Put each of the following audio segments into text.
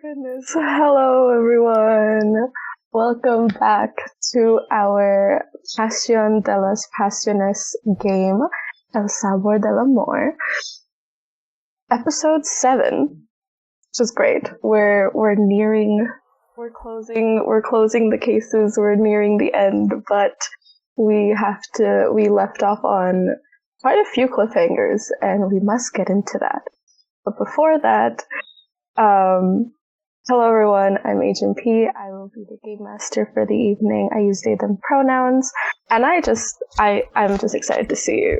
Goodness. Hello, everyone. Welcome back to our Pasion de las Pasiones game, El Sabor del Amor, episode 7, which is great. We're closing the cases. We're nearing the end, but we left off on quite a few cliffhangers, and we must get into that. But before that, hello everyone, I'm Agent P. I will be the game master for the evening. I use they, them pronouns, and I'm just excited to see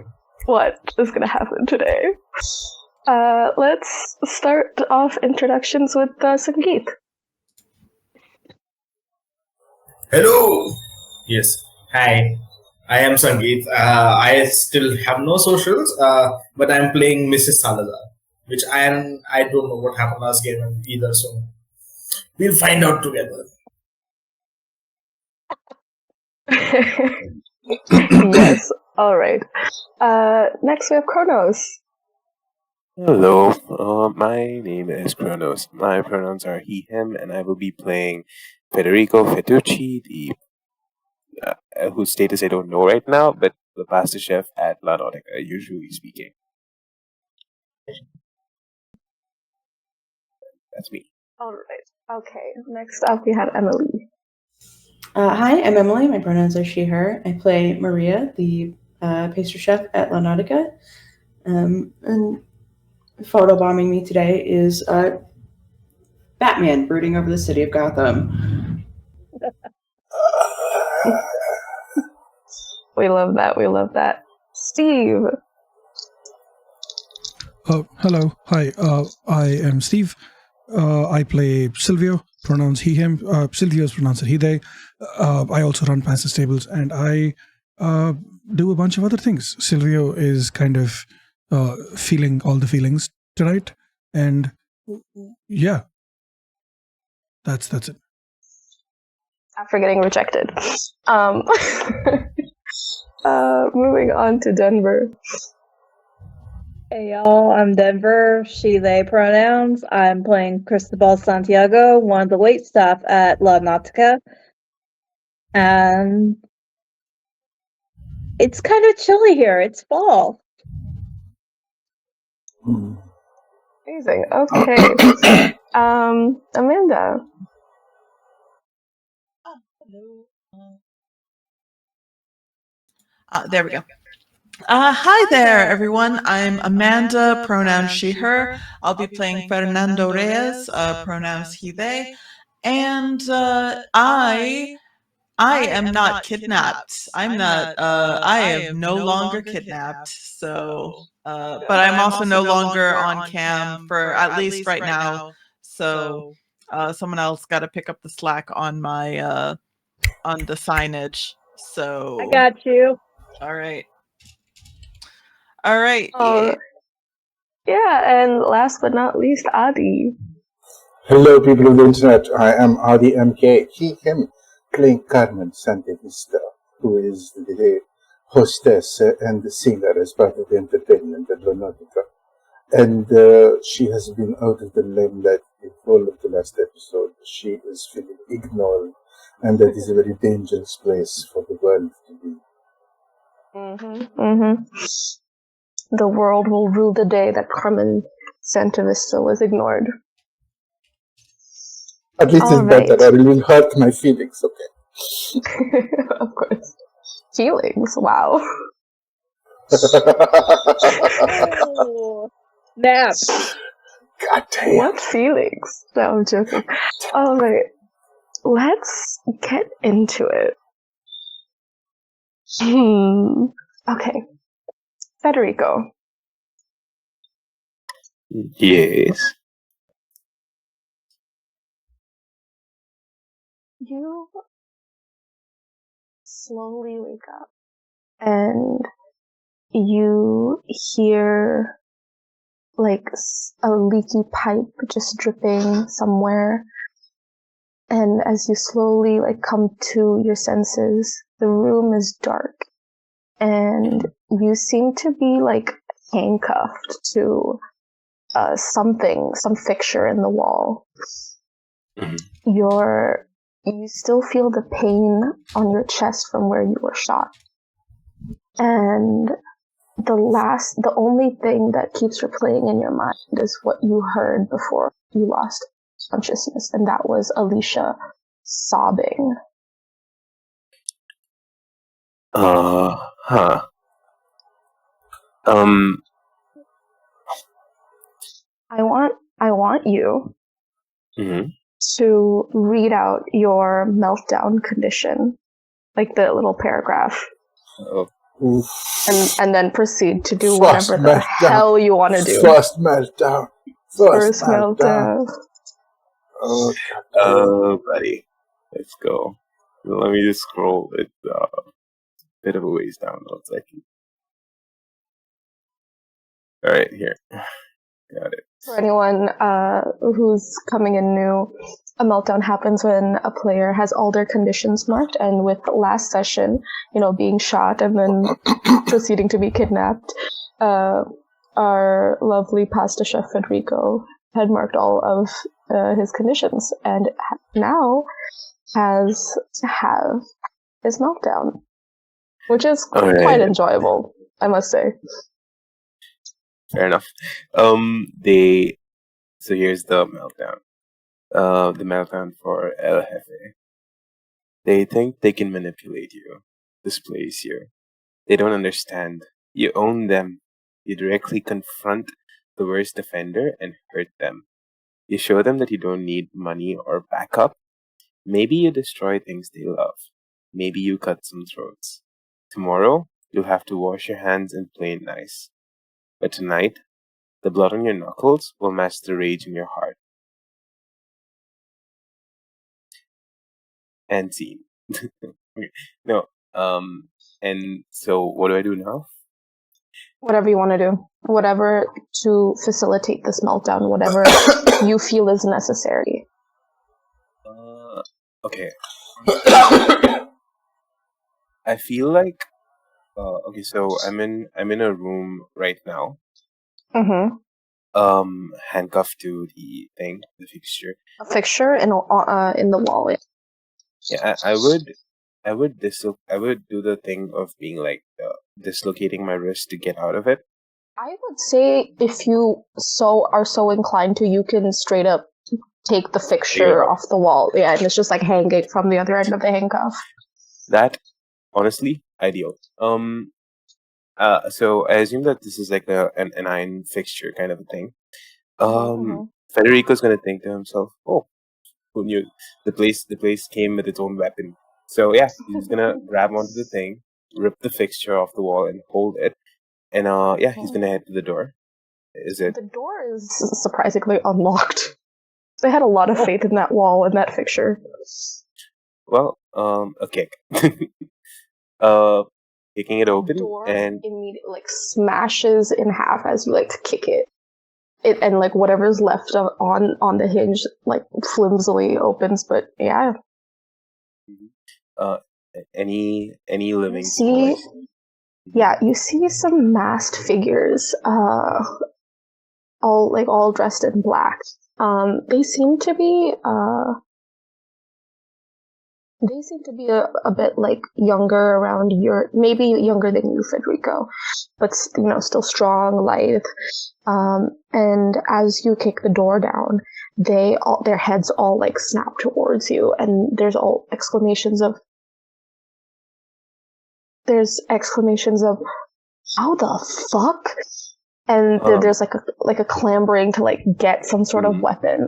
what is going to happen today. Let's start off introductions with Sangeet. Hello! Yes. Hi. I am Sangeet. I still have no socials, but I'm playing Mrs. Salazar, which I don't know what happened last game either, so we'll find out together. Yes, alright. Next we have Kronos. Hello, my name is Kronos. My pronouns are he, him, and I will be playing Federico Fettucci, whose status I don't know right now, but the pasta chef at La Náutica, usually speaking. That's me. Alright, okay. Next up we have Emily. Hi, I'm Emily. My pronouns are she, her. I play Maria, the pastry chef at La Náutica. And photobombing me today is Batman brooding over the city of Gotham. We love that. Steve. Hello. Hi. I am Steve. I play Silvio, pronouns he, him. Silvio's pronounced he, they. I also run Pantsless tables, and I do a bunch of other things. Silvio is kind of feeling all the feelings tonight, and yeah, that's it. After getting rejected. Moving on to Denver. Hey y'all, I'm Denver, she, they pronouns. I'm playing Cristobal Santiago, one of the wait staff at La Náutica. And it's kind of chilly here. It's fall. Amazing. Okay. Amanda. There we go. Hi there, everyone. I'm Amanda, pronouns she, her. I'll be playing Fernando Reyes, pronouns he, they. And I am not kidnapped. I am no longer kidnapped. So, but I'm also no longer on cam for at least right now. So, someone else got to pick up the slack on my on the signage. So I got you. All right. Yeah. Yeah, and last but not least, Adi. Hello, people of the internet. I am Adi MK, he, him, playing Carmen Santevista, who is the hostess and the singer as part of the entertainment at La Náutica. And she has been out of the limelight in all of the last episode. She is feeling ignored, and that is a very dangerous place for the world to be. The world will rue the day that Carmen Santevista was ignored. At least it's better, or it will hurt my feelings, okay? Of course. Feelings? Wow. Nap. God damn. What feelings? No, I'm joking. Alright. Let's get into it. Okay. Federico. Yes. You slowly wake up and you hear like a leaky pipe just dripping somewhere. And as you slowly come to your senses, the room is dark and you seem to be handcuffed to some fixture in the wall. you still feel the pain on your chest from where you were shot. And the only thing that keeps replaying in your mind is what you heard before you lost consciousness, and that was Alicia sobbing. Huh. I want you to read out your meltdown condition, like the little paragraph, and then proceed to do whatever the hell you want to do. First meltdown. First meltdown. Oh, buddy. Let's go. Let me just scroll it a bit of a ways down. 1 second. All right, here. Got it. For anyone who's coming in new, a meltdown happens when a player has all their conditions marked, and with the last session, being shot and then proceeding to be kidnapped, our lovely pasta chef Federico had marked all of his conditions, and now has to have his meltdown, which is quite enjoyable, I must say. Fair enough. So here's the meltdown. The meltdown for El Jefe. They think they can manipulate you, displace you. They don't understand. You own them. You directly confront the worst offender and hurt them. You show them that you don't need money or backup. Maybe you destroy things they love. Maybe you cut some throats. Tomorrow, you'll have to wash your hands and play it nice. But tonight, the blood on your knuckles will match the rage in your heart. And scene. No. And so what do I do now? Whatever you want to do. Whatever to facilitate this meltdown. Whatever you feel is necessary. Okay. I feel like okay, so I'm in a room right now. Handcuffed to the fixture. A fixture in the wall. Yeah, I would do the thing of being like dislocating my wrist to get out of it. I would say if you are so inclined to, you can straight up take the fixture off the wall. Yeah, and it's just like hanging from the other end of the handcuff. That, honestly, ideal. So I assume that this is like an iron fixture kind of a thing. Federico's gonna think to himself, "Oh, who knew? The place came with its own weapon." So yeah, he's gonna grab onto the thing, rip the fixture off the wall, and hold it. And he's gonna head to the door. The door is surprisingly unlocked. They had a lot of faith in that wall and that fixture. Well, a kick. Kicking it open, and immediately smashes in half as you kick it. And whatever's left on the hinge flimsily opens, but yeah. Any living? You see some masked figures, all dressed in black. They seem to be a bit younger, around maybe younger than you, Federico, but still strong, lithe. And as you kick the door down, their heads all snap towards you, and there's exclamations of how the fuck? And there's a clambering to get some sort of weapon.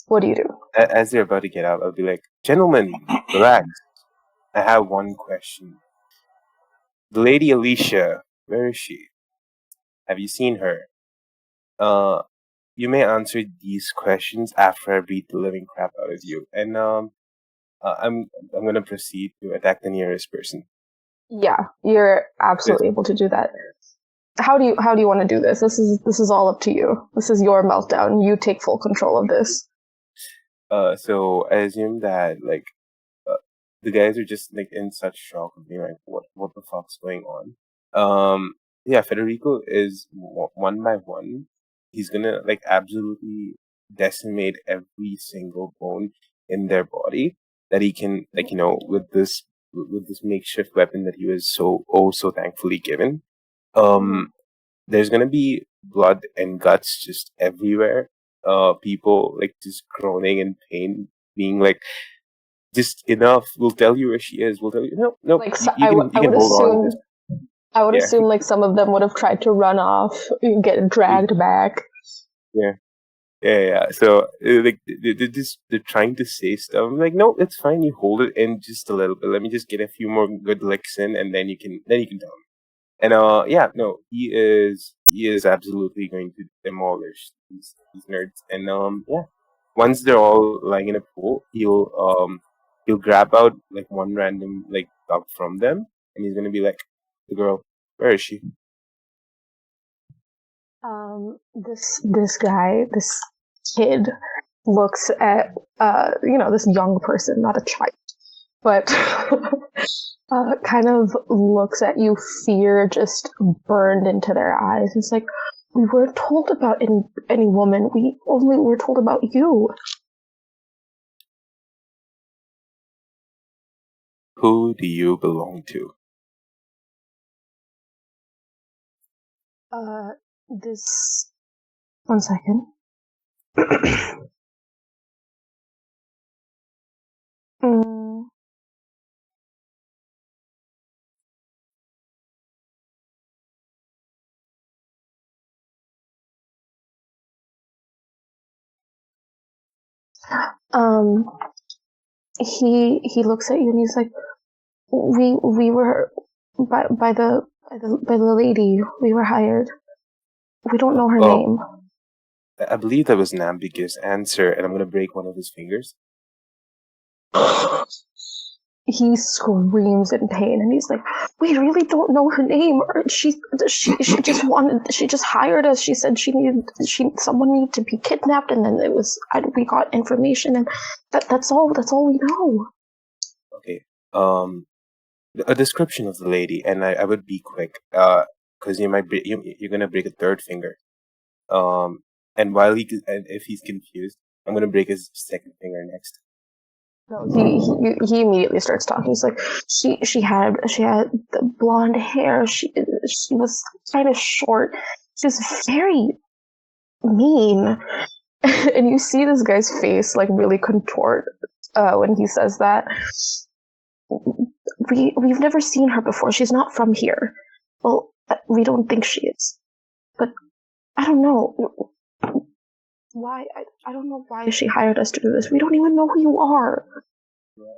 What do you do? As they're about to get out, I'll be like, "Gentlemen, relax. I have one question. The lady Alicia, where is she? Have you seen her? You may answer these questions after I beat the living crap out of you." And I'm gonna proceed to attack the nearest person. Yeah, you're absolutely able to do that. How do you want to do this? This is all up to you. This is your meltdown. You take full control of this. So I assume that the guys are just in such shock of being what the fuck's going on. Federico is one by one. He's gonna absolutely decimate every single bone in their body, that he can, like, with this makeshift weapon that he was so thankfully given. There's gonna be blood and guts just everywhere. People like just groaning in pain, being like, "Just enough. We'll tell you where she is. We'll tell you." No. Like, You I can would hold on. assume, I would Yeah. assume like some of them would have tried to run off, get dragged back. Yeah. So they're trying to say stuff. I'm like, no, it's fine. You hold it in just a little bit. Let me just get a few more good licks in, and then you can tell him. And no, he is absolutely going to demolish these nerds. And once they're all lying in a pool, he'll grab out like one random like dog from them, and he's gonna be like, "The girl, where is she?" This guy, this kid, looks at this young person, not a child, but kind of looks at you, fear just burned into their eyes. It's like, we weren't told about any woman. We only were told about you. Who do you belong to? This. One second. He looks at you and he's like, we were by the lady. We were hired. We don't know her name. I believe that was an ambiguous answer, and I'm gonna break one of his fingers. He screams in pain, and he's like, "We really don't know her name. She just hired us. She said someone needed to be kidnapped, and then we got information, and that's all we know." Okay. A description of the lady, and I would be quick, because you're gonna break a third finger. And if he's confused, I'm gonna break his second finger next. No, he immediately starts talking. He's like, she had the blonde hair. She was kind of short. She was very mean, and you see this guy's face like really contort when he says that. We've never seen her before. She's not from here. Well, we don't think she is, but I don't know why. I don't know why she hired us to do this. We don't even know who you are.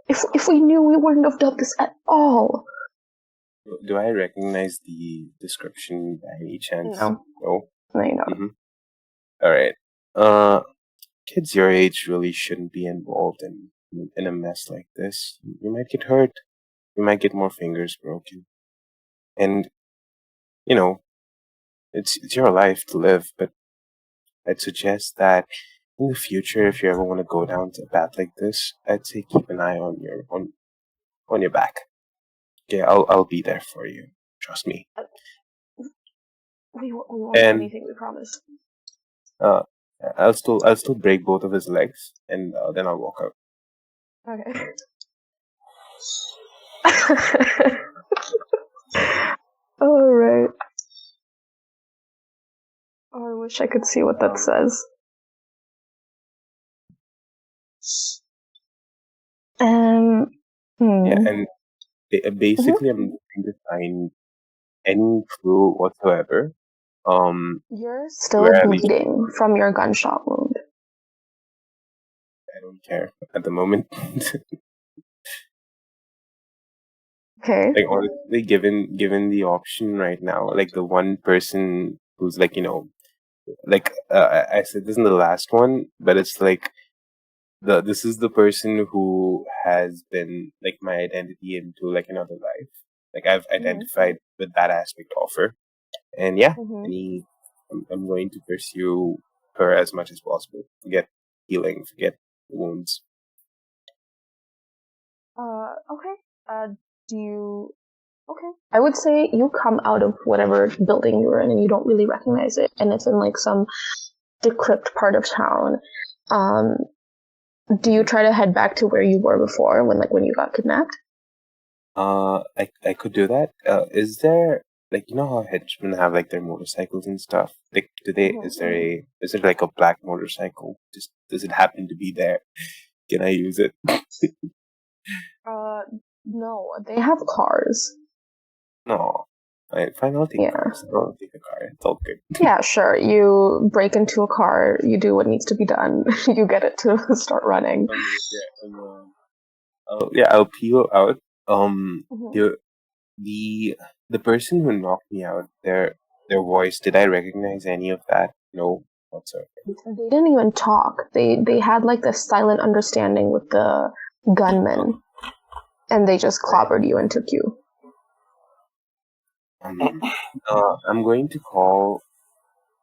If we knew, we wouldn't have done this at all. Do I recognize the description by any chance? No. No. No, you don't. Mm-hmm. All right. Kids your age really shouldn't be involved in a mess like this. You might get hurt. You might get more fingers broken. And it's your life to live, but I'd suggest that in the future, if you ever want to go down to a path like this, I'd say keep an eye on your back. Okay, I'll be there for you. Trust me. We won't do anything. We promise. I'll still break both of his legs, and then I'll walk out. Okay. All right. Oh, I wish I could see what that says. Yeah, and basically, I'm trying to find any clue whatsoever. You're still bleeding from your gunshot wound. I don't care at the moment. Okay. Like, honestly, given the option right now, like the one person who's like, I said this in the last one, but it's like this is the person who has been like my identity into like another life. Like I've identified with that aspect of her, and I'm going to pursue her as much as possible to get healing, to get wounds. Okay. Okay. I would say you come out of whatever building you were in and you don't really recognize it, and it's in like some decrypt part of town. Do you try to head back to where you were before when you got kidnapped? I could do that. Is there you know how henchmen have their motorcycles and stuff? Do they? Is it like a black motorcycle? Just does it happen to be there? Can I use it? No, they have cars. No. Fine, I'll take cars. I'll take a car. It's all good. Yeah, sure. You break into a car, you do what needs to be done, you get it to start running. I'll peel out. The person who knocked me out, their voice, did I recognize any of that? No, whatsoever. They didn't even talk. They had this silent understanding with the gunman, and they just clobbered you and took you. I'm going to call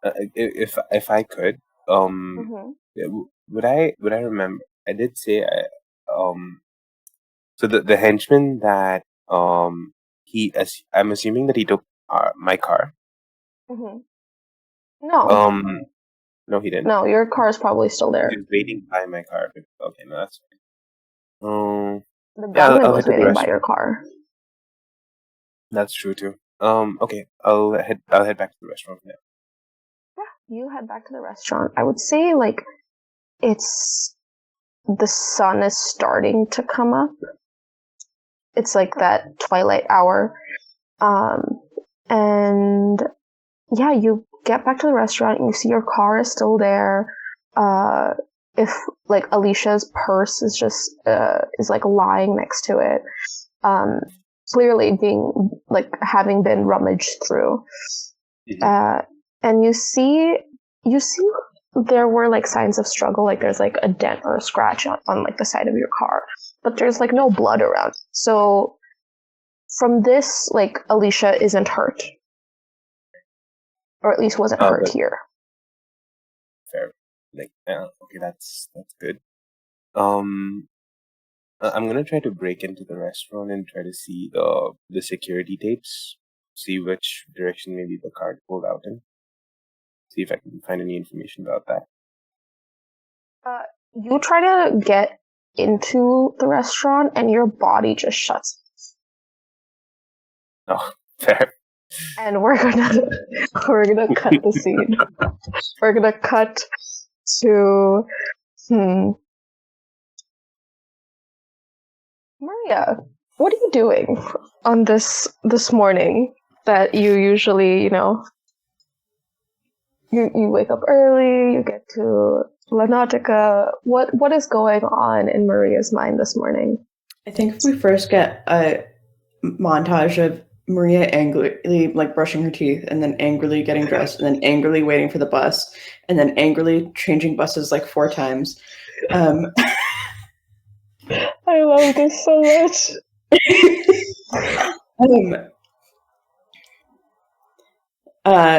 if I could. Would I remember? I did say so the henchman that I'm assuming that he took my car. No. No, he didn't. No, your car is probably still there. He was waiting by my car. Okay, no, that's fine. The gunman was waiting by your car. That's true too. Okay, I'll head back to the restaurant now. Yeah, you head back to the restaurant. I would say it's the sun is starting to come up. It's that twilight hour. And yeah, you get back to the restaurant and you see your car is still there. If Alicia's purse is just is lying next to it. Clearly being having been rummaged through. And you see there were like signs of struggle, like there's like a dent or a scratch on like the side of your car, but there's like no blood around. So from this, like Alicia isn't hurt, or at least wasn't hurt here. Fair, like okay, that's good. I'm gonna try to break into the restaurant and try to see the security tapes, see which direction maybe the card pulled out in. See if I can find any information about that. You try to get into the restaurant and your body just shuts. Oh, fair. And we're gonna cut the scene. We're gonna cut to Maria, what are you doing on this morning that you usually, you wake up early, you get to Náutica. What is going on in Maria's mind this morning? I think we first get a montage of Maria angrily like brushing her teeth, and then angrily getting dressed, and then angrily waiting for the bus, and then angrily changing buses like 4 times. I love this so much. I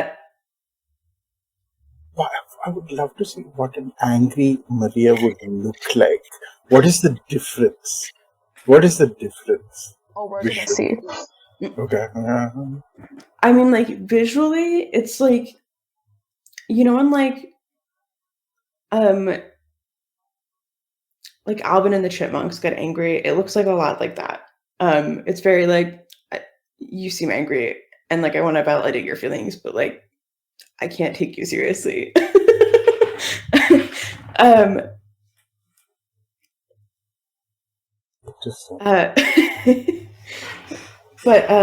would love to see what an angry Maria would look like. What is the difference? Oh, we're gonna see. Okay. I mean, like, visually, it's like, when like Alvin and the Chipmunks get angry, it looks like a lot like that. It's very like, you seem angry, and like I want to validate your feelings, but like I can't take you seriously. But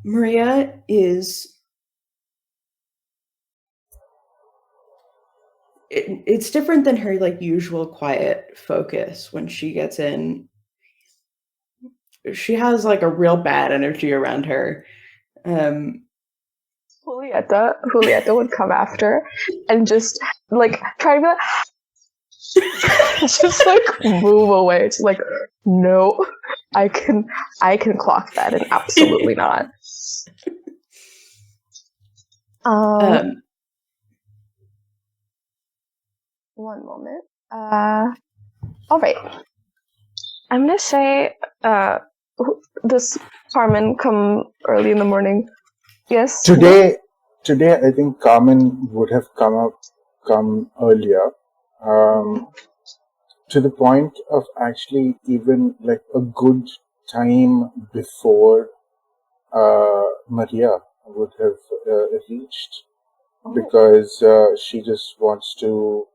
Maria is. It's different than her like usual quiet focus when she gets in. She has like a real bad energy around her. Julieta would come after and just like try to just like move away. It's like, no, I can clock that, and absolutely not. One moment. All right. I'm gonna say, does Carmen come early in the morning? Yes. Today today I think Carmen would have come earlier, to the point of actually even like a good time before Maria would have reached, because she just wants to.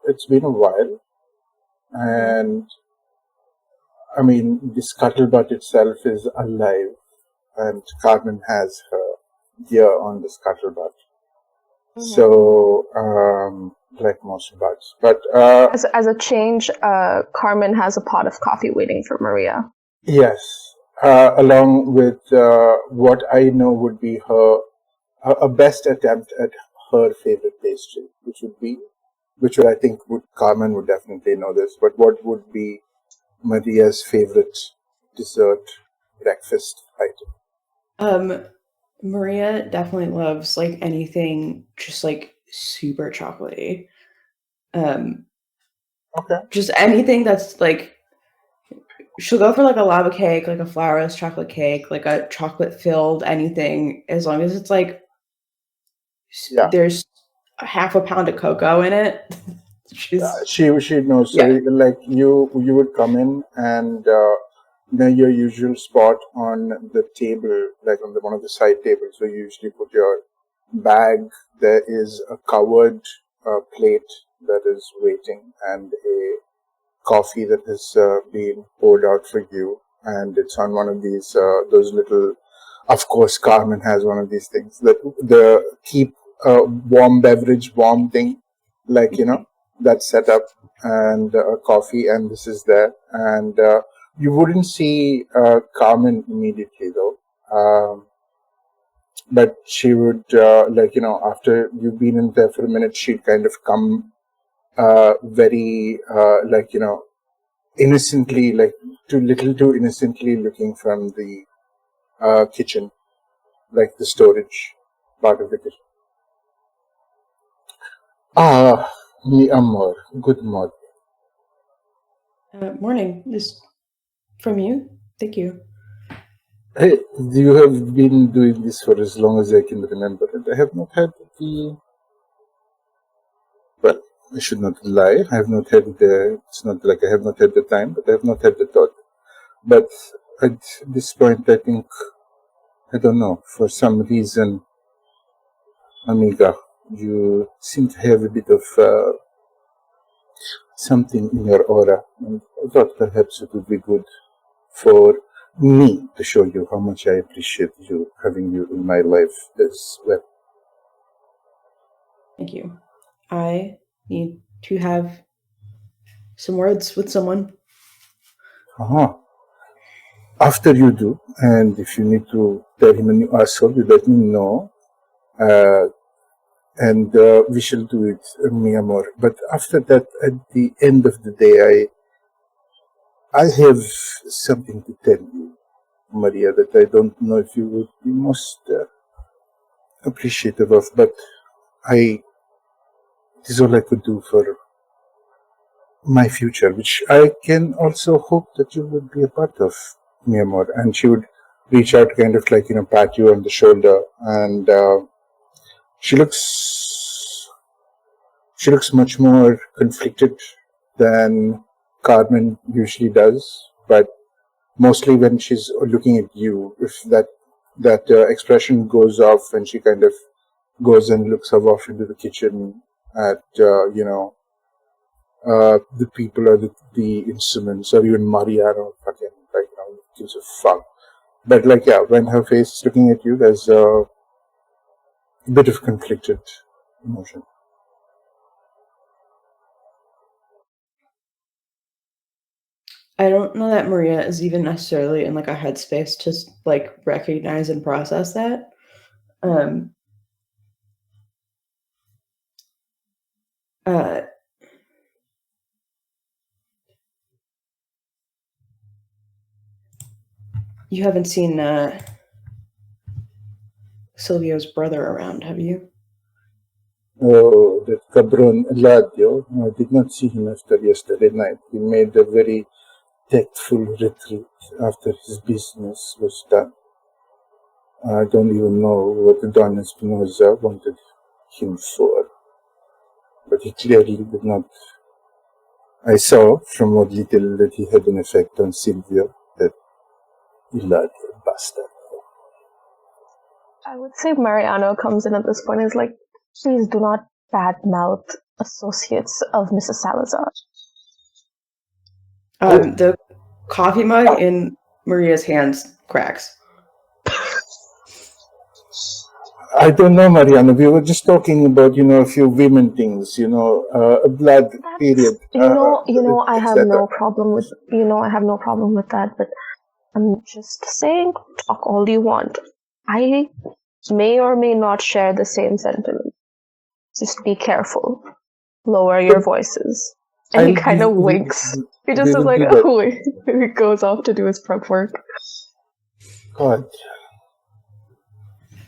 It's been a while, and I mean, the scuttlebutt itself is alive, and Carmen has her deer on the scuttlebutt. So, like most butts. But As a change, Carmen has a pot of coffee waiting for Maria. yes, along with what I know would be her a best attempt at her favorite pastry, which I think Carmen would definitely know this, but what would be Maria's favorite dessert breakfast item? Maria definitely loves like anything just like super chocolatey. Okay. Just anything that's like, she'll go for like a lava cake, like a flourless chocolate cake, like a chocolate filled anything, as long as it's like there's half a pound of cocoa in it. She knows. So like you would come in and your usual spot on the table, like on one of the side tables. So you usually put your bag. There is a covered plate that is waiting, and a coffee that has been poured out for you, and it's on one of these those little. Of course, Carmen has one of these things that the keep warm beverage warm thing, like that's set up, and coffee, and this is there, and you wouldn't see Carmen immediately though, but she would after you've been in there for a minute, she'd kind of come very innocently, like too innocently looking from the kitchen, like the storage part of the kitchen. Mi amor, good morning. Morning. This from you? Thank you. Hey, you have been doing this for as long as I can remember, and I have not had well, I should not lie. I have not had it's not like I have not had the time, but I have not had the thought. But at this point, I think, I don't know, for some reason, amiga, you seem to have a bit of something in your aura, and I thought perhaps it would be good for me to show you how much I appreciate you, having you in my life as well. Thank you. I need to have some words with someone. After you do, and if you need to tell him a new asshole, you let me know, and we shall do it, mi amor. But after that, at the end of the day, I have something to tell you, Maria, that I don't know if you would be most appreciative of, but it is all I could do for my future, which I can also hope that you would be a part of, mi amor. And she would reach out, kind of like, pat you on the shoulder, and she looks much more conflicted than Carmen usually does, but mostly when she's looking at you, if that expression goes off, and she kind of goes and looks off into the kitchen at the people or the instruments, or even Mariano, fucking gives a fuck. But when her face is looking at you, there's a bit of conflicted emotion. I don't know that Maria is even necessarily in like a headspace to like recognize and process that. You haven't seen Silvio's brother around, have you? Oh, that cabron Eladio. I did not see him after yesterday night. He made a very tactful retreat after his business was done. I don't even know what Don Espinosa wanted him for, but he clearly did not. I saw from what little that he had an effect on Sylvia that Eladio bastard. I would say Mariano comes in at this point and is like, please do not badmouth associates of Mrs. Salazar. The coffee mug in Maria's hands cracks. I don't know, Mariano. We were just talking about, a few women things, a blood period. I have no problem with, I have no problem with that, but I'm just saying, talk all you want. I may or may not share the same sentiment. Just be careful. Lower your voices. And he kind of winks. He just is like, oh, wait. He goes off to do his prep work. God.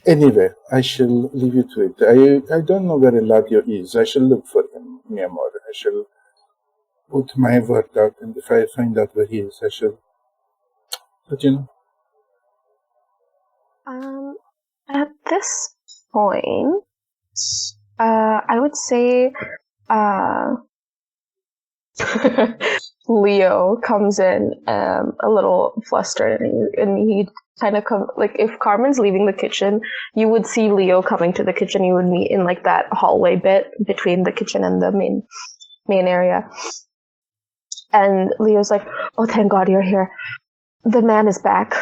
Anyway, I shall leave you to it. I don't know where Eladio is. I shall look for him, mi amor. I shall put my word out, and if I find out where he is, I shall. But At this point, I would say, Leo comes in a little flustered, and he kind of if Carmen's leaving the kitchen, you would see Leo coming to the kitchen. You would meet in like that hallway bit between the kitchen and the main area. And Leo's like, "Oh, thank God you're here. The man is back."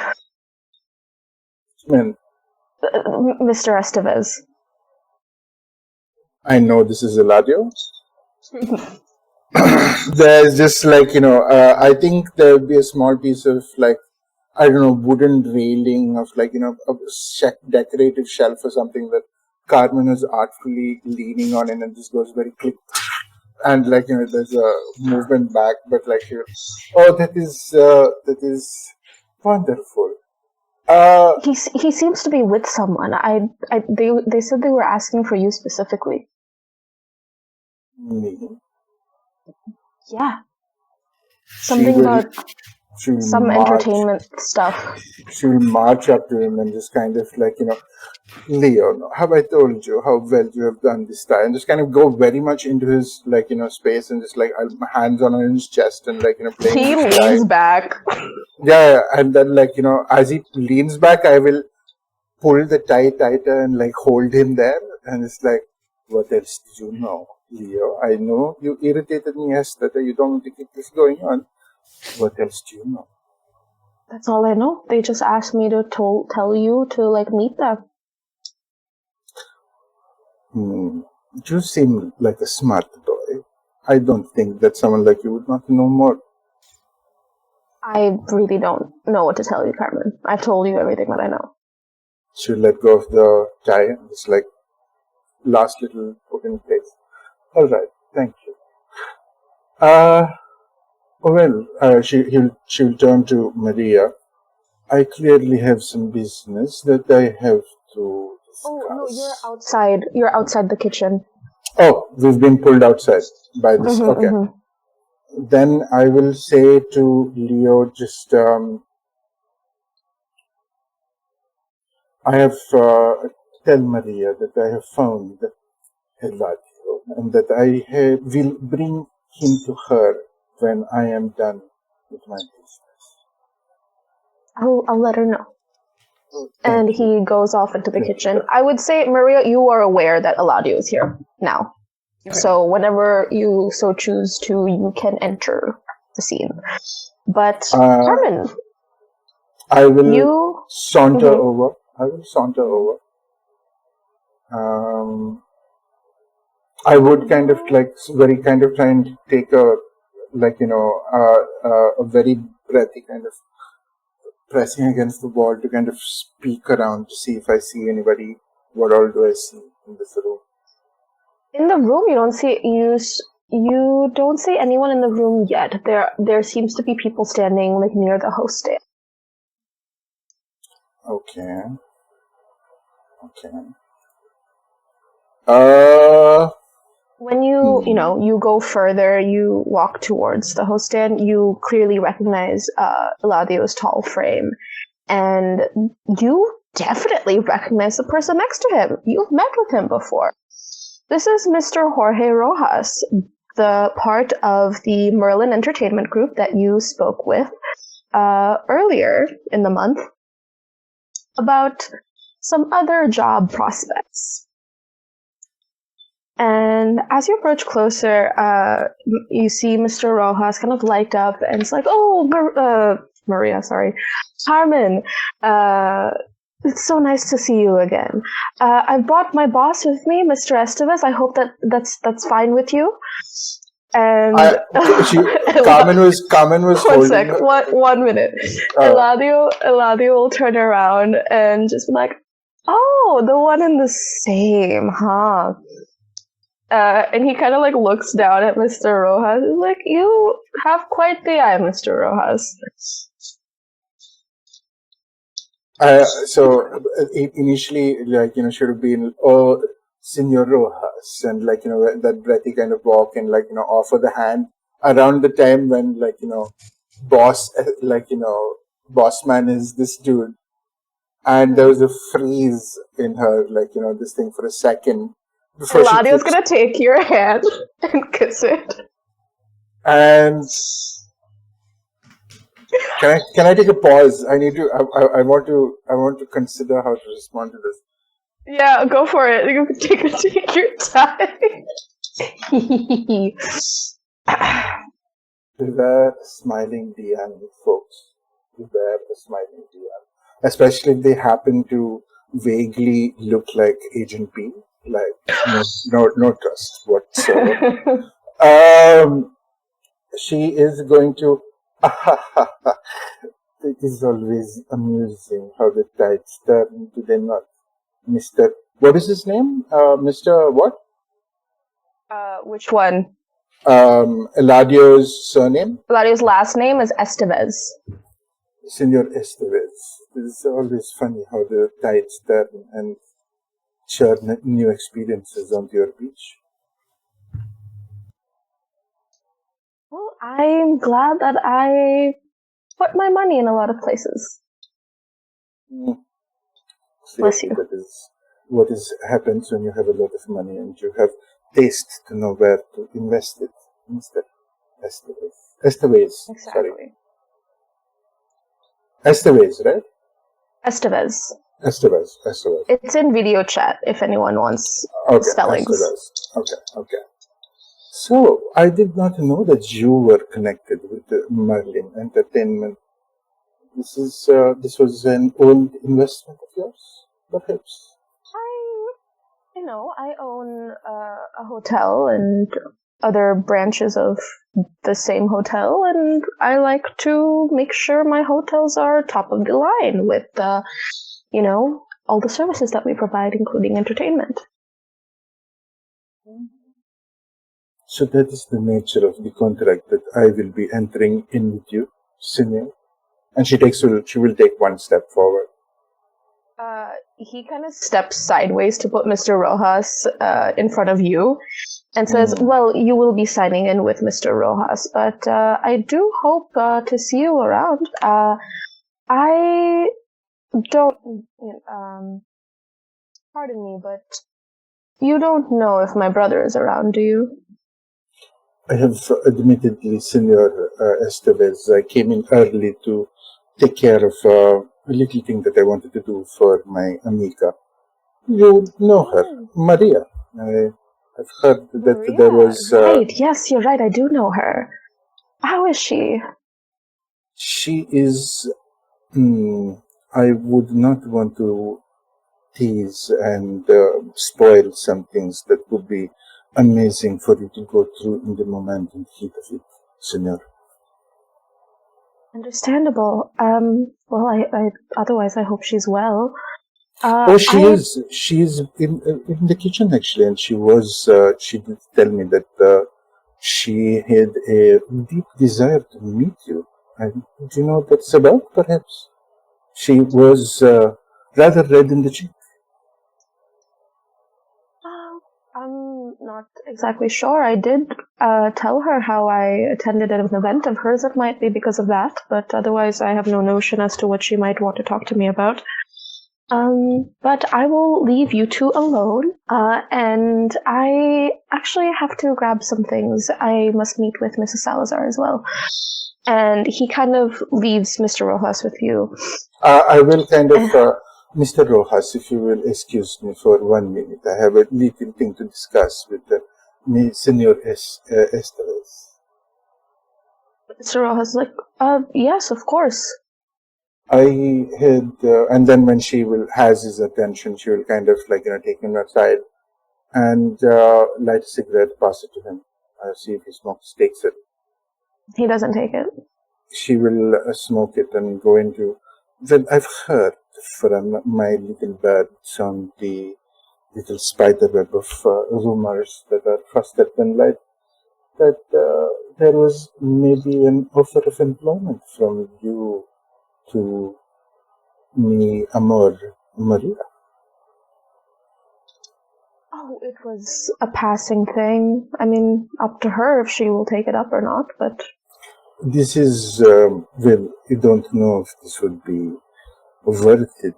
Man, Mr. Estevez. I know this is Eladio. There's just I think there would be a small piece of wooden railing of a decorative shelf or something that Carmen is artfully leaning on, and it just goes very click. And there's a movement back, but that is wonderful. He seems to be with someone. They said they were asking for you specifically. Me? Yeah. Something about some entertainment stuff. She'll march up to him and just kind of Leo, have I told you how well you have done this time? And just kind of go very much into his space and just my hands on his chest and playing. He leans back. Yeah, and then as he leans back, I will pull the tie tighter and hold him there, and it's like, what else do you know, Leo? I know you irritated me yesterday. You don't want to keep this going on. What else do you know? That's all I know. They just asked me to tell you to meet them. You seem like a smart boy. I don't think that someone like you would not know more. I really don't know what to tell you, Carmen. I've told you everything that I know. She'll let go of the tie and just last little put in place. All right, thank you. She'll turn to Maria. I clearly have some business that I have to discuss. Oh no, you're outside. You're outside the kitchen. Oh, we've been pulled outside by this. Okay. Mm-hmm. Then I will say to Leo, just I have tell Maria that I have found Eladio and that I will bring him to her when I am done with my business. I'll let her know. And he goes off into the kitchen. I would say, Maria, you are aware that Eladio is here now. Okay. So whenever you so choose to, you can enter the scene. But Carmen, I will saunter over. I will saunter over. I would kind of very kind of try and take a a very breathy kind of pressing against the wall to kind of speak around to see if I see anybody. What all do I see in this room? In the room, you don't see anyone in the room yet. There seems to be people standing near the host stand. Okay. When you go further, you walk towards the host stand, you clearly recognize Eladio's tall frame. And you definitely recognize the person next to him. You've met with him before. This is Mr. Jorge Rojas, the part of the Merlin Entertainment Group that you spoke with earlier in the month about some other job prospects. And as you approach closer, you see Mr. Rojas kind of light up, and it's like, oh, Maria, sorry. Carmen, it's so nice to see you again. I've brought my boss with me, Mr. Estevez. I hope that's fine with you. And Carmen was one sec, 1 minute. Eladio will turn around and just be like, oh, the one in the same, huh? And he kind of like looks down at Mr. Rojas. He's like, you have quite the eye, Mr. Rojas. So initially, like, should have been, oh, Senor Rojas, and like, that breathy kind of walk, and like, offer the hand around the time when, like, boss man is this dude. And there was a freeze in her, like, this thing for a second. Eladio's gonna take your hand and kiss it. And can I take a pause? I want to consider how to respond to this. Yeah, go for it. You can take your time. Beware a smiling DM, folks. Beware a smiling DM. Especially if they happen to vaguely look like Agent P. Like, no trust whatsoever. She is going to. It is always amusing how the tides turn, do they not? Mr. What is his name? Mr. What? Which one? Eladio's surname? Eladio's last name is Estevez. Senor Estevez. It is always funny how the tides turn and churn new experiences onto your beach. Well, I'm glad that I put my money in a lot of places. Bless you. That is what happens when you have a lot of money and you have taste to know where to invest it. Mr. Estevez. Exactly. Sorry. Estevez, right? Estevez. It's in video chat if anyone wants spellings. Estevez. Okay. So, I did not know that you were connected with the Merlin Entertainment. This was an old investment of yours, perhaps? I own a hotel and other branches of the same hotel, and I like to make sure my hotels are top of the line with, all the services that we provide, including entertainment. So that is the nature of the contract that I will be entering in with you, Senor. And she will take one step forward. He kind of steps sideways to put Mr. Rojas in front of you and says, well, you will be signing in with Mr. Rojas, but I do hope to see you around. I don't, pardon me, but you don't know if my brother is around, do you? I have admittedly, Senor Estevez, I came in early to take care of a little thing that I wanted to do for my amiga. You know her, Maria. I've heard that Maria? There was... Right, yes, you're right, I do know her. How is she? She is... I would not want to tease and spoil some things that would be amazing for you to go through in the moment and heat of it, Senor. Understandable. Well, I otherwise I hope she's well. She is. She is in the kitchen actually, and she was. She did tell me that she had a deep desire to meet you. And do you know what that's about? Perhaps she was rather red in the cheek. I'm not exactly sure. I did tell her how I attended an event of hers. It might be because of that, but otherwise I have no notion as to what she might want to talk to me about. But I will leave you two alone, and I actually have to grab some things. I must meet with Mrs. Salazar as well. And he kind of leaves Mr. Rojas with you. I will kind of, Mr. Rojas, if you will excuse me for 1 minute. I have a little thing to discuss with Senor Esteves. Mr. Rojas is like, yes, of course. I had, and then when she has his attention, she will kind of take him aside and light a cigarette, pass it to him, see if he takes it. He doesn't take it. She will smoke it and go into. Well, I've heard from my little birds on the little spider web of rumors that are faster than light that there was maybe an offer of employment from you to me, Amor, Maria. Oh, it was a passing thing. I mean, up to her if she will take it up or not, but... This is, well, you don't know if this would be worth it,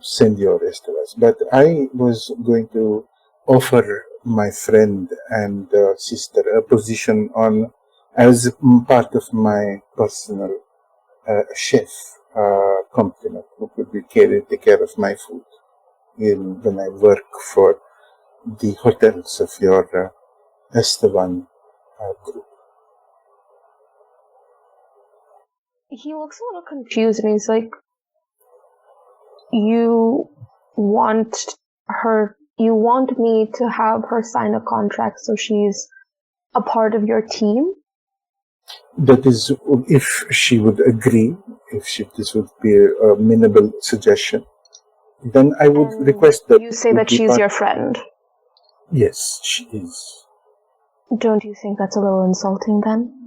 Senor Esteves, but I was going to offer my friend and sister a position as part of my personal chef complement who could take care of my food when I work for the hotels of your Esteban group. He looks a little confused and he's like, you want me to have her sign a contract so she's a part of your team? That is, if she would agree, this would be a minimal suggestion, then I would request that... You say that she's your friend? Yes, she is. Don't you think that's a little insulting then?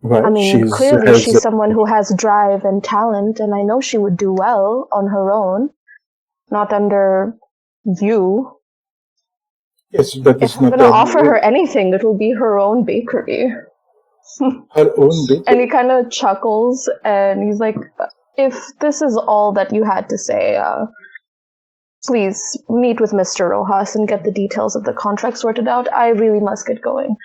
Right. I mean, clearly she's someone who has drive and talent, and I know she would do well on her own, not under you. Yes, but if I'm going to offer her anything, it will be her own bakery. Her own bakery? And he kind of chuckles, and he's like, if this is all that you had to say, please meet with Mr. Rojas and get the details of the contract sorted out. I really must get going.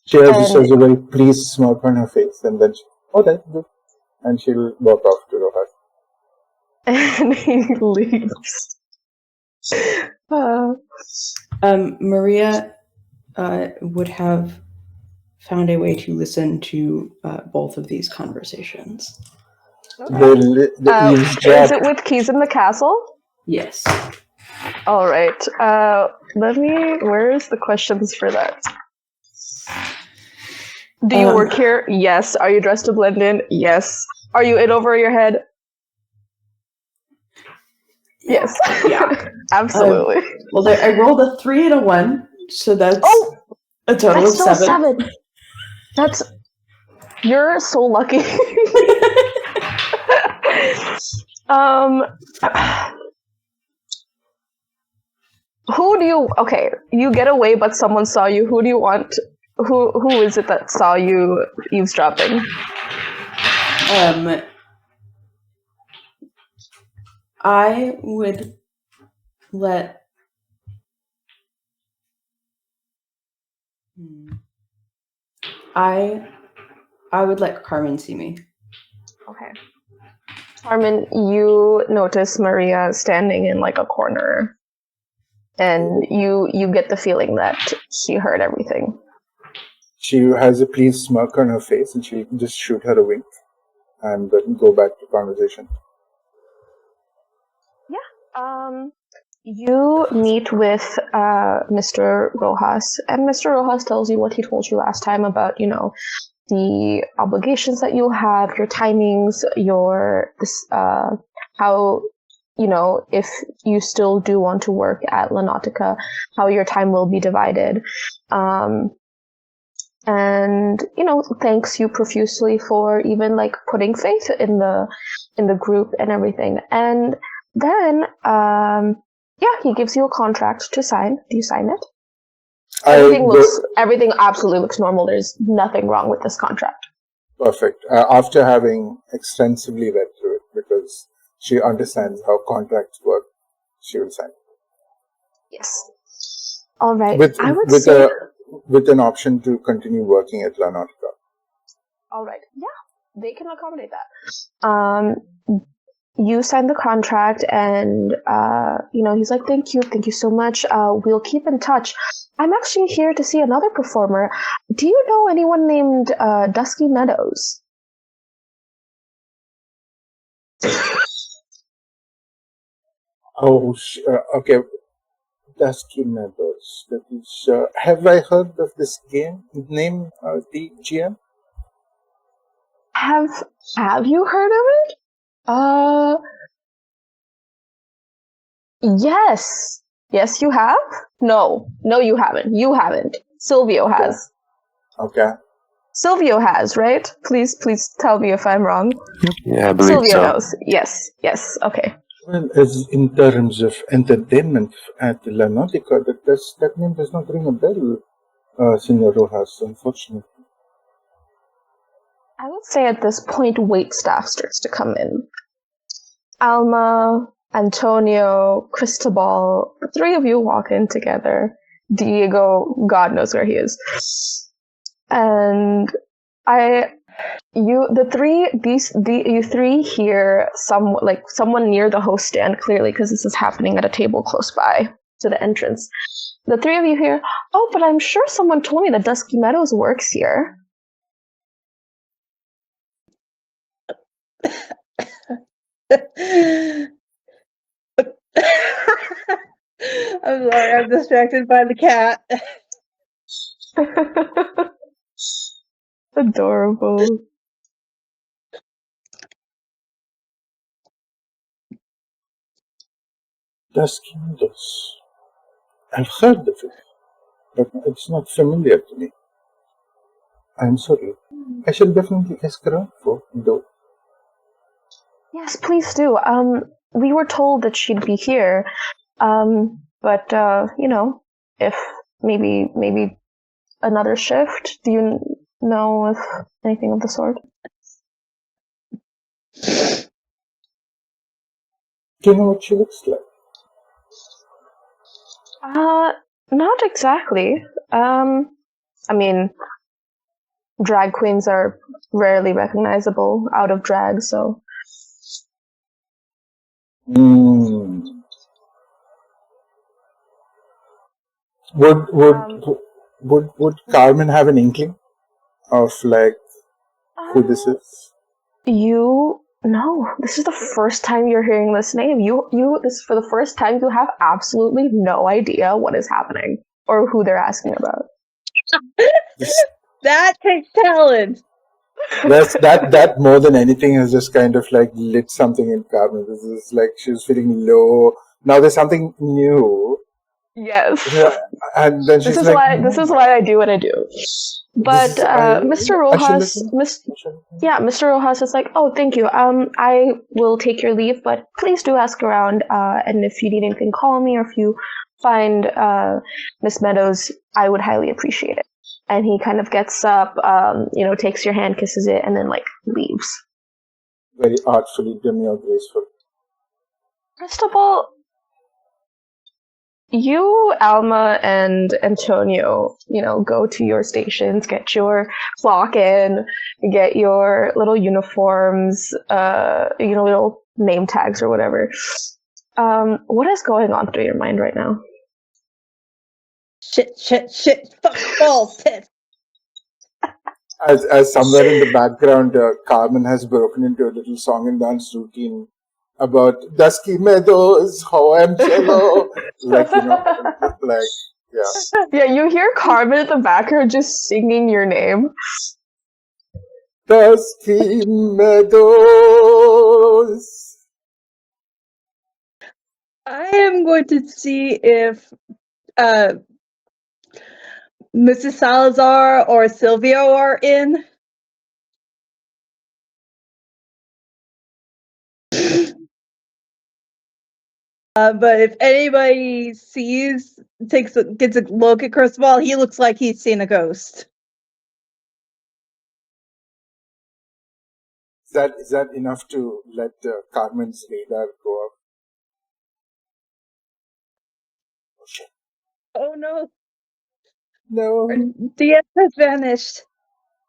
She has a very pleased smirk on her face, and then okay, good. And she'll walk off to Rojas. And he leaves. Maria would have found a way to listen to both of these conversations. Okay. Is it with keys in the castle? Yes. All right. Where's the questions for that? Do you work here? Yes. Are you dressed to blend in? Yes. Are you in over your head? Yes. Yeah. Absolutely. Well, I rolled a 3 and a 1, so that's a total of 7. That's... You're so lucky. Who do you... Okay, you get away, but someone saw you. Who do you want... Who is it that saw you eavesdropping? I would let... I would let Carmen see me. Okay. Carmen, you notice Maria standing in like a corner, and you get the feeling that she heard everything. She has a pleased smirk on her face, and she'll just shoot her a wink and then go back to conversation. Yeah. You meet with Mr. Rojas, and Mr. Rojas tells you what he told you last time about, the obligations that you'll have, your timings, how, if you still do want to work at Náutica, how your time will be divided. And, thanks you profusely for even putting faith in the group and everything. And then, he gives you a contract to sign. Do you sign it? Everything absolutely looks normal. There's nothing wrong with this contract. Perfect. After having extensively read through it, because she understands how contracts work, she will sign. Yes. All right. With I would with say. with an option to continue working at La Náutica. All right. Yeah, they can accommodate that. You sign the contract, and he's like, thank you so much. We'll keep in touch. I'm actually here to see another performer. Do you know anyone named Dusky Meadows? Oh, okay. Dusky Meadows. That is. Have I heard of this game? Name the GM? Have you heard of it? Yes. Yes, you have? No, you haven't. You haven't. Silvio has. Okay. Silvio has, right? Please tell me if I'm wrong. Yeah, I believe Silvio so. knows. Yes, okay. Well, as in terms of entertainment at La Náutica, that name does not ring a bell, Senor Rojas, unfortunately. I would say at this point, wait staff starts to come in. Alma, Antonio, Cristobal, the three of you walk in together. Diego, God knows where he is. And you three hear someone near the host stand, clearly because this is happening at a table close by to the entrance. The three of you hear, oh, but I'm sure someone told me that Dusky Meadows works here. I'm sorry, I'm distracted by the cat. Adorable. Dusky Meadows. I've heard of it, but it's not familiar to me. I'm sorry. I shall definitely ask around for though. Yes, please do. We were told that she'd be here. But if maybe another shift. Do you know if anything of the sort? Do you know what she looks like? Not exactly. I mean, drag queens are rarely recognizable out of drag, so. Would Carmen have an inkling of who this is? No, this is the first time you're hearing this name. This is for the first time you have absolutely no idea what is happening or who they're asking about. That takes talent. That more than anything has just kind of lit something in Carmen. This is she was feeling low. Now there's something new. Yes. And then she's this is why I do what I do. But Mr. Rojas, Mr. Rojas is like, oh, thank you. I will take your leave, but please do ask around. And if you need anything, call me. Or if you find Miss Meadows, I would highly appreciate it. And he kind of gets up, takes your hand, kisses it, and then leaves. Very artfully, demure, graceful. Cristobal, you, Alma, and Antonio, go to your stations, get your clock in, get your little uniforms, little name tags or whatever. What is going on through your mind right now? Shit, fuck balls, tits. As somewhere in the background, Carmen has broken into a little song and dance routine about Dusky Meadows, how I'm cello. Yeah, you hear Carmen at the background just singing your name. Dusky Meadows. I am going to see if Mrs. Salazar or Silvio are in. But if anybody gets a look at Cristobal, he looks like he's seen a ghost. Is that enough to let Carmen's radar go up? Oh shit! Oh no, No, DS has vanished,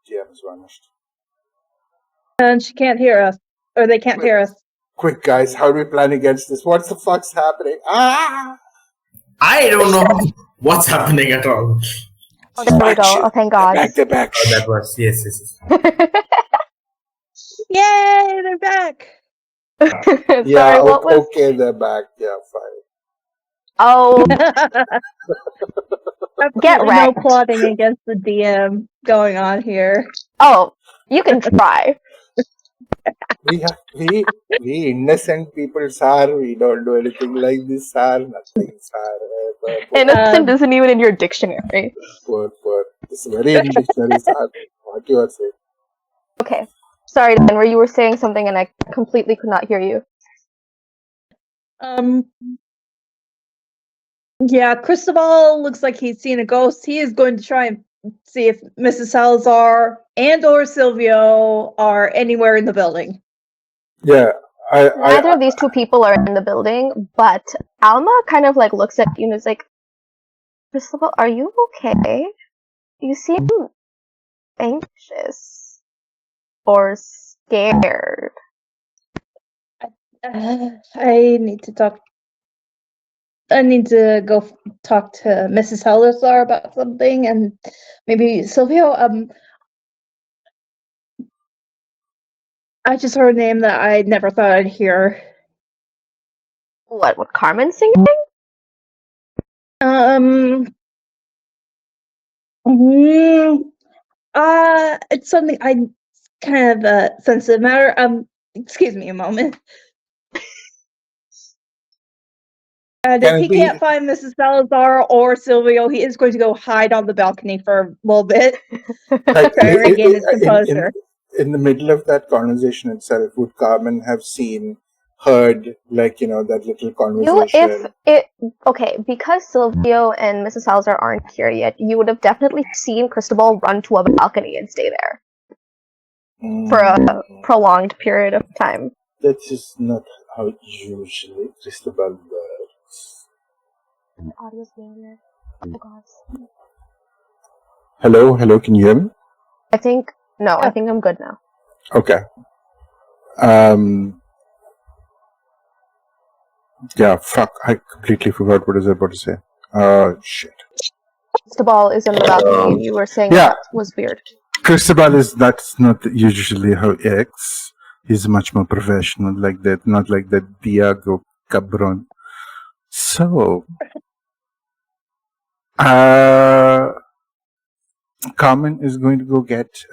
GM has vanished. and she can't hear us, or they can't hear us. Quick, guys, how do we plan against this? What the fuck's happening? Ah! I don't know what's happening at all. Oh, there we go. Oh, thank God. They're back. Oh, that was yes. Yay, they're back. Sorry, Yeah, what was? okay, they're back. Yeah, fine. Oh, Get Absolutely no wrecked. plotting against the DM going on here. oh, you can try. We innocent people, sir. We don't do anything like this, sir. Nothing, sir. Innocent isn't even in your dictionary. Poor. It's very in dictionary, sir. What you are saying? Okay. Sorry, Denver, you were saying something and I completely could not hear you. Yeah, Cristobal looks like he's seen a ghost. He is going to try and see if Mrs. Salazar and or Silvio are anywhere in the building. Yeah, Neither of these two people are in the building, but Alma kind of like looks at you and is like, Cristobal, are you okay? You seem anxious or scared. I need to talk. I need to go talk to Mrs. Salazar about something, and maybe Silvio. I just heard a name that I never thought I'd hear. What Carmen singing? It's something I kind of a sensitive matter. Excuse me a moment. And if he can't find Mrs. Salazar or Silvio, he is going to go hide on the balcony for a little bit. Try to regain his composure. In the middle of that conversation itself, would Carmen have heard, like, that little conversation? Okay, because Silvio and Mrs. Salazar aren't here yet, you would have definitely seen Cristobal run to a balcony and stay there for a prolonged period of time. That is not how usually Cristobal works. The audio's being weird. Oh god. Hello, can you hear me? I think I'm good now. Okay. Yeah, fuck, I completely forgot what I was about to say. Shit. Cristobal is on the balcony and you were saying that was weird. Cristobal that's not usually how he acts. He's much more professional like that, not like that Diego Cabron. So, Carmen is going to go get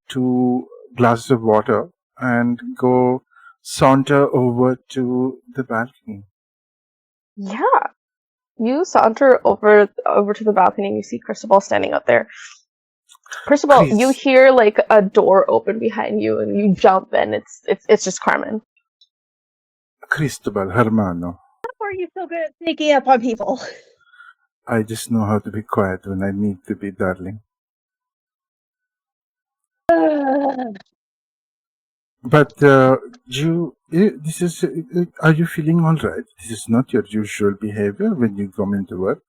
2 glasses of water and go saunter over to the balcony. Yeah. You saunter over to the balcony and you see Cristobal standing out there. Cristobal, you hear like a door open behind you and you jump and it's just Carmen. Cristobal, hermano. How are you so good at sneaking up on people? I just know how to be quiet when I need to be, darling. But are you feeling all right? This is not your usual behavior when you come into work.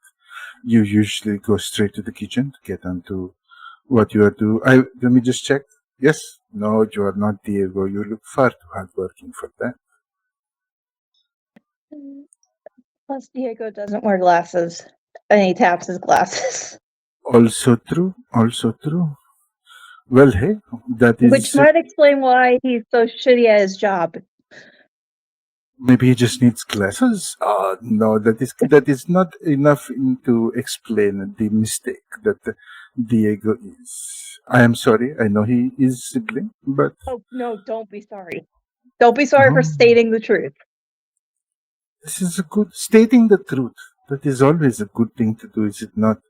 You usually go straight to the kitchen to get onto what you are doing. Let me just check. Yes. No, you are not Diego. You look far too hardworking for that. Plus, Diego doesn't wear glasses, and he taps his glasses. Also true. Well, hey, that is... Which might explain why he's so shitty at his job. Maybe he just needs glasses? No, that is not enough to explain the mistake that Diego is. I am sorry. I know he is sibling, but... Oh, no, don't be sorry. Don't be sorry for stating the truth. This is stating the truth. That is always a good thing to do, is it not,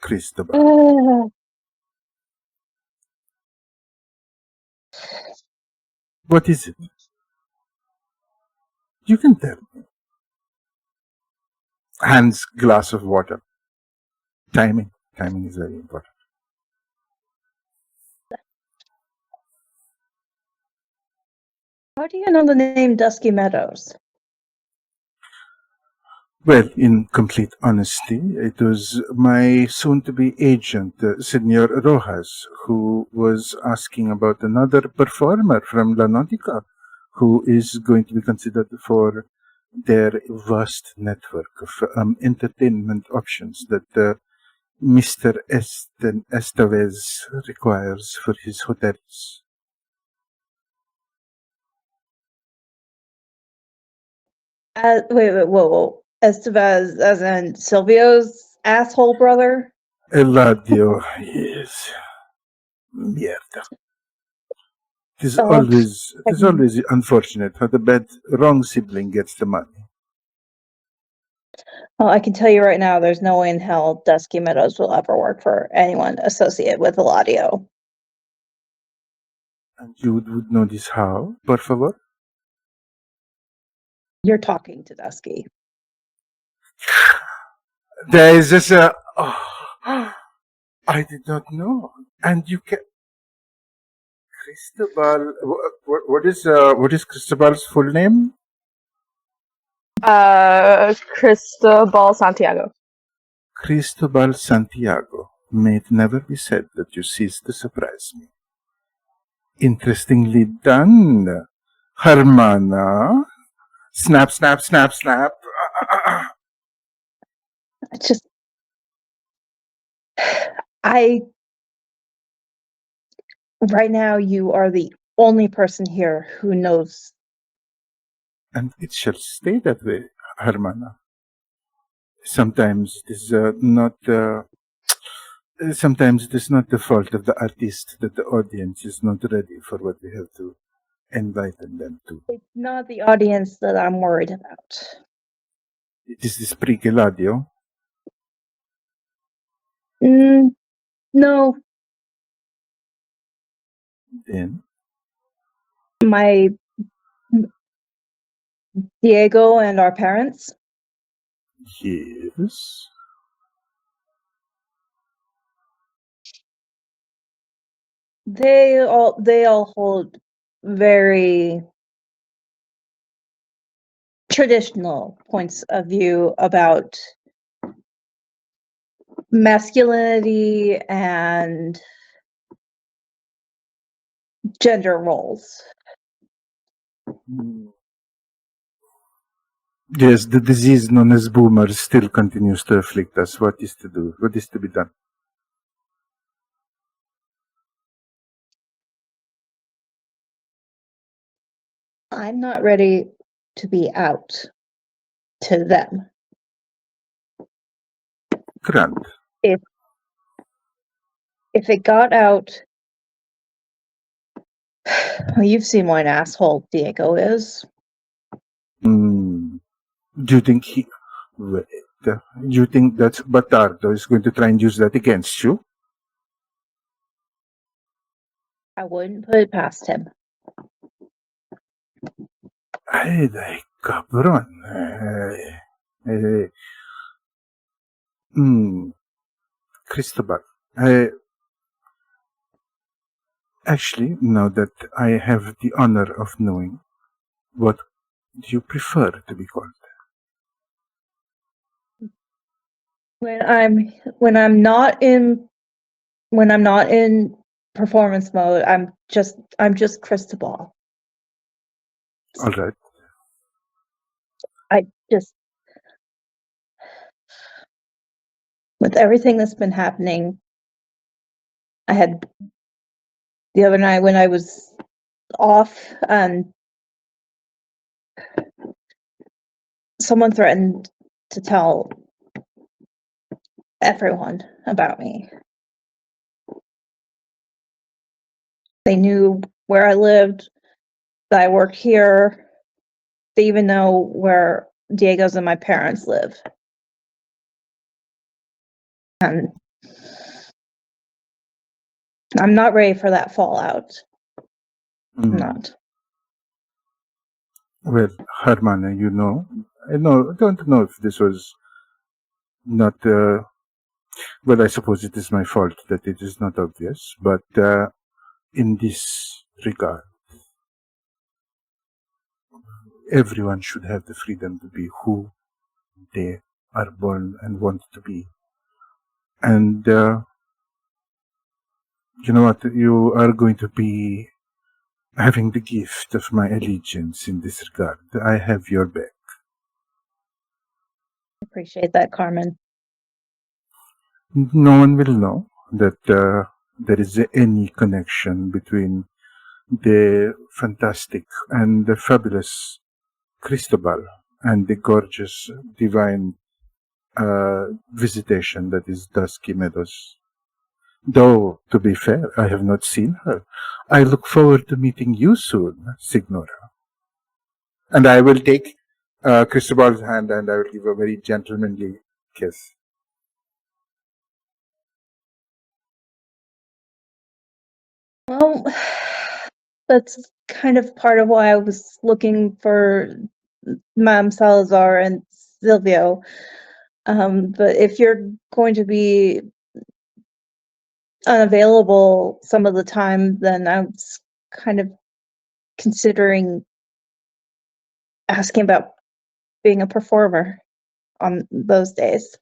Cristobal? What is it? You can tell me. Hands glass of water. Timing is very important. How do you know the name Dusky Meadows? Well, in complete honesty, it was my soon-to-be agent, Senor Rojas, who was asking about another performer from La Náutica, who is going to be considered for their vast network of entertainment options that Mr. Estevez requires for his hotels. Whoa. Estevez, as in Silvio's asshole brother? Eladio, yes. Mierda. It is Oh, always unfortunate how the wrong sibling gets the money. Well, I can tell you right now, there's no way in hell Dusky Meadows will ever work for anyone associated with Eladio. And you would know this how, por favor? You're talking to Dusky. There is just a... Oh, I did not know. And you can... Cristobal... What is Cristobal's full name? Cristobal Santiago. Cristobal Santiago. May it never be said that you cease to surprise me. Interestingly done, Hermana. Snap, snap, snap, snap. Right now, you are the only person here who knows. And it shall stay that way, Hermana. Sometimes it is not the fault of the artist that the audience is not ready for what we have to enlighten them to. It's not the audience that I'm worried about. It is this Prigeladio. No. Then? My Diego and our parents. Yes. They all hold very traditional points of view about masculinity and gender roles. Yes, the disease known as boomers still continues to afflict us. What is to do? What is to be done? I'm not ready to be out to them. Grant. If it got out, well, you've seen what an asshole Diego is. Do you think do you think that Batardo is going to try and use that against you? I wouldn't put it past him. Ay, cabrón. Cristobal. Actually, now that I have the honor of knowing, what do you prefer to be called? When I'm not in performance mode, I'm just Cristobal. All right. With everything that's been happening, I had the other night when I was off, someone threatened to tell everyone about me. They knew where I lived, that I worked here. They even know where Diego's and my parents live. And I'm not ready for that fallout. I'm not. Well, Hermana, I don't know if this was not, well, I suppose it is my fault that it is not obvious, but in this regard, everyone should have the freedom to be who they are born and want to be. And you know what? You are going to be having the gift of my allegiance in this regard. I have your back. Appreciate that, Carmen. No one will know that there is any connection between the fantastic and the fabulous Cristobal and the gorgeous divine visitation that is Dusky Meadows. Though, to be fair, I have not seen her. I look forward to meeting you soon, Signora. And I will take Cristobal's hand and I will give a very gentlemanly kiss. Well, that's kind of part of why I was looking for Ma'am Salazar and Silvio. But if you're going to be unavailable some of the time, then I was kind of considering asking about being a performer on those days.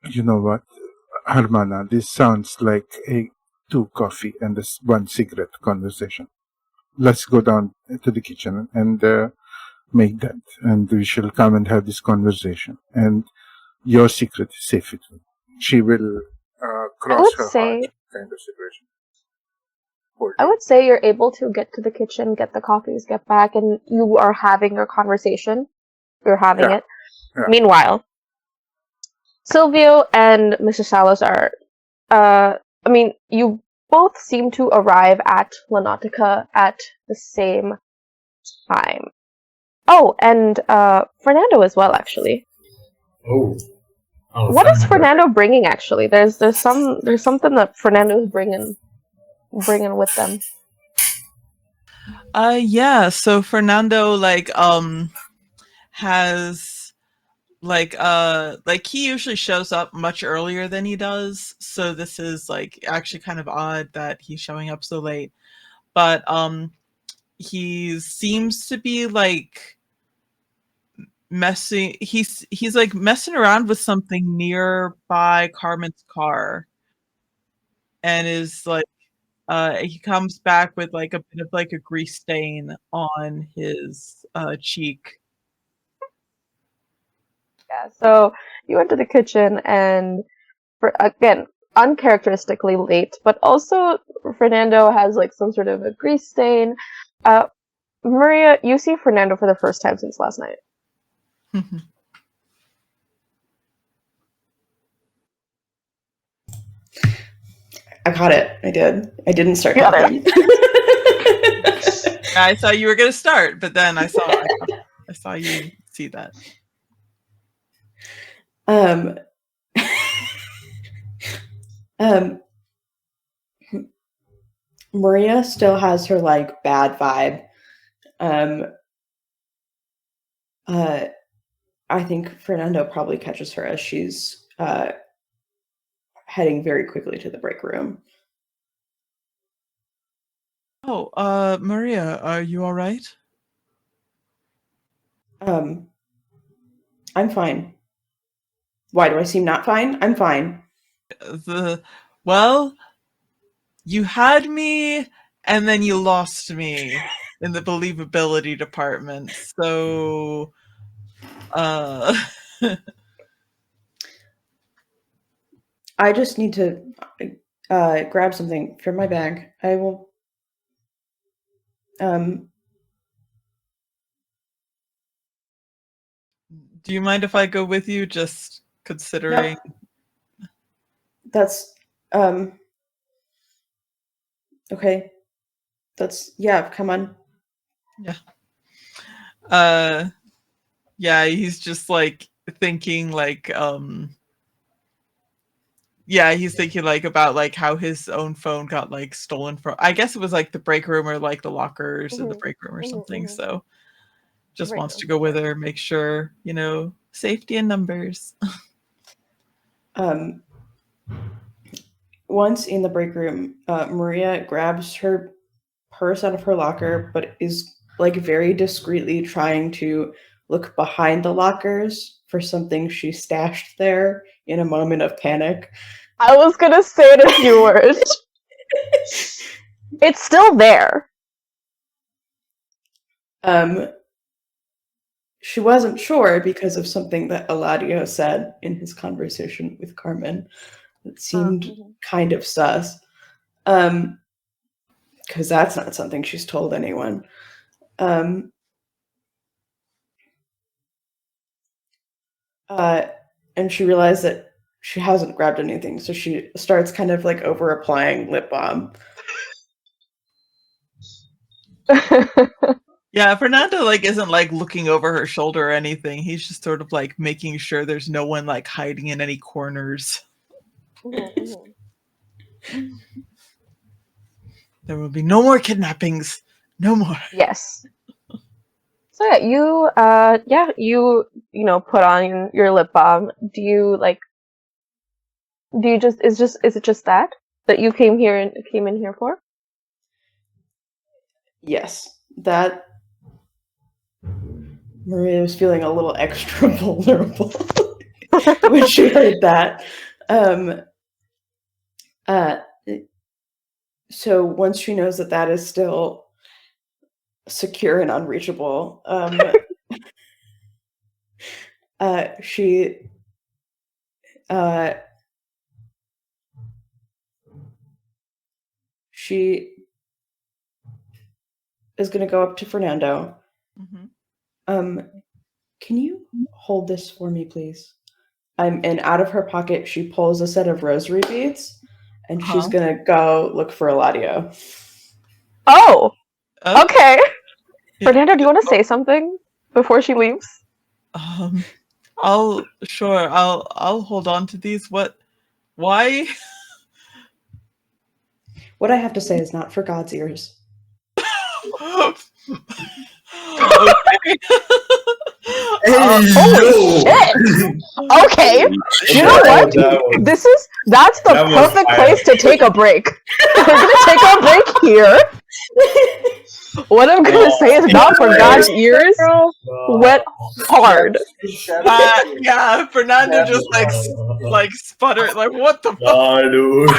You know what, Hermana, this sounds like a 2 coffee and 1 cigarette conversation. Let's go down to the kitchen and make that, and we shall come and have this conversation. And your secret is safe with me. She will cross her heart kind of situation. I would say you're able to get to the kitchen, get the coffees, get back, and you are having your conversation. You're having it. Yeah. Meanwhile, Silvio and Mrs. Salazar, you both seem to arrive at La Náutica at the same time. Oh, and Fernando as well, actually. Oh, what is Fernando bringing? Actually, there's something that Fernando's bringing with them. Yeah. So Fernando has he usually shows up much earlier than he does. So this is actually kind of odd that he's showing up so late. But he seems to be messing he's messing around with something nearby Carmen's car, and is he comes back with a bit of a grease stain on his cheek. Yeah, so you went to the kitchen and again, uncharacteristically late, but also Fernando has some sort of a grease stain. Maria, you see Fernando for the first time since last night. I caught it. I did. I didn't start talking. I thought you were going to start, but then I saw you see that. Maria still has her bad vibe. I think Fernando probably catches her as she's heading very quickly to the break room. Oh, Maria, are you all right? I'm fine. Why do I seem not fine? I'm fine. Well, you had me, and then you lost me in the believability department. So, I just need to grab something from my bag. I will. Do you mind if I go with you? Just considering. No. That's okay. Come on. Yeah. Yeah, he's just thinking he's thinking about how his own phone got stolen from, I guess it was the break room or the lockers in the break room or something. So just wants to go with her, make sure, safety in numbers. Once in the break room, Maria grabs her purse out of her locker, but is like very discreetly trying to look behind the lockers for something she stashed there in a moment of panic. I was gonna say it if you weren't. It's still there. She wasn't sure because of something that Eladio said in his conversation with Carmen. It seemed kind of sus. Because that's not something she's told anyone. And she realized that she hasn't grabbed anything, so she starts kind of like over applying lip balm. Yeah, Fernando like isn't like looking over her shoulder or anything. He's just sort of like making sure there's no one like hiding in any corners. There will be no more kidnappings. No more. Yes. So yeah, you put on your lip balm. Is it just that you came in here for? Yes, that Maria was feeling a little extra vulnerable when she heard that. So once she knows that is still secure and unreachable, she is going to go up to Fernando. Can you hold this for me, please? And out of her pocket, she pulls a set of rosary beads, and she's going to go look for Eladio. Oh, okay. Fernando, do you want to say something before she leaves? I'll hold on to these. Why? What I have to say is not for God's ears. Okay. Holy shit! Okay, you know what? That's the perfect place to take a break. We're gonna take our break here. What I'm gonna say is not for God's ears. Went hard. Yeah, Fernando just like sputtered. Like, what the fuck? Dude.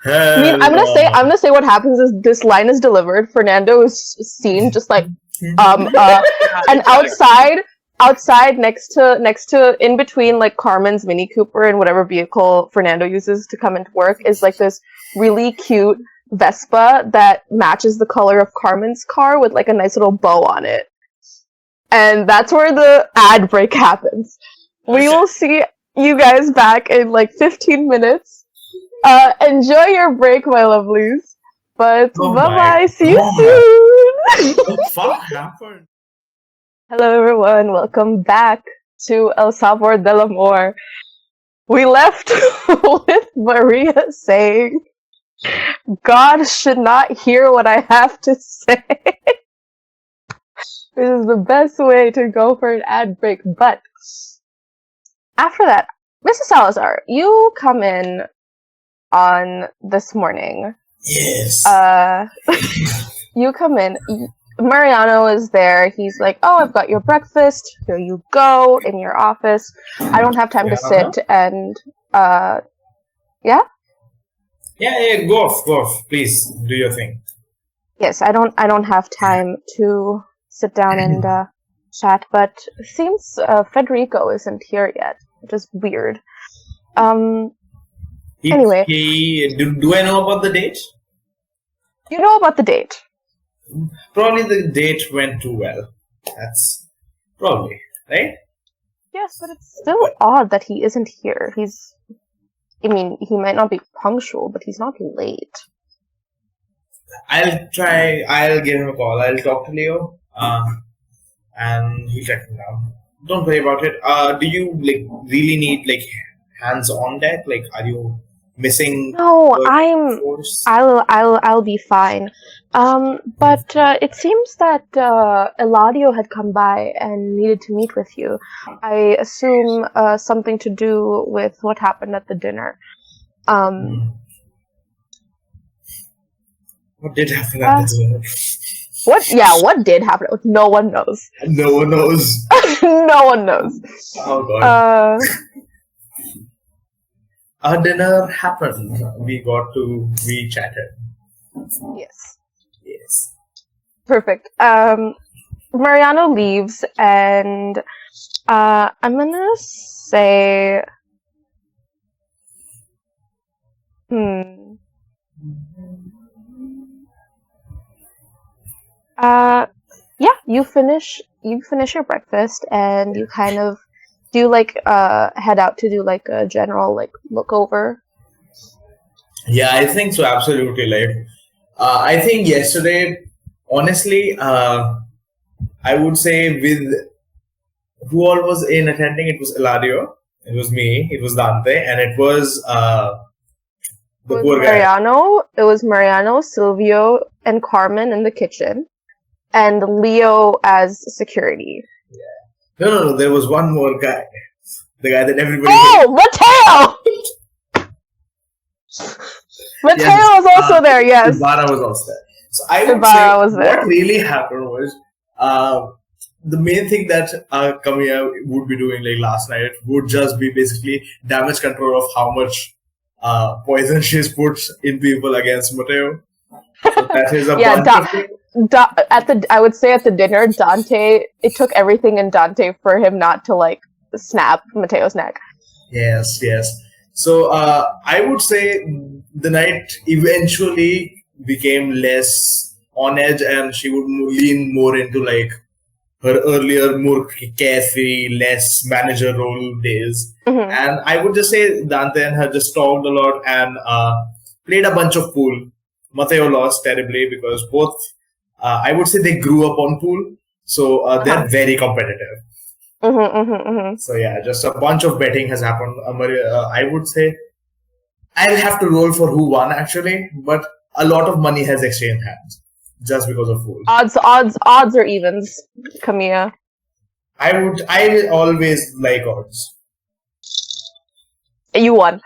I mean, I'm gonna say what happens is this line is delivered. Fernando is seen just like and outside next to in between like Carmen's Mini Cooper and whatever vehicle Fernando uses to come into work is like this really cute Vespa that matches the color of Carmen's car with like a nice little bow on it. And that's where the ad break happens. We will see you guys back in like 15 minutes. Enjoy your break, my lovelies. But bye-bye. See you soon. What the fuck happened? Hello, everyone. Welcome back to El Sabor del Amor. We left with Maria saying, God should not hear what I have to say. This is the best way to go for an ad break. But after that, Mrs. Salazar, you come in on this morning. Yes. You come in. Mariano is there. He's like, "Oh, I've got your breakfast. Here you go in your office. I don't have time to sit and yeah." Yeah. Go off. Please do your thing. Yes, I don't have time to sit down and chat. But it seems Federico isn't here yet, which is weird. Anyway, do I know about the date? You know about the date. Probably the date went too well. That's probably, right? Yes, but it's still odd that he isn't here. I mean, he might not be punctual, but he's not late. I'll give him a call. I'll talk to Leo, and he'll track him down. Don't worry about it. Do you really need hands on deck? Are you missing? No, I'll be fine. But it seems that Eladio had come by and needed to meet with you. I assume something to do with what happened at the dinner. What did happen at the dinner? What? Yeah, what did happen? No one knows. No one knows. No one knows. Oh god. Uh, Our dinner happened. We chatted. yes. Yes. Perfect. Mariano leaves, and I'm gonna say, yeah, you finish your breakfast, and you kind of do like head out to do like a general like look over. Yeah, I think so. Absolutely. Like, I think yesterday, honestly, I would say with who all was in attending, it was Eladio, it was me, it was Dante, and it was the poor guy. It was Mariano, Silvio, and Carmen in the kitchen, and Leo as security. No. There was one more guy. The guy that everybody. Oh, Mateo! Mateo was also there. Yes. Ibarra was also there. So I would Ibarra was say there. what really happened was the main thing that Kamiya would be doing like last night would just be basically damage control of how much poison she's put in people against Mateo. So that is a bunch of things. I would say at the dinner, Dante. It took everything in Dante for him not to like snap Mateo's neck. Yes. So I would say the night eventually became less on edge, and she would lean more into like her earlier, more carefree, less manager role days. Mm-hmm. And I would just say Dante and her just talked a lot and played a bunch of pool. Mateo lost terribly because both, I would say they grew up on pool, so they're very competitive. So yeah, just a bunch of betting has happened. I would say I'll have to roll for who won actually, but a lot of money has exchanged hands just because of pool. Odds or evens, Kamiya. I will always like odds. You won.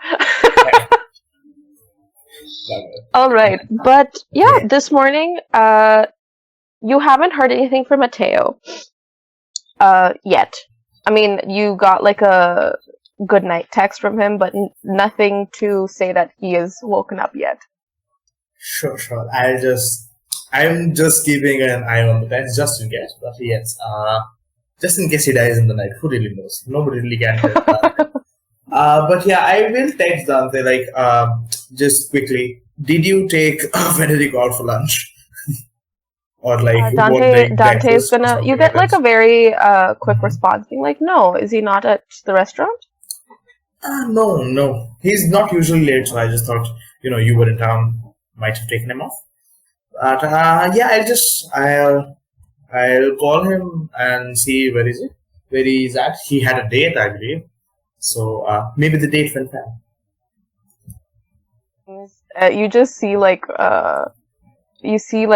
All right, but yeah, this morning, you haven't heard anything from Mateo, yet. I mean, you got like a good night text from him, but nothing to say that he is woken up yet. Sure. I'm just keeping an eye on the text just in case. But yes, just in case he dies in the night, who really knows? Nobody really can tell. But yeah, I will text Dante like just quickly. Did you take Federico out for lunch? Or like Dante's gonna. You get like a very quick response, being like, "No, is he not at the restaurant?" No. He's not usually late, so I just thought you were in town, might have taken him off. But yeah, I'll call him and see where he's at. He had a date, I believe. So maybe the date went well. You just see like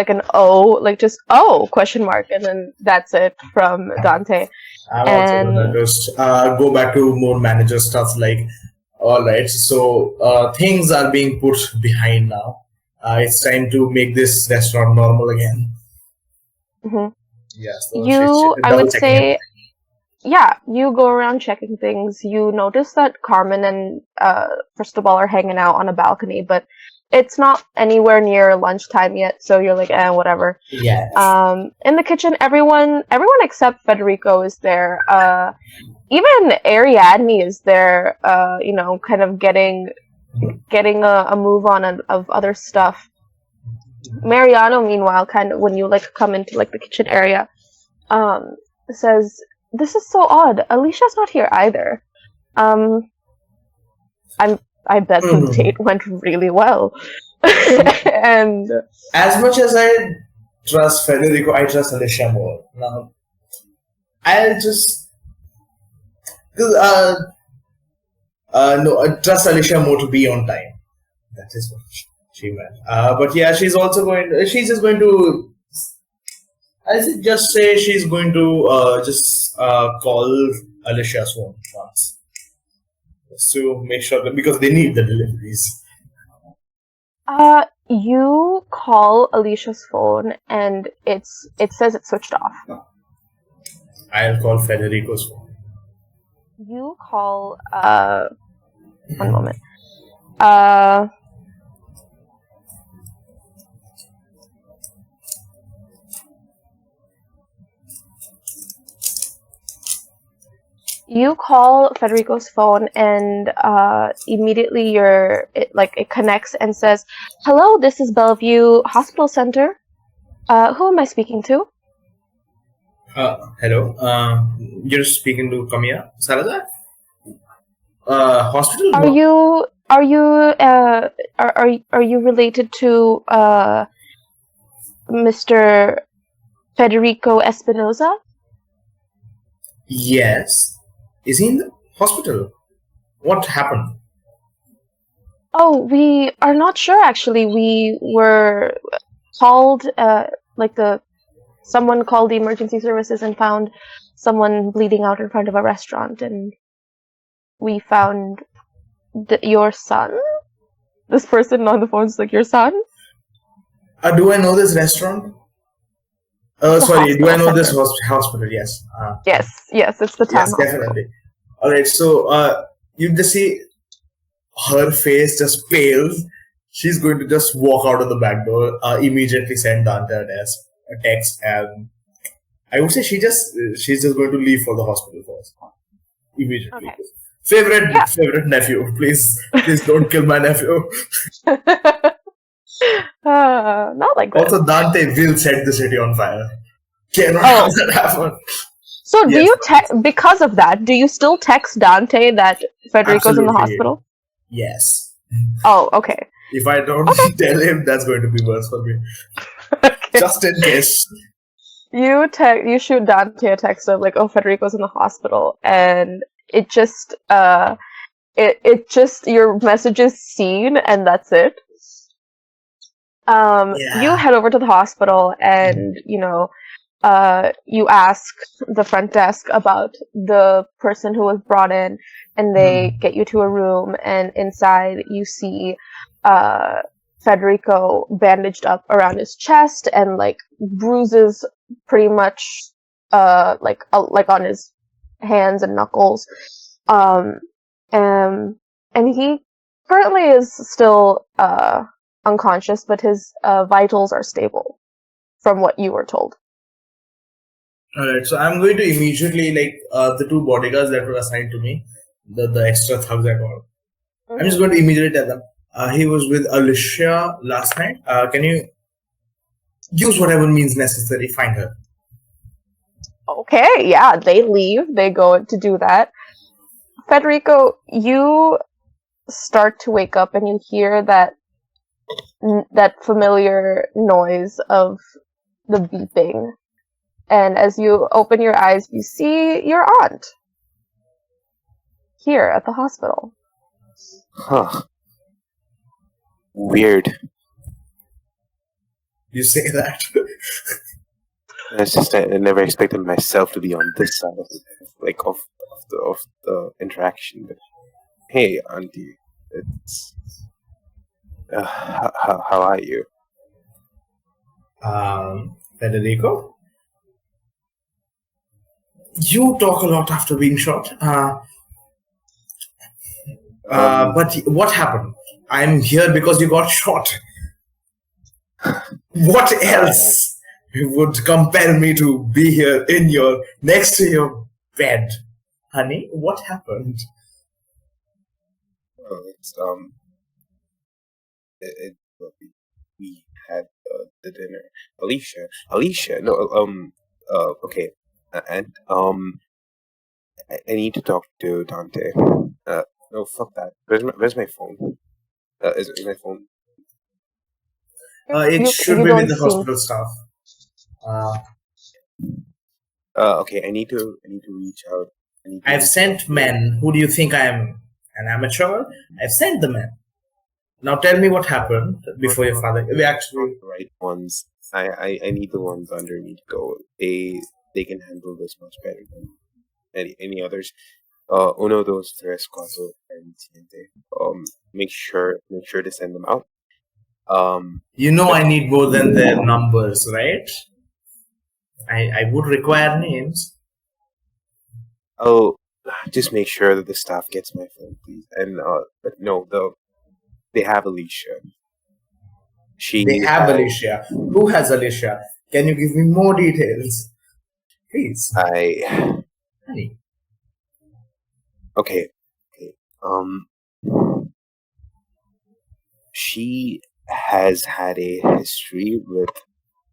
an O, like just O question mark, and then that's it from Dante. I'm also gonna just go back to more manager stuff. Like, all right, so things are being put behind now. It's time to make this restaurant normal again. Mm-hmm. Yeah. So I would say, yeah, you go around checking things. You notice that Carmen and Cristobal are hanging out on a balcony, but it's not anywhere near lunchtime yet, so you're like, whatever. Yeah. In the kitchen, everyone except Federico is there. Even Ariadne is there. Kind of getting a move on of other stuff. Mariano, meanwhile, kind of when you like come into like the kitchen area, says, "This is so odd. Alicia's not here either." I bet the date went really well. And as much as I trust Federico, I trust Alicia more. Now, I'll just I trust Alicia more to be on time. That is what she meant. But yeah, she's also going. She's just going to. I just say she's going to just call Alicia's phone once. To make sure that because they need the deliveries. You call Alicia's phone and it says it's switched off. I'll call Federico's phone. You call one moment. You call Federico's phone and immediately it connects and says, "Hello, this is Bellevue Hospital Center. Who am I speaking to?" Hello. You're speaking to Camilla Salazar? Hospital? Are you related to Mr. Federico Espinosa? Yes. Is he in the hospital? What happened? Oh, we are not sure actually. We were called, someone called the emergency services and found someone bleeding out in front of a restaurant, and we found your son. This person on the phone is like, your son? Do I know this restaurant? Sorry, do I know this hospital? Yes. Yes, it's the town Yes, hospital. definitely. Alright, so you just see her face just pales. She's going to just walk out of the back door, immediately send Dante a text, and I would say she's just going to leave for the hospital first. Immediately. Okay. Favorite nephew, please don't kill my nephew. Not like that. Also, Dante will set the city on fire. Cannot have that happen. So do Yes. you because of that, do you still text Dante that Federico's in the Absolutely. Hospital? Yes. Oh, okay. If I don't tell him, that's going to be worse for me. Okay. Just in case. You shoot Dante a text of like, oh, Federico's in the hospital, and it just your message is seen, and that's it. You head over to the hospital, and you ask the front desk about the person who was brought in, and they get you to a room, and inside you see Federico bandaged up around his chest and like bruises pretty much like on his hands and knuckles. And he currently is still unconscious, but his vitals are stable from what you were told. Alright, so I'm going to immediately, the two bodyguards that were assigned to me, the extra thugs and all, I'm just going to immediately tell them, he was with Alicia last night. Can you use whatever means necessary, find her? Okay, yeah, they leave. They go to do that. Federico, you start to wake up and you hear that familiar noise of the beeping. And as you open your eyes, you see your aunt here at the hospital. Huh. Weird. You say that? It's just I never expected myself to be on this side of the interaction. But hey, auntie, it's how are you? Federico? You talk a lot after being shot. But what happened? I'm here because you got shot. What else would compel me to be here next to your bed? Honey, what happened? It's we had the dinner. Alicia, no, okay, and I need to talk to Dante. No, fuck that. Where's my phone? Is my phone? It should be with the hospital staff. Okay, I need to reach out. I've sent men. Who do you think I am? An amateur? I've sent the men. Now tell me what happened before your father. We actually the right ones. I need the ones under me to go. They can handle this much better than any others. Uno, dos, tres, cuatro, and siguiente. Make sure to send them out. You know I need more than their numbers, right? I would require names. Oh, just make sure that the staff gets my phone, please. And but no, they have Alicia. They have Alicia. Who has Alicia? Can you give me more details? Please. Honey. Okay. She has had a history with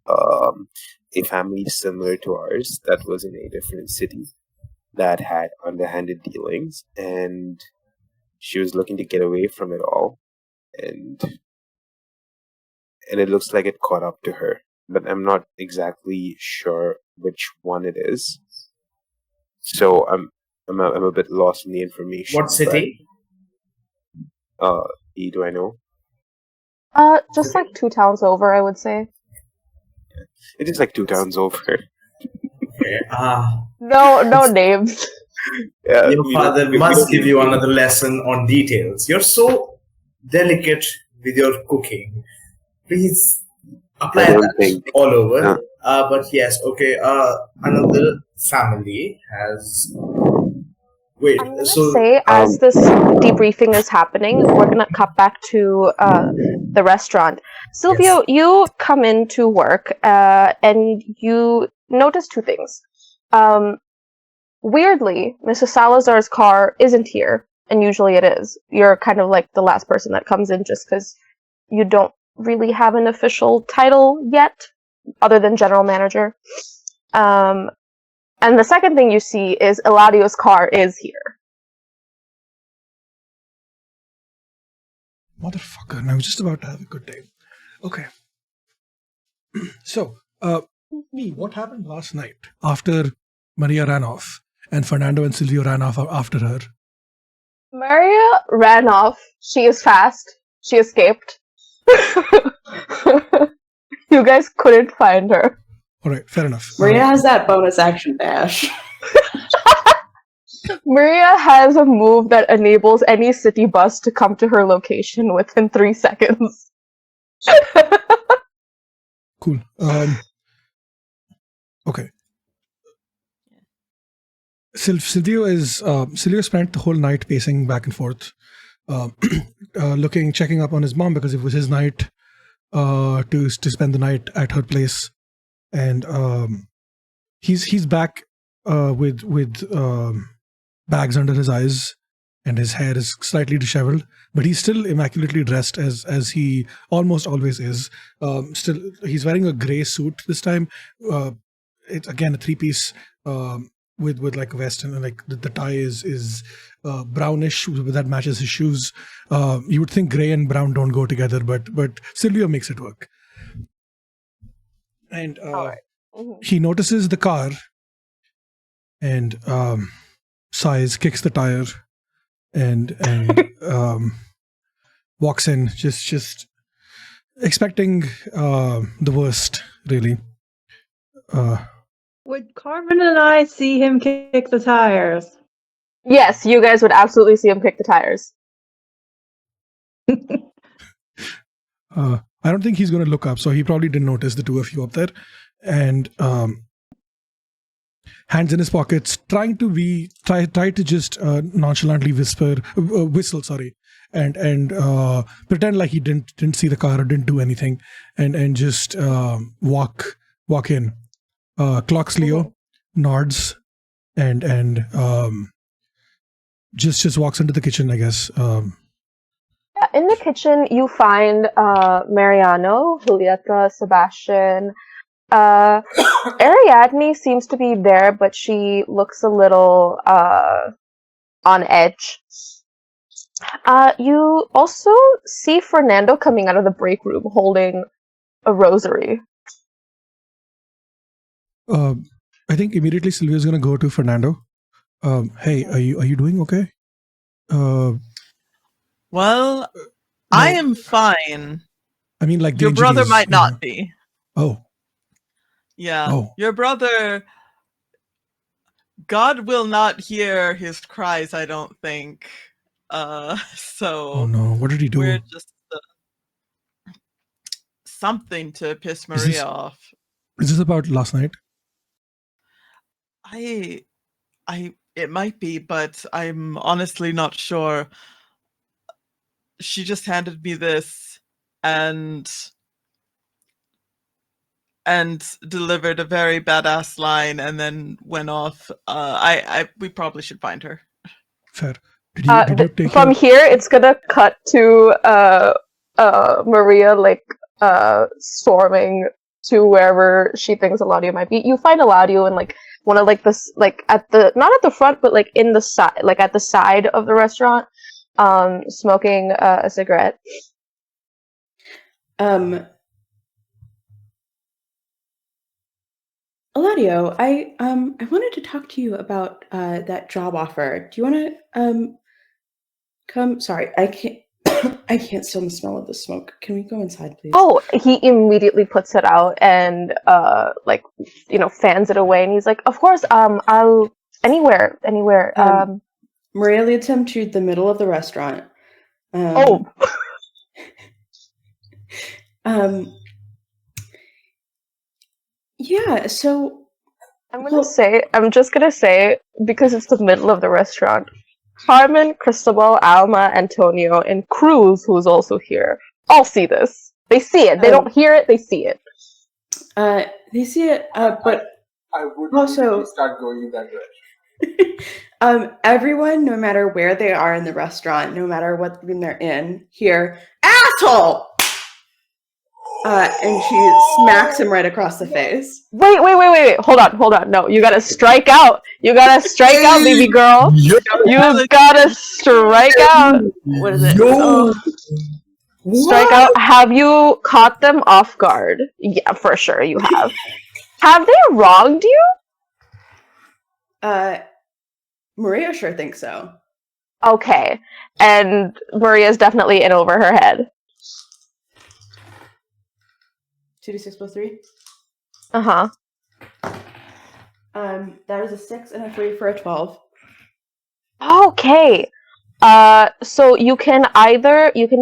a family similar to ours that was in a different city that had underhanded dealings, and she was looking to get away from it all, and it looks like it caught up to her, but I'm not exactly sure which one it is. So I'm a bit lost in the information. What city? Do I know? Just like 2 towns over, I would say. It is like 2 towns over. Okay. No names. Yeah, Your father must give you another lesson on details. You're so delicate with your cooking. Please apply that all over. But yes, okay. Another family has. Wait. I'm gonna say, as this debriefing is happening, we're gonna cut back to the restaurant. Silvio, you come into work and you notice 2 things. Weirdly, Mrs. Salazar's car isn't here, and usually it is. You're kind of like the last person that comes in just because you don't really have an official title yet, other than general manager. And the second thing you see is Eladio's car is here. Motherfucker, and I was just about to have a good day. Okay. So, what happened last night after Maria ran off and Fernando and Silvio ran off after her? Maria ran off. She is fast. She escaped. You guys couldn't find her. Alright, fair enough. Maria has that bonus action dash. Maria has a move that enables any city bus to come to her location within 3 seconds. Cool. Okay. Silvio spent the whole night pacing back and forth, checking up on his mom because it was his night to spend the night at her place, and he's back with bags under his eyes, and his hair is slightly disheveled, but he's still immaculately dressed as he almost always is. Still, he's wearing a gray suit this time. It's again a 3-piece with like a vest, and like the tie is brownish that matches his shoes. You would think gray and brown don't go together, but Silvio makes it work. And he notices the car and sighs, kicks the tire, and walks in, just expecting the worst, really. Would Carmen and I see him kick the tires? Yes, you guys would absolutely see him kick the tires. I don't think he's going to look up, so he probably didn't notice the 2 of you up there. And hands in his pockets, try to just nonchalantly whistle, and pretend like he didn't see the car or didn't do anything, and just walk in. Clocks Leo, nods, and just walks into the kitchen, I guess. In the kitchen, you find Mariano, Julieta, Sebastian. Ariadne seems to be there, but she looks a little on edge. You also see Fernando coming out of the break room holding a rosary. I think immediately Silvia's gonna go to Fernando. Hey, are you doing okay? Well, I am fine. I mean, like your brother might not be. Oh. Yeah. Oh. Your brother, God will not hear his cries, I don't think. So. Oh no! What did he do? We're just. something to piss Is this- Maria off. Is this about last night? It might be, but I'm honestly not sure. She just handed me this and delivered a very badass line and then went off. We probably should find her. Fair. Did you take From here, it's gonna cut to Maria storming to wherever she thinks Eladio might be. You find Eladio in one of this at the not at the front but in the side at the side of the restaurant, smoking a cigarette. Eladio, I wanted to talk to you about that job offer. Do you want to come? Sorry, I can't. I can't stand the smell of the smoke. Can we go inside, please? Oh, he immediately puts it out and fans it away, and he's like, "Of course, I'll anywhere." Maria leads him to the middle of the restaurant. Yeah, so I'm just gonna say, because it's the middle of the restaurant, Carmen, Cristobal, Alma, Antonio, and Cruz, who's also here, all see this. They see it. They don't hear it, they see it. They see it, but I would also start going in that direction. Everyone, no matter where they are in the restaurant, no matter what room they're in, hear, "Asshole!" And she smacks him right across the face. Wait. Hold on. No, you gotta strike out. You gotta strike out, baby girl. You gotta strike out. What is it? Strike out. Have you caught them off guard? Yeah, for sure you have. Have they wronged you? Maria sure thinks so. Okay. And Maria's definitely in over her head. 2d6 plus 3? Uh-huh. That is a 6 and a 3 for a 12. Okay. So you can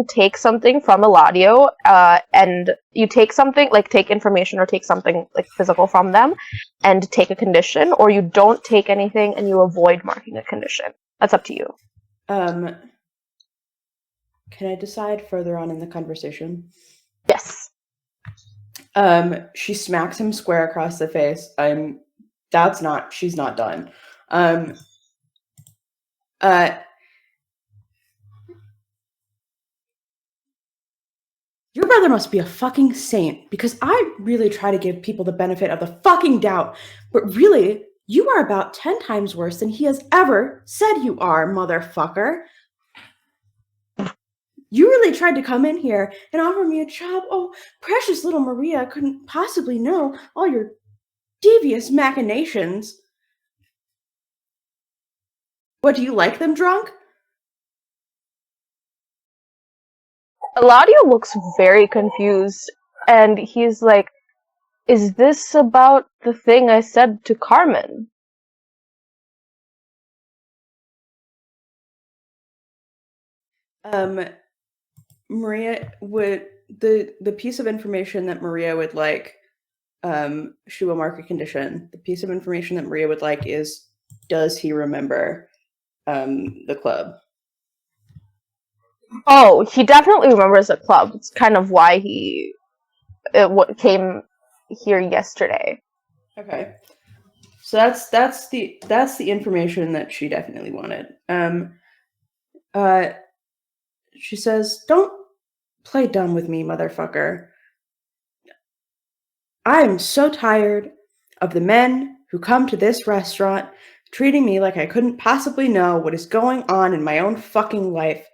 take something from Eladio, and you take something, take information or take something, physical from them, and take a condition, or you don't take anything and you avoid marking a condition. That's up to you. Can I decide further on in the conversation? Yes. She smacks him square across the face. She's not done. Your brother must be a fucking saint, because I really try to give people the benefit of the fucking doubt, but really, you are about 10 times worse than he has ever said you are, motherfucker. You really tried to come in here and offer me a job. Oh, precious little Maria couldn't possibly know all your devious machinations. What, do you like them drunk? Eladio looks very confused, and he's like, "Is this about the thing I said to Carmen?" Maria would the piece of information that Maria would like, she will mark a condition. The piece of information that Maria would like is, does he remember the club? Oh, he definitely remembers the club. It's kind of why he came here yesterday. Okay, so that's the information that she definitely wanted. She says, "Don't play dumb with me, motherfucker. I'm so tired of the men who come to this restaurant treating me like I couldn't possibly know what is going on in my own fucking life.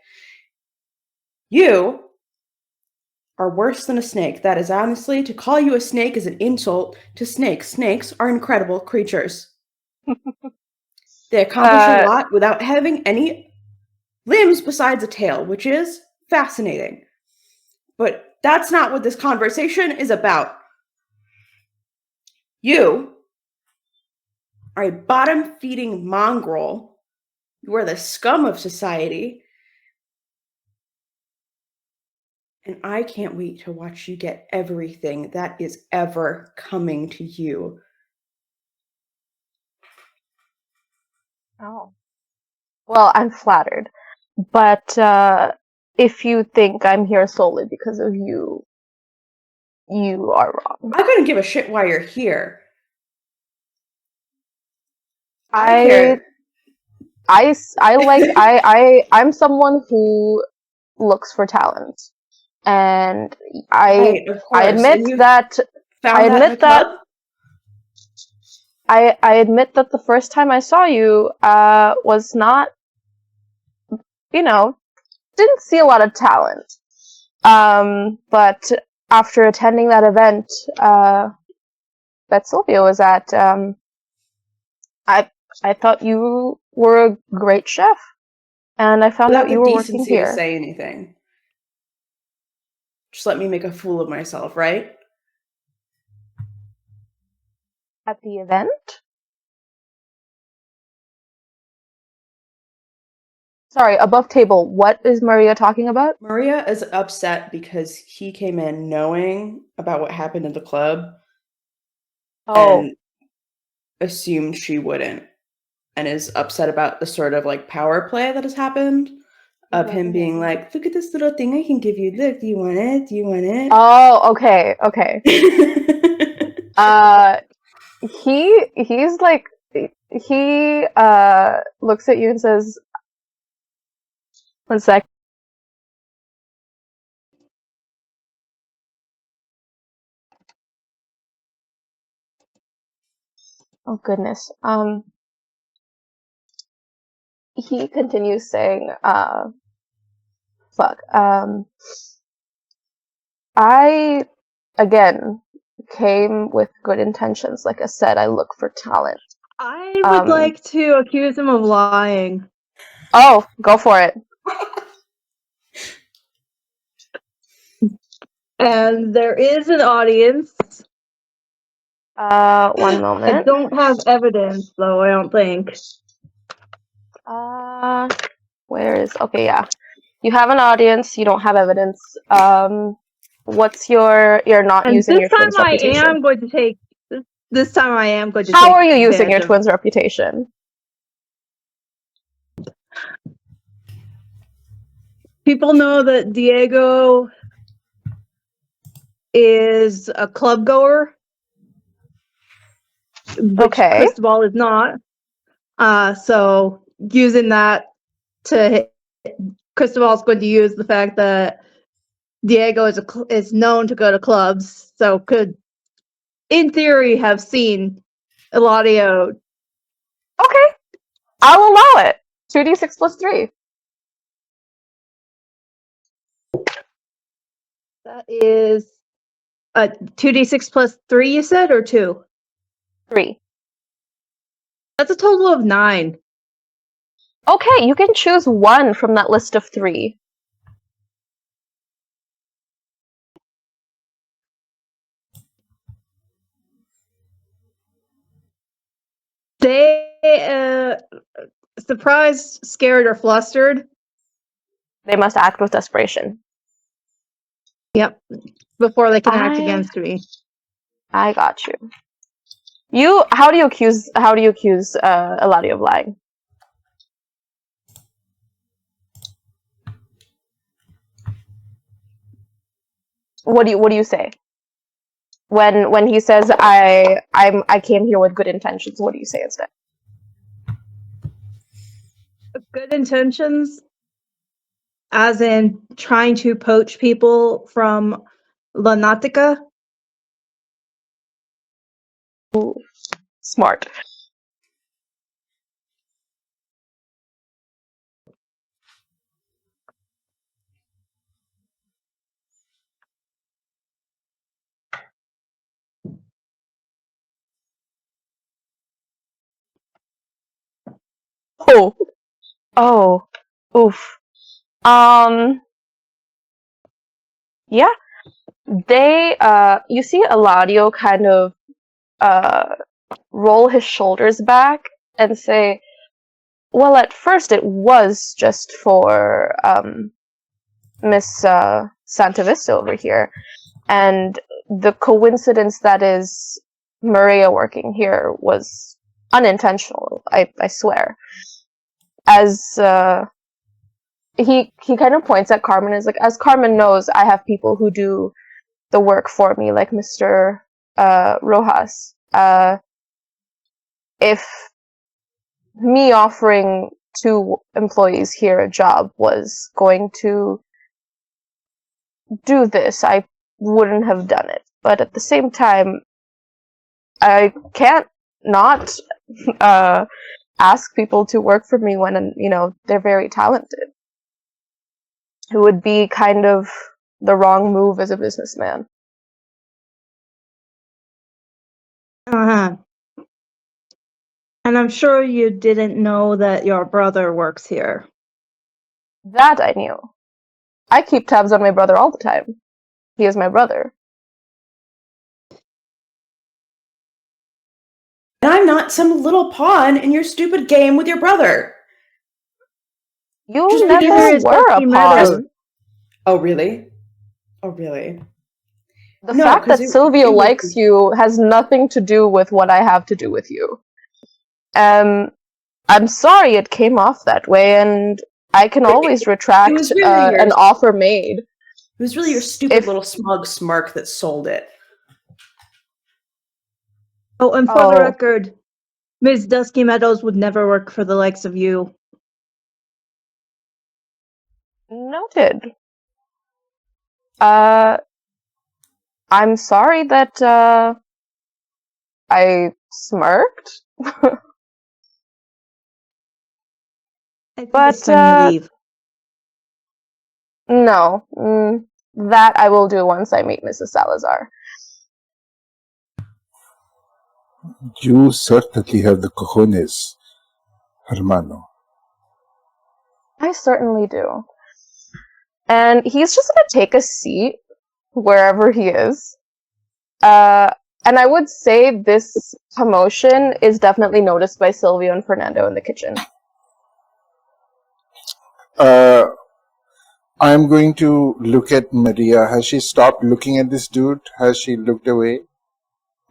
You are worse than a snake. That is honestly, to call you a snake is an insult to snakes. Snakes are incredible creatures. They accomplish a lot without having any limbs besides a tail, which is fascinating. But that's not what this conversation is about. You are a bottom-feeding mongrel. You are the scum of society. And I can't wait to watch you get everything that is ever coming to you. Oh. Well, I'm flattered. But if you think I'm here solely because of you, you are wrong. I couldn't give a shit why you're here. I'm someone who looks for talent. And I admit that I admit that the first time I saw you was not, didn't see a lot of talent. But after attending that event that Sylvia was at, I thought you were a great chef, and I found out you were working here. To say anything. Just let me make a fool of myself, right? At the event? Sorry, above table, what is Maria talking about? Maria is upset because he came in knowing about what happened in the club and assumed she wouldn't, and is upset about the sort of like power play that has happened of him being like, look at this little thing I can give you. Look, do you want it? Do you want it? Oh, okay. He's like, he looks at you and says, one sec. Oh goodness. He continues saying, fuck. I, again, came with good intentions. Like I said, I look for talent. I would like to accuse him of lying. Oh, go for it. And there is an audience. One moment. I don't have evidence, though, I don't think. Where is... Okay, yeah. You have an audience, you don't have evidence. What's you're not And using your twin's reputation. This time I am going to take... How are you using your twin's reputation? People know that Diego is a club goer, which Cristobal is not. So using that to Cristobal's going to use the fact that Diego is known to go to clubs, so could, in theory, have seen Eladio. Okay, I'll allow it. 2d6 plus 3. That is 2d6 plus 3, you said, or 2? 3. That's a total of 9. Okay, you can choose one from that list of 3. They, surprised, scared, or flustered. They must act with desperation. Yep. Before they can act against me. I got you. How do you accuse Eladio of lying? What do you say? When he says I came here with good intentions, what do you say instead? Good intentions, as in trying to poach people from La Náutica. Ooh, smart. Oh, oof. Yeah. They, you see Eladio kind of, roll his shoulders back and say, well, at first it was just for, Miss, Santa Vista over here. And the coincidence that is Maria working here was unintentional, I swear. As he kind of points at Carmen and is like, as Carmen knows, I have people who do the work for me, like Mr. Rojas. If me offering 2 employees here a job was going to do this, I wouldn't have done it. But at the same time, I can't not ask people to work for me when, they're very talented. It would be kind of the wrong move as a businessman. Uh-huh. And I'm sure you didn't know that your brother works here. That I knew. I keep tabs on my brother all the time. He is my brother. And I'm not some little pawn in your stupid game with your brother. You Just never because were a Dusty pawn. Meadows- Oh, really? Oh, really? The No, fact 'cause that it Silvio was- likes you has nothing to do with what I have to do with you. I'm sorry it came off that way, and I can always retract was really an yours. offer made. It was really your stupid If- little smug smirk that sold it. Oh, and for the Oh. record, Ms. Dusky Meadows would never work for the likes of you. Noted. I'm sorry that I smirked. I think But, it's time to leave. No, that I will do once I meet Mrs. Salazar. You certainly have the cojones, hermano. I certainly do. And he's just gonna take a seat wherever he is. And I would say this commotion is definitely noticed by Silvio and Fernando in the kitchen. I'm going to look at Maria. Has she stopped looking at this dude? Has she looked away?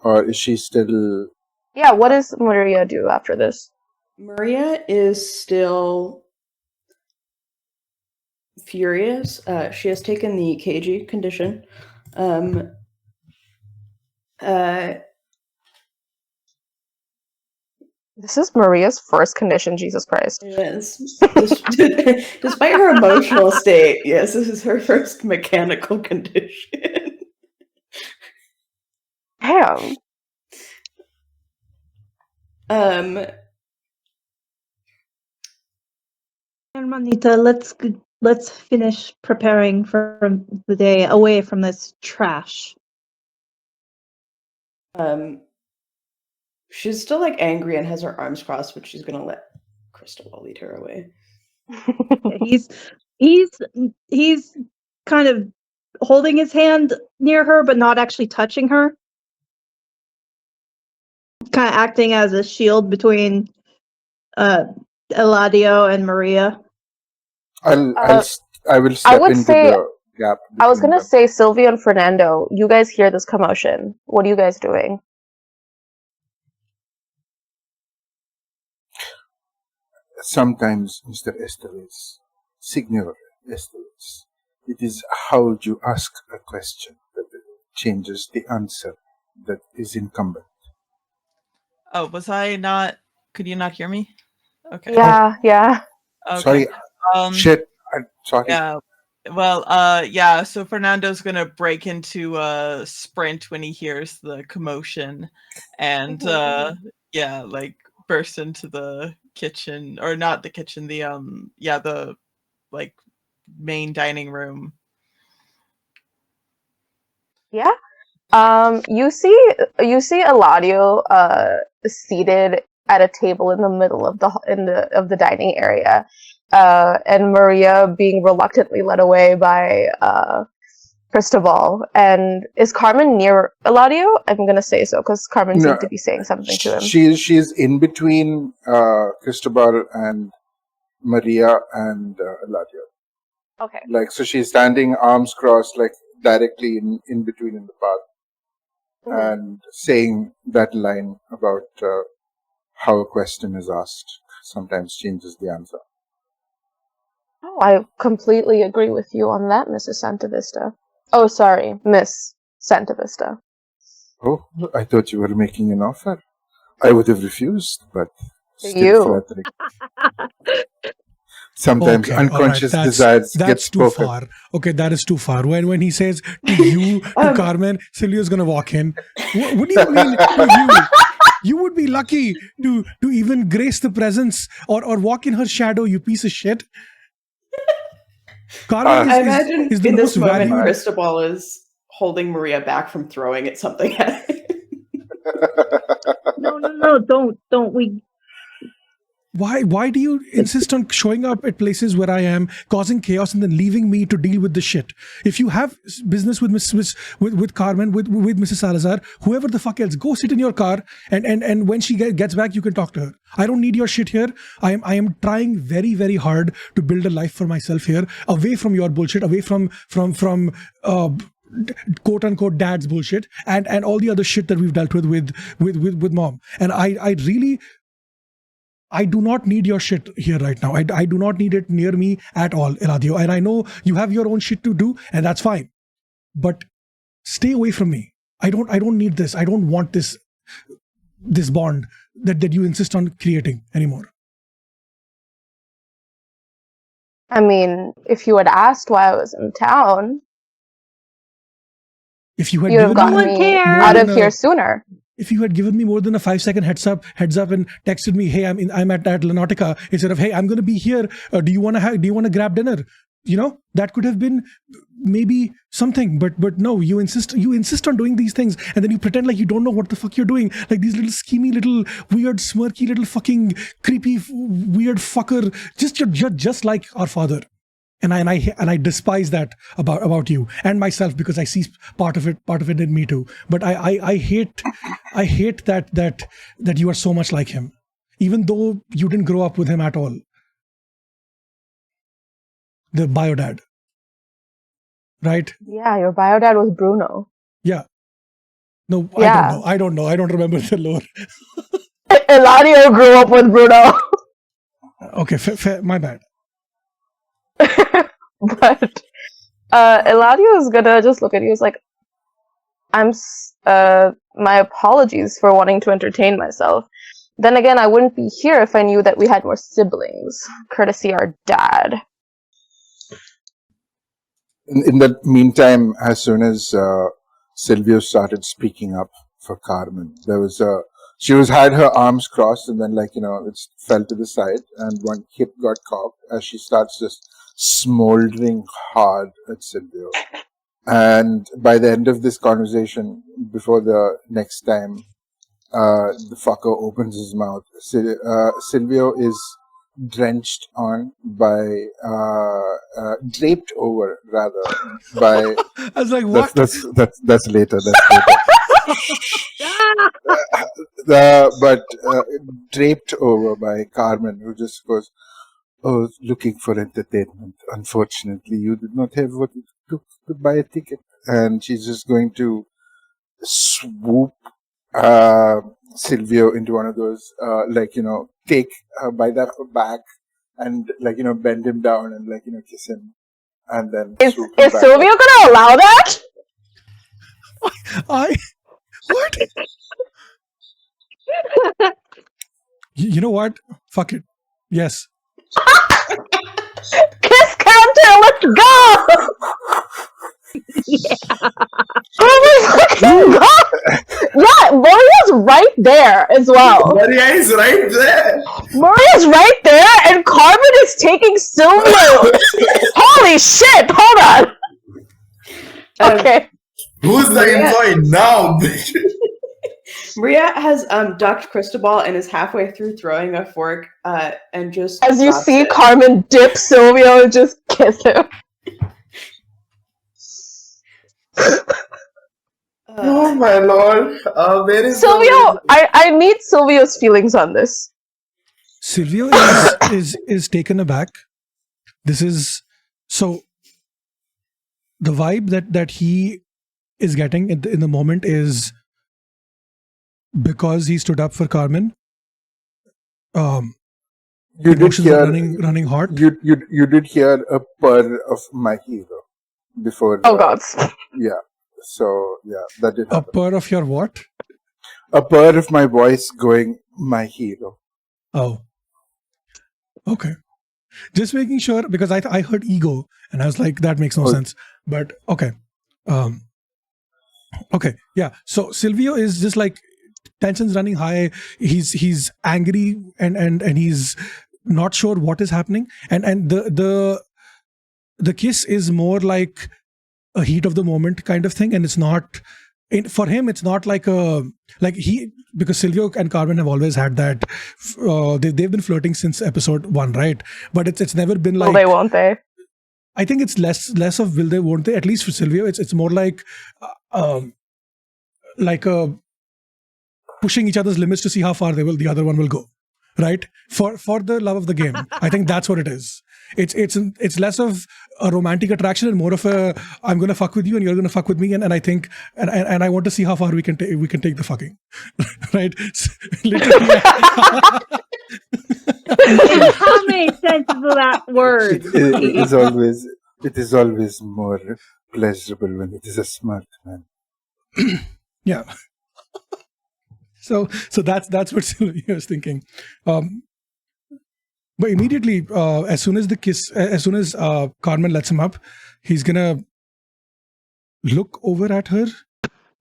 Or is she still... Yeah, what does Maria do after this? Maria is still furious. She has taken the KG condition. This is Maria's first condition, Jesus Christ. Yes. Despite her emotional state, yes, this is her first mechanical condition. Damn. Hermanita, let's finish preparing for the day away from this trash. She's still like angry and has her arms crossed, but she's gonna let Crystal lead her away. He's kind of holding his hand near her, but not actually touching her. Kind of acting as a shield between Eladio and Maria. I will step would into say- the gap. I was between gonna them. say, Silvio and Fernando, you guys hear this commotion. What are you guys doing? Sometimes, Mr. Esteves, Signor Esteves, it is how you ask a question that changes the answer that is incumbent. Oh, was I not? Could you not hear me? Okay. Yeah. Okay. Sorry, shit. Sorry. Yeah. Well, yeah. So Fernando's gonna break into a sprint when he hears the commotion, and like burst into the kitchen, or not the kitchen, the like main dining room. Yeah. You see Eladio seated at a table in the middle of the dining area, and Maria being reluctantly led away by Cristobal. And is Carmen near Eladio? I'm gonna say so because Carmen seemed to be saying something to him. She's in between Cristobal and Maria and Eladio. Okay. Like, so she's standing arms crossed, like directly in between in the path, and saying that line about how a question is asked sometimes changes the answer. Oh, I completely agree with you on that, Mrs. Santavista. Oh, sorry, Miss Santavista. Oh, I thought you were making an offer. I would have refused, but To still you. flattering. Sometimes Okay, unconscious all right, desires get that's too spoken. far. Okay, that is too far. When he says to you, to Carmen, Silvio's gonna walk in. What do you mean to you? You would be lucky to even grace the presence or walk in her shadow, you piece of shit. Carmen I imagine is the in most this moment, valued. Cristobal is holding Maria back from throwing at something at him. No, don't. Why do you insist on showing up at places where I am, causing chaos, and then leaving me to deal with the shit? If you have business with with Carmen, with Mrs. Salazar, whoever the fuck else, go sit in your car, and when she gets back, you can talk to her. I don't need your shit here. I am trying very, very hard to build a life for myself here, away from your bullshit, away from quote unquote dad's bullshit and all the other shit that we've dealt with mom. And I do not need your shit here right now. I do not need it near me at all, Eladio. And I know you have your own shit to do, and that's fine. But stay away from me. I don't need this. I don't want this bond that you insist on creating anymore. I mean, if you had asked why I was in town, If you had you'd have given gotten me me care. out of here sooner. if you had given me more than a 5-second heads up and texted me, hey, I'm at Náutica, instead of, hey, I'm going to be here. Do you want to grab dinner? You know, that could have been maybe something, but no, you insist on doing these things, and then you pretend like you don't know what the fuck you're doing, like these little schemy, little weird, smirky, little fucking creepy, weird fucker. You're just like our father. And I despise that about you and myself, because I see part of it in me too. But I hate that you are so much like him, even though you didn't grow up with him at all. The bio dad, right? Yeah, your bio dad was Bruno. Yeah. No, Yeah. I don't know. I don't remember the lore. Eladio grew up with Bruno. Okay, fair, my bad. But Eladio is gonna just look at you. He's like, my apologies for wanting to entertain myself. Then again, I wouldn't be here if I knew that we had more siblings, courtesy our dad. In the meantime, as soon as Silvio started speaking up for Carmen, she had her arms crossed, and then it fell to the side, and one hip got cocked as she starts just smoldering hard at Silvio. And by the end of this conversation, before the next time the fucker opens his mouth, Silvio is drenched on by draped over rather by I was like, what? that's later. But draped over by Carmen, who just goes, "Oh, looking for entertainment. Unfortunately, you did not have what it took to buy a ticket." And she's just going to swoop Silvio into one of those, take by the back and bend him down and kiss him, and then Is swoop him back Silvio up. gonna allow that? What? You know what? Fuck it. Yes. Kiss counter, let's go! Oh my fucking god! Yeah, Maria's right there as well. Maria is right there. Maria's right there, and Carmen is taking Silvio. Holy shit! Hold on. Okay. Who's the Maria- employee now? Maria has ducked Cristobal and is halfway through throwing a fork and just As you drops see it. Carmen dip Silvio and just kiss him. Oh my lord! Where is Silvio, I need Silvio's feelings on this. Silvio is taken aback. This is So the vibe that he is getting in the moment is because he stood up for Carmen. You did Emotions are hear running hot. you did hear a purr of my hero before. Oh God. Yeah. So yeah, that did A happen. purr of your what? A purr of my voice going, my hero. Oh, okay. Just making sure, because I heard ego and I was like, that makes no Oh. sense. But okay. Okay. Yeah. So Silvio is just like tensions running high. He's angry and he's not sure what is happening. And the kiss is more like a heat of the moment kind of thing. And it's not for him, it's not like because Silvio and Carmen have always had that. They've been flirting since episode 1, right? But it's never been like. Will they, won't they? I think it's less of will they, won't they. At least for Silvio, it's more like pushing each other's limits to see how far the other one will go, right? For the love of the game. I think that's what it is. It's less of a romantic attraction and more of a I'm gonna fuck with you and you're gonna fuck with me, and I think and I want to see how far we can take the fucking, right? Literally. How many senses of that word? It is always more pleasurable when it is a smart man. Yeah. So that's what Sylvia was thinking. But immediately, as soon as Carmen lets him up, he's gonna look over at her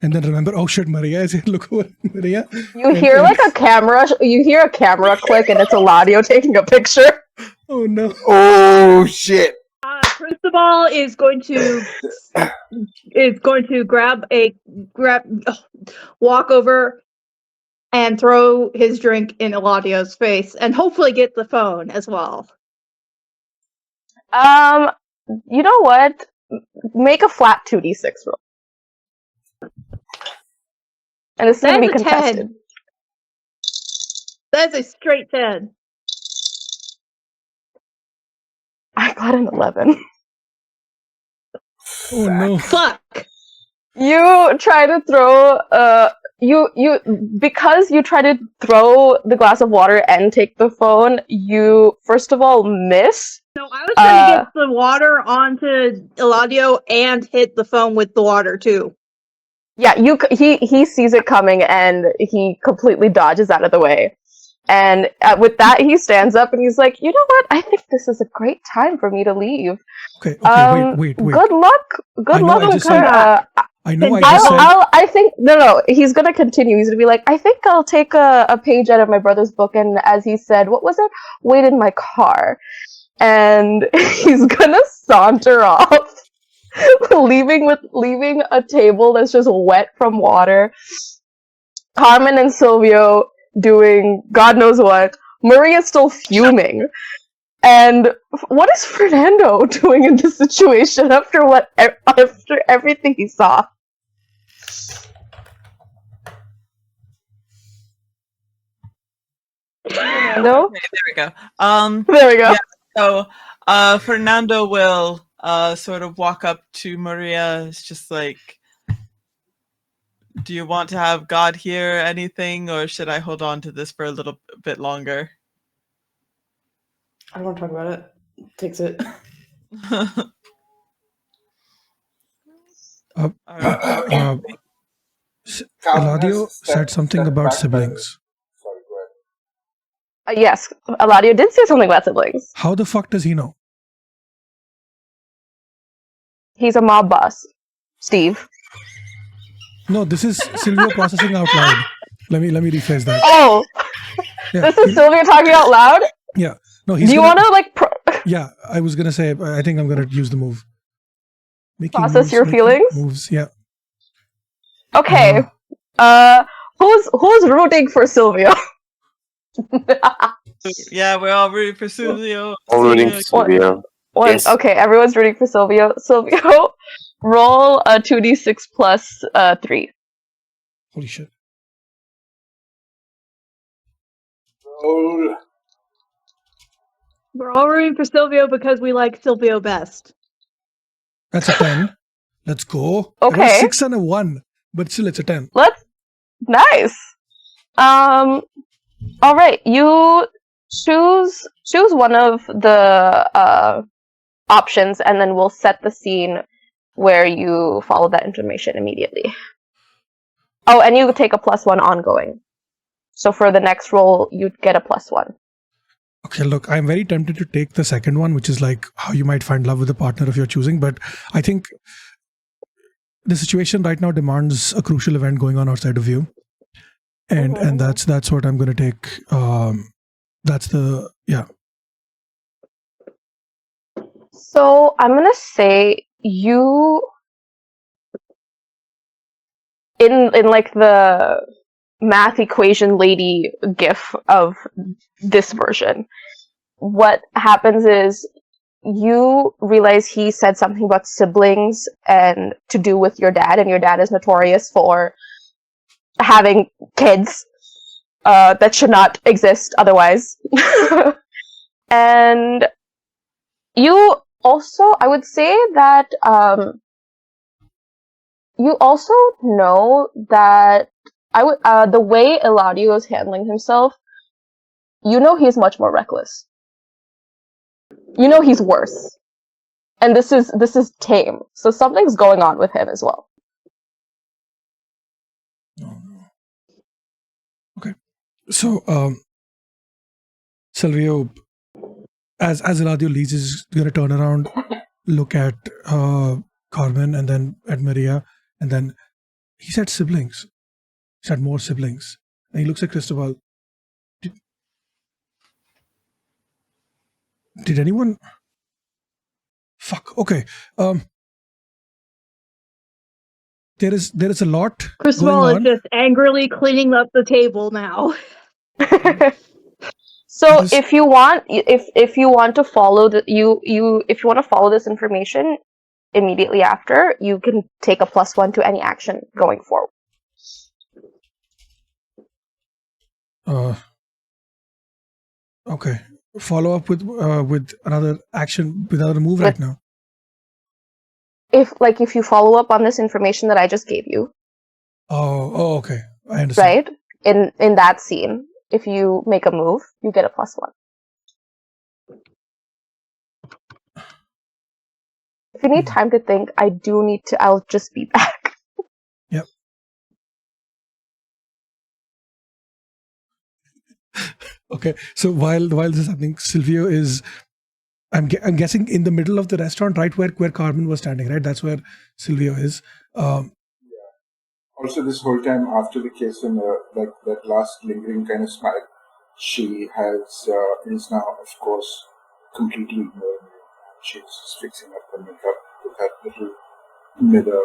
and then remember, oh shit, Maria is here. Look over at Maria. You hear like a camera. You hear a camera click, and it's Eladio taking a picture. Oh no. Oh shit. Cristobal is going to walk over and throw his drink in Eladio's face, and hopefully get the phone as well. You know what? Make a flat 2d6 roll, and it's going to be That's a contested. 10. That's a straight 10. I got an 11. Oh no. Fuck. You try to throw because you try to throw the glass of water and take the phone, you first of all miss. No, I was trying to get the water onto Eladio and hit the phone with the water too. Yeah, he sees it coming and he completely dodges out of the way. And with that, he stands up and he's like, you know what? I think this is a great time for me to leave. Okay, wait. Good luck. I know. I think no. He's gonna continue. He's gonna be like, I think I'll take a page out of my brother's book, and as he said, what was it? Wait in my car, and he's gonna saunter off, leaving a table that's just wet from water. Carmen and Silvio doing God knows what. Maria's still fuming. And what is Fernando doing in this situation after everything he saw? Fernando? Okay, there we go. There we go. Yeah, so Fernando will sort of walk up to Maria. It's just like, do you want to have God hear anything, or should I hold on to this for a little bit longer? I don't want to talk about it. Takes it. Eladio said something about siblings. Sorry, go ahead. Yes, Eladio did say something about siblings. How the fuck does he know? He's a mob boss. Steve. No, this is Silvio processing out loud. Let me rephrase that. Oh! Yeah, This is Sylvia talking out loud? Yeah. No, Do you want to, like, Yeah, I was going to say, I think I'm going to use the move. process your feelings? Moves, yeah. Okay. Who's rooting for Silvio? Yeah, we're all rooting for Silvio. All rooting for Silvio. Yes. Okay, everyone's rooting for Silvio. Silvio, roll a 2d6 plus 3. Holy shit. Roll. We're all rooting for Silvio because we like Silvio best. That's a 10. Let's go. It was Okay. 6 and a 1, but still it's a 10. Nice. All right. You choose one of the options, and then we'll set the scene where you follow that information immediately. Oh, and you take a +1 ongoing. So for the next roll, you'd get a +1. Okay, look, I'm very tempted to take the second one, which is like how you might find love with a partner of your choosing, but I think the situation right now demands a crucial event going on outside of you. And that's what I'm going to take. So I'm gonna say you in like the math equation lady gif of this version. What happens is you realize he said something about siblings and to do with your dad, and your dad is notorious for having kids that should not exist otherwise. And you also, I would say that you also know that the way Eladio is handling himself, you know he's much more reckless. You know he's worse. And this is tame. So something's going on with him as well. Okay. So Silvio, as Eladio leaves, is going to turn around, look at Carmen, and then at Maria, and then he said siblings. He said more siblings. And he looks at Cristobal. Did anyone? Fuck. Okay. There is a lot Cristobal going is on. just angrily cleaning up the table now. So if you want to follow if you want to follow this information immediately after, you can take a +1 to any action going forward. Okay. Follow up with another action, with another move right now. If you follow up on this information that I just gave you. Oh, okay. I understand. Right? In that scene, if you make a move, you get a +1. If you need time to think, I'll just be back. Yep. Okay. So while this is happening, Silvio is, I'm guessing, in the middle of the restaurant, right where Carmen was standing, right? That's where Silvio is. Also, this whole time after the kiss and like that last lingering kind of smile, she is now, of course, completely ignoring me. She's fixing up her makeup with that little mirror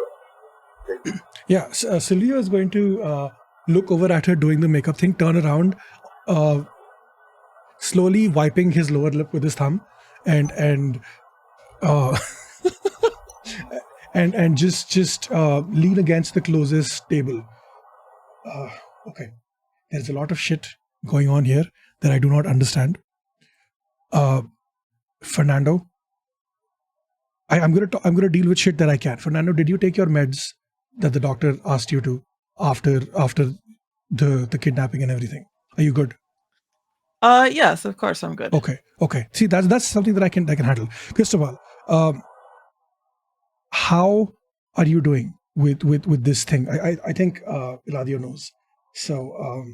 thing. Yeah, Silvio is going to look over at her doing the makeup thing, turn around, slowly wiping his lower lip with his thumb, and and just lean against the closest table. Okay, there's a lot of shit going on here that I do not understand. Fernando, I'm gonna deal with shit that I can. Fernando, did you take your meds that the doctor asked you to after the kidnapping and everything? Are you good? Yes, of course I'm good. Okay. See, that's something that I can handle. Cristobal, how are you doing with this thing? I think Eladio knows. So,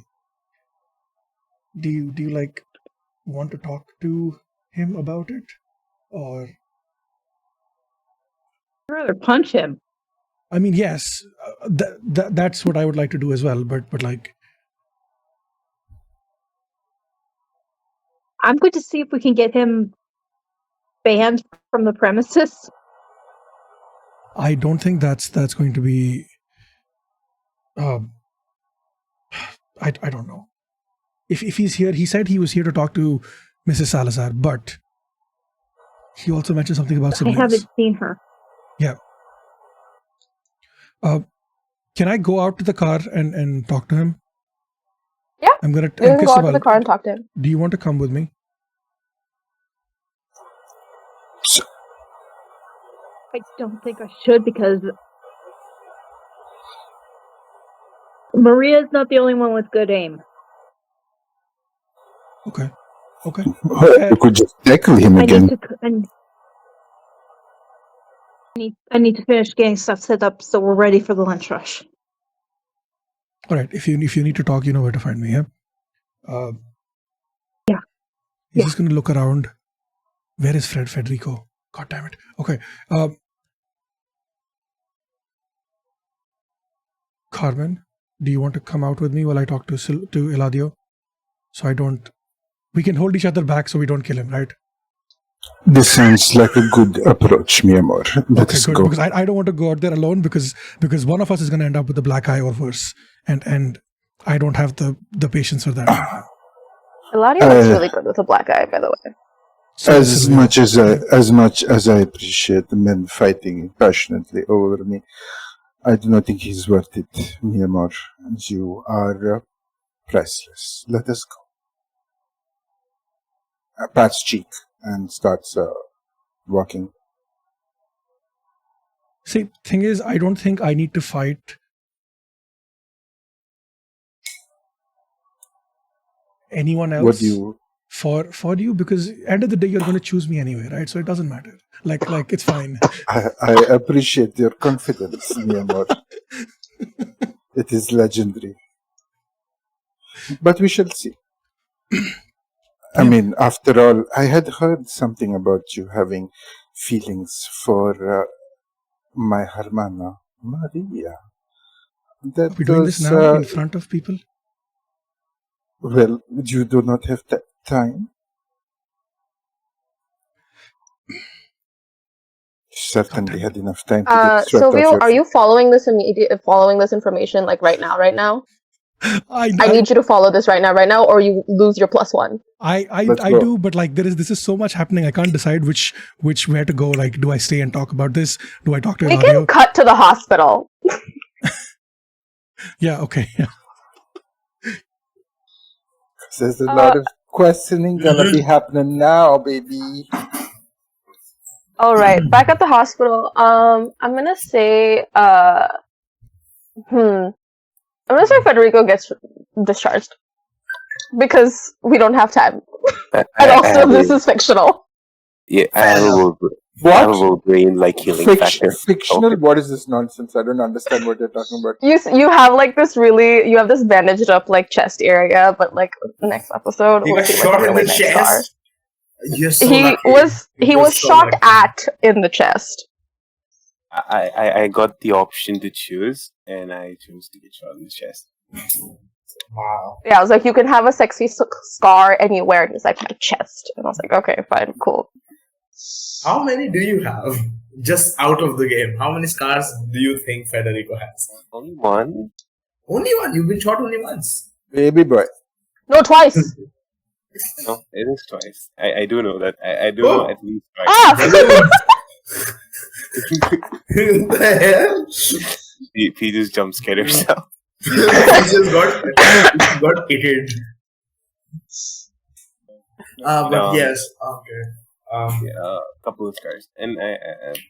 do you like want to talk to him about it, or? I'd rather punch him. I mean, yes, that's what I would like to do as well. But like, I'm going to see if we can get him banned from the premises. I don't think that's going to be. I don't know. If he's here, he said he was here to talk to Mrs. Salazar, but he also mentioned something about siblings. I haven't seen her. Yeah. Can I go out to the car and talk to him? Yeah. I'm gonna. You can go out to the car and talk to him. Do you want to come with me? I don't think I should because Maria's not the only one with good aim. Okay. You could just tackle him again. I need to finish getting stuff set up so we're ready for the lunch rush. All right. If you need to talk, you know where to find me. Yeah. Yeah. He's just gonna look around. Where is Federico? God damn it. Okay. Carmen, do you want to come out with me while I talk to Eladio? So I don't. We can hold each other back so we don't kill him, right? This sounds like a good approach, mi amor. Let us good. go. Because I don't want to go out there alone because one of us is going to end up with a black eye or worse, and I don't have the patience for that. Eladio looks really good with a black eye, by the way. As much as I appreciate the men fighting passionately over me, I do not think he's worth it, mi amor. You are priceless. Let us go. Pats cheek and starts walking. See, thing is, I don't think I need to fight anyone else. What do you? For you, because end of the day you're going to choose me anyway, right? So it doesn't matter. Like it's fine. I appreciate your confidence, mi amor. It is legendary. But we shall see. I mean, after all, I had heard something about you having feelings for my hermana, Maria. Are we doing this now in front of people? Well, you do not have time? Certainly had enough time to get swept Silvio, off your are you following this information like right now? I need you to follow this right now, or you lose your +1. I do, but like this is so much happening. I can't decide which where to go. Like, do I stay and talk about this? Do I talk to We Eladio? can cut to the hospital. Yeah. Okay. Yeah. There's a lot of questioning gonna be happening now, baby. All right, back at the hospital. I'm gonna say, Federico gets discharged because we don't have time, and also this is fictional. Yeah, I have a little brain like healing factor. Fictional? Okay. What is this nonsense? I don't understand what you're talking about. You have like you have this bandaged up like chest area, but like next episode he got shot in the chest. You're so he was shot at in the chest. I got the option to choose, and I chose to get shot in the chest. Wow. Yeah, I was like, you can have a sexy scar anywhere, and he's like, my chest. And I was like, okay, fine, cool. How many do you have? Just out of the game, how many scars do you think Federico has? Only one. Only one? You've been shot only once? Baby boy. No, twice. No, it is twice. I do know that. I do know at least twice. What the hell? He just jump scared himself. He just got hit. But yes, okay. A couple of scars, and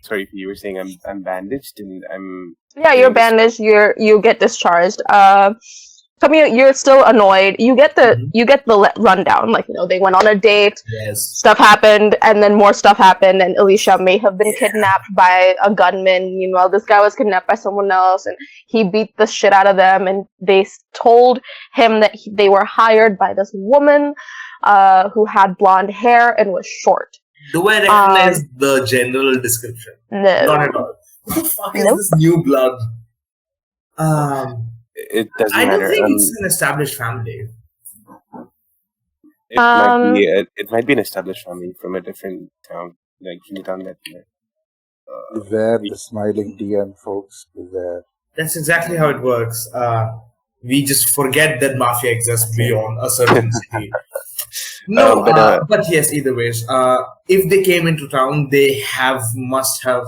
sorry, you were saying I'm bandaged and I'm. Yeah, you're bandaged. You get discharged. You're still annoyed. You get the rundown. Like, they went on a date. Yes. Stuff happened, and then more stuff happened, and Alicia may have been kidnapped by a gunman. Meanwhile, this guy was kidnapped by someone else, and he beat the shit out of them. And they told him that they were hired by this woman, who had blonde hair and was short. Do I recognize the general description? No. Not at all. What the fuck is this new blood? It doesn't I matter. don't think it's an established family. It might be an established family from a different town, like from the town that. Beware the smiling DM, folks. Beware. That's exactly how it works. We just forget that mafia exists beyond a certain city. No, but yes, either ways. If they came into town, they must have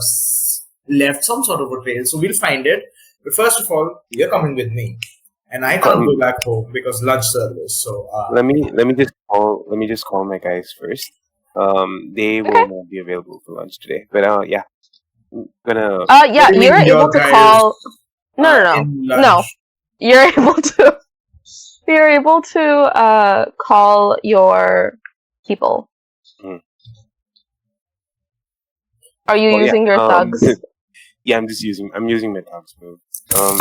left some sort of a trail. So we'll find it. But first of all, you're coming with me, and I can't go back home because lunch service. So let me just call my guys first. They will not be available for lunch today. But yeah, gonna. Yeah, Maybe you're your able to guys, call. No. in No. lunch. You're able to. You're able to call your people. Hmm. Are you Well, yeah. using your thugs? Yeah, I'm using my thugs move.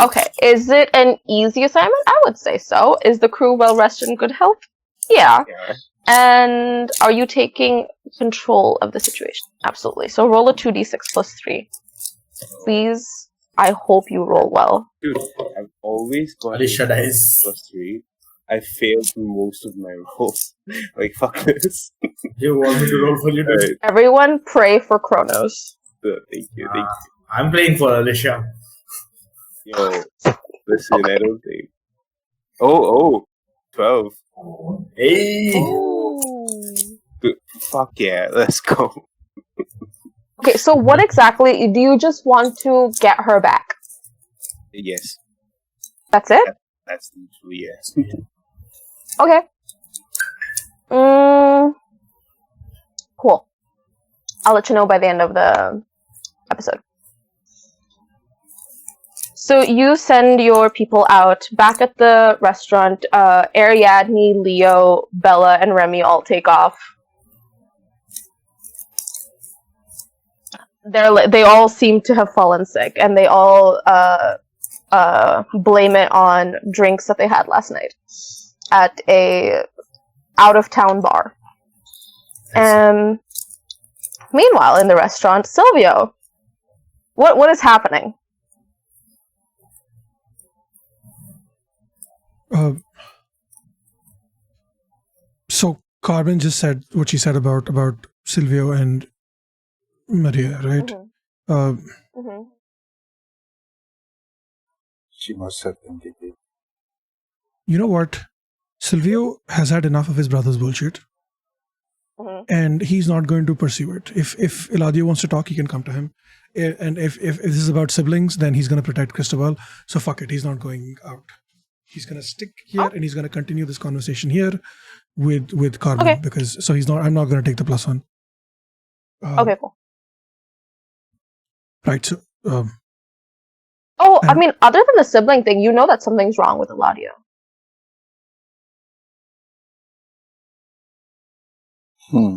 Okay. Is it an easy assignment? I would say so. Is the crew well rested and good health? Yeah. Yeah. And are you taking control of the situation? Absolutely. So roll a 2d6 plus 3. Please. I hope you roll well. Dude, I've always got Alicia dies. +3. I failed most of my rolls. Like, fuck this. You want me to roll for you, dude? Alright, Everyone pray for Kronos. thank you. I'm playing for Alicia. Yo, listen, I don't think. Oh, 12. Hey! Dude, fuck yeah, let's go. Okay, so what exactly do you just want to get her back? Yes, That's it? that's literally yes. Okay. Cool. I'll let you know by the end of the episode. So you send your people out. Back at the restaurant, Ariadne, Leo, Bella, and Remy all take off. They all seem to have fallen sick, and they all blame it on drinks that they had last night at a out-of-town bar. Meanwhile, in the restaurant, Silvio, what is happening? So Carmen just said what she said about Silvio and Maria, right? She most certainly did. You know what? Silvio has had enough of his brother's bullshit, and he's not going to pursue it. If Eladio wants to talk, he can come to him. And if this is about siblings, then he's going to protect Cristobal. So fuck it, he's not going out. He's going to stick here, and he's going to continue this conversation here with Carmen. Okay. Because so he's not. I'm not going to take the +1. Okay, cool. Right. So. I mean, other than the sibling thing, you know that something's wrong with Eladio.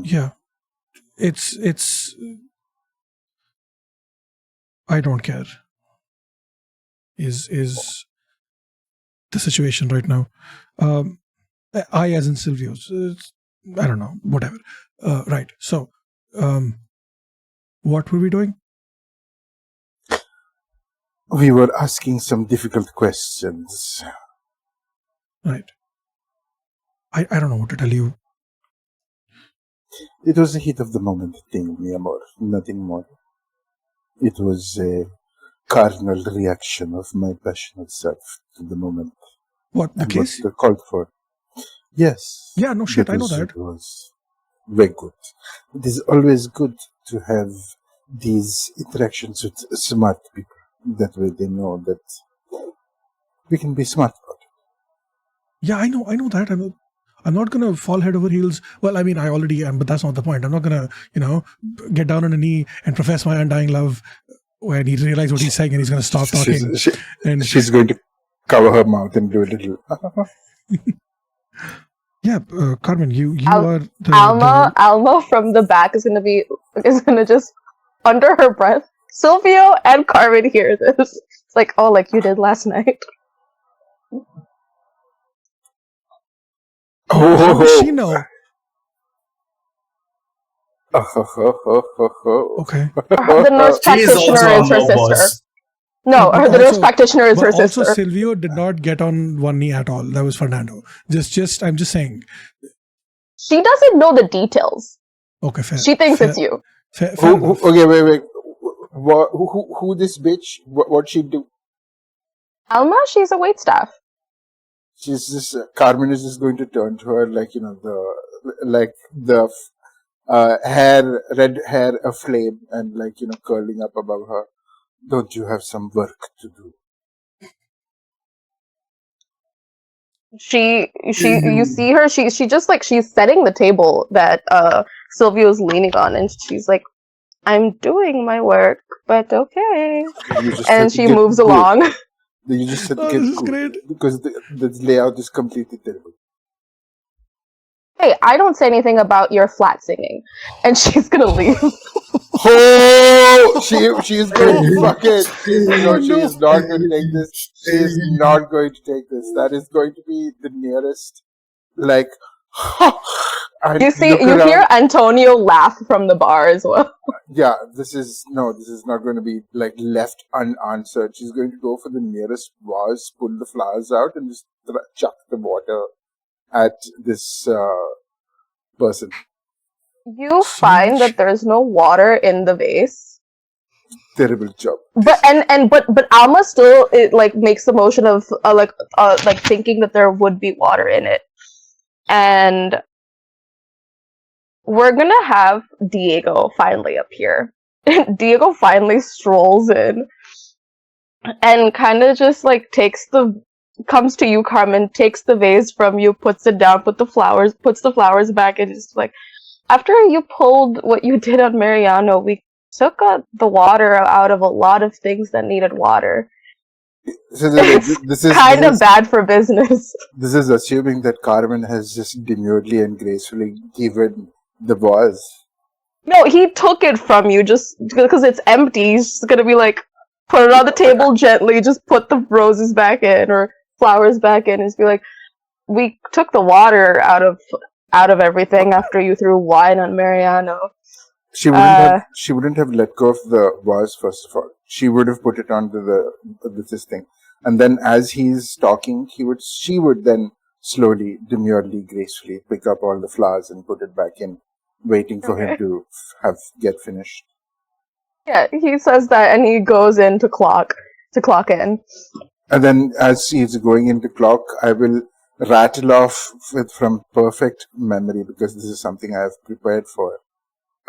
Yeah, it's. I don't care. Is the situation right now? I as in Silvio's. I don't know. Whatever. Right. So, what were we doing? We were asking some difficult questions. Right. I don't know what to tell you. It was a heat of the moment thing, mi amor, nothing more. It was a carnal reaction of my passionate self to the moment. What, the and case? what called for. Yes. Yeah, no shit, I know that. It was very good. It is always good to have these interactions with smart people. That way they know that we can be smart about it. Yeah, I know that. I'm not gonna fall head over heels. Well, I mean, I already am, but that's not the point. I'm not gonna, get down on a knee and profess my undying love when he realizes what he's saying and he's gonna stop talking. She's going to cover her mouth and do a little. Yeah, Carmen, you are the Alma from the back is gonna just under her breath. Silvio and Carmen hear this. It's like, oh, like you did last night. How does she know? Okay. The nurse practitioner is her sister. No, the nurse practitioner is her sister. Also, Silvio did not get on one knee at all. That was Fernando. I'm just saying. She doesn't know the details. Okay, fair. She thinks it's you. Fair okay, wait. Who this bitch? What she do? Alma, she's a waitstaff. She's just Carmen is just going to turn to her like red hair aflame and curling up above her. Don't you have some work to do? You see her. She just she's setting the table that Silvio's leaning on, and she's like, I'm doing my work, but okay. You just And have to she get moves good. along. You just have to Oh, get this is good great. because the layout is completely terrible. Hey, I don't say anything about your flat singing. And she's gonna leave. Oh, she is going to fuck it. She is Oh, she no. is not going to take this. She is not going to take this. That is going to be the nearest, like. And You see, look you hear around. Antonio laugh from the bar as well. Yeah, this is not going to be like left unanswered. She's going to go for the nearest vase, pull the flowers out, and just chuck the water at this person. You So find much. that there's no water in the vase. Terrible job. But Alma still like makes the motion of like thinking that there would be water in it. And we're gonna have Diego finally appear. Diego finally strolls in and kind of just like comes to you, Carmen, takes the vase from you, puts it down, puts the flowers back, and just like, after you pulled what you did on Mariano, we took the water out of a lot of things that needed water. So It's kind of bad for business. This is assuming that Carmen has just demurely and gracefully given the vase. No, he took it from you just because it's empty. He's just gonna be like, put it on the table gently, just put the roses back in or flowers back in, and just be like, we took the water out of everything after you threw wine on Mariano. She wouldn't have let go of the vase first of all. She would have put it onto this thing, and then as he's talking, she would then slowly, demurely, gracefully pick up all the flowers and put it back in, waiting for him to get finished. Yeah, he says that, and he goes in to clock in. And then, as he's going into clock, I will rattle off from perfect memory because this is something I have prepared for.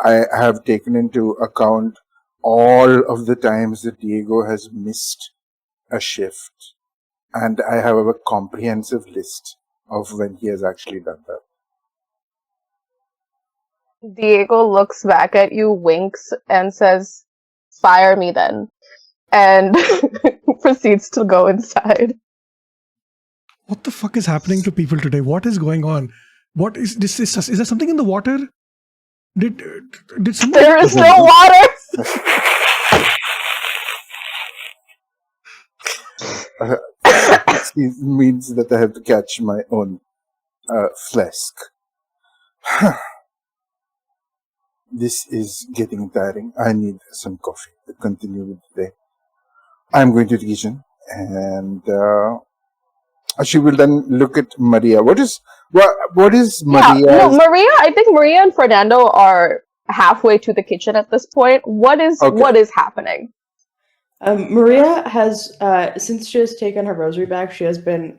I have taken into account all of the times that Diego has missed a shift, and I have a comprehensive list of when he has actually done that. Diego looks back at you, winks, and says, "Fire me then," and proceeds to go inside. What the fuck is happening to people today? What is going on? What is this? Is there something in the water? Did someone? There is no water. It means that I have to catch my own flask. This is getting tiring. I need some coffee to continue with the day. I'm going to the kitchen, and she will then look at Maria. What is Maria? Yeah, no, Maria. I think Maria and Fernando are halfway to the kitchen at this point. What is happening? Maria has, since she has taken her rosary back, she has been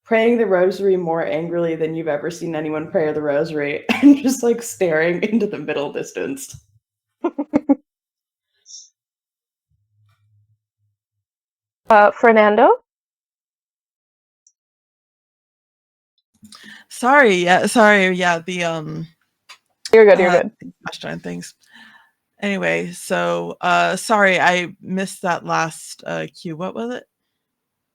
praying the rosary more angrily than you've ever seen anyone pray the rosary, and just like staring into the middle distance. Fernando? Sorry, yeah, the You're good. Gosh things. Anyway, so sorry, I missed that last cue. What was it?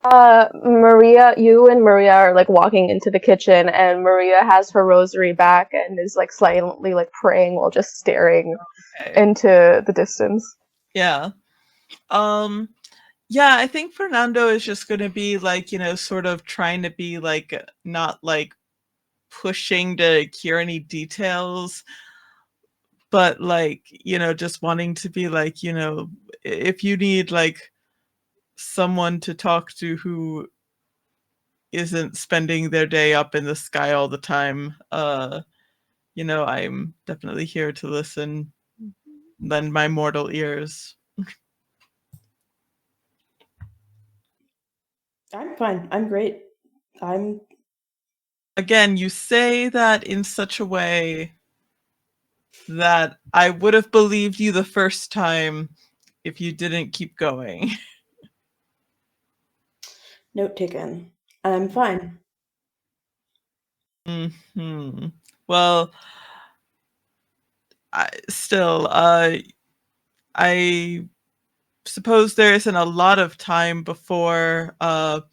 Maria, you and Maria are like walking into the kitchen, and Maria has her rosary back and is like silently like praying while just staring into the distance. Yeah. Yeah, I think Fernando is just going to be like, sort of trying to be like not like pushing to cure any details, but like, just wanting to be like, if you need like someone to talk to who isn't spending their day up in the sky all the time, I'm definitely here to listen, lend my mortal ears. I'm fine. I'm great. Again, you say that in such a way that I would have believed you the first time if you didn't keep going. Note taken. I'm fine. Mm-hmm. Well, I suppose there isn't a lot of time before our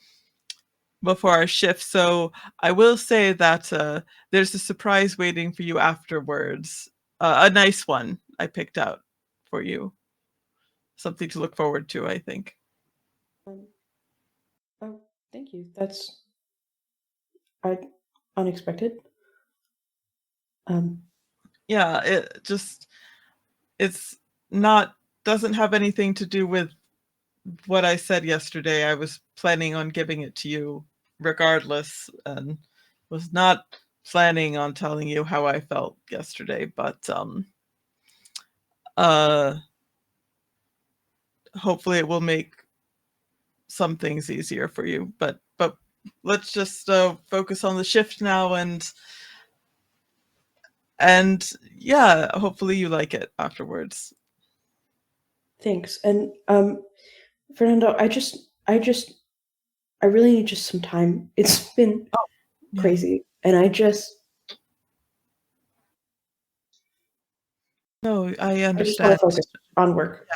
shift, so I will say that there's a surprise waiting for you afterwards. A nice one I picked out for you. Something to look forward to, I think. Oh, thank you. That's unexpected. Yeah, doesn't have anything to do with what I said yesterday. I was planning on giving it to you regardless, and was not planning on telling you how I felt yesterday, but hopefully it will make some things easier for you. But let's just focus on the shift now, and yeah, hopefully you like it afterwards. Thanks. And Fernando, I really need just some time. It's been crazy, and No, I understand. I just want to focus on work.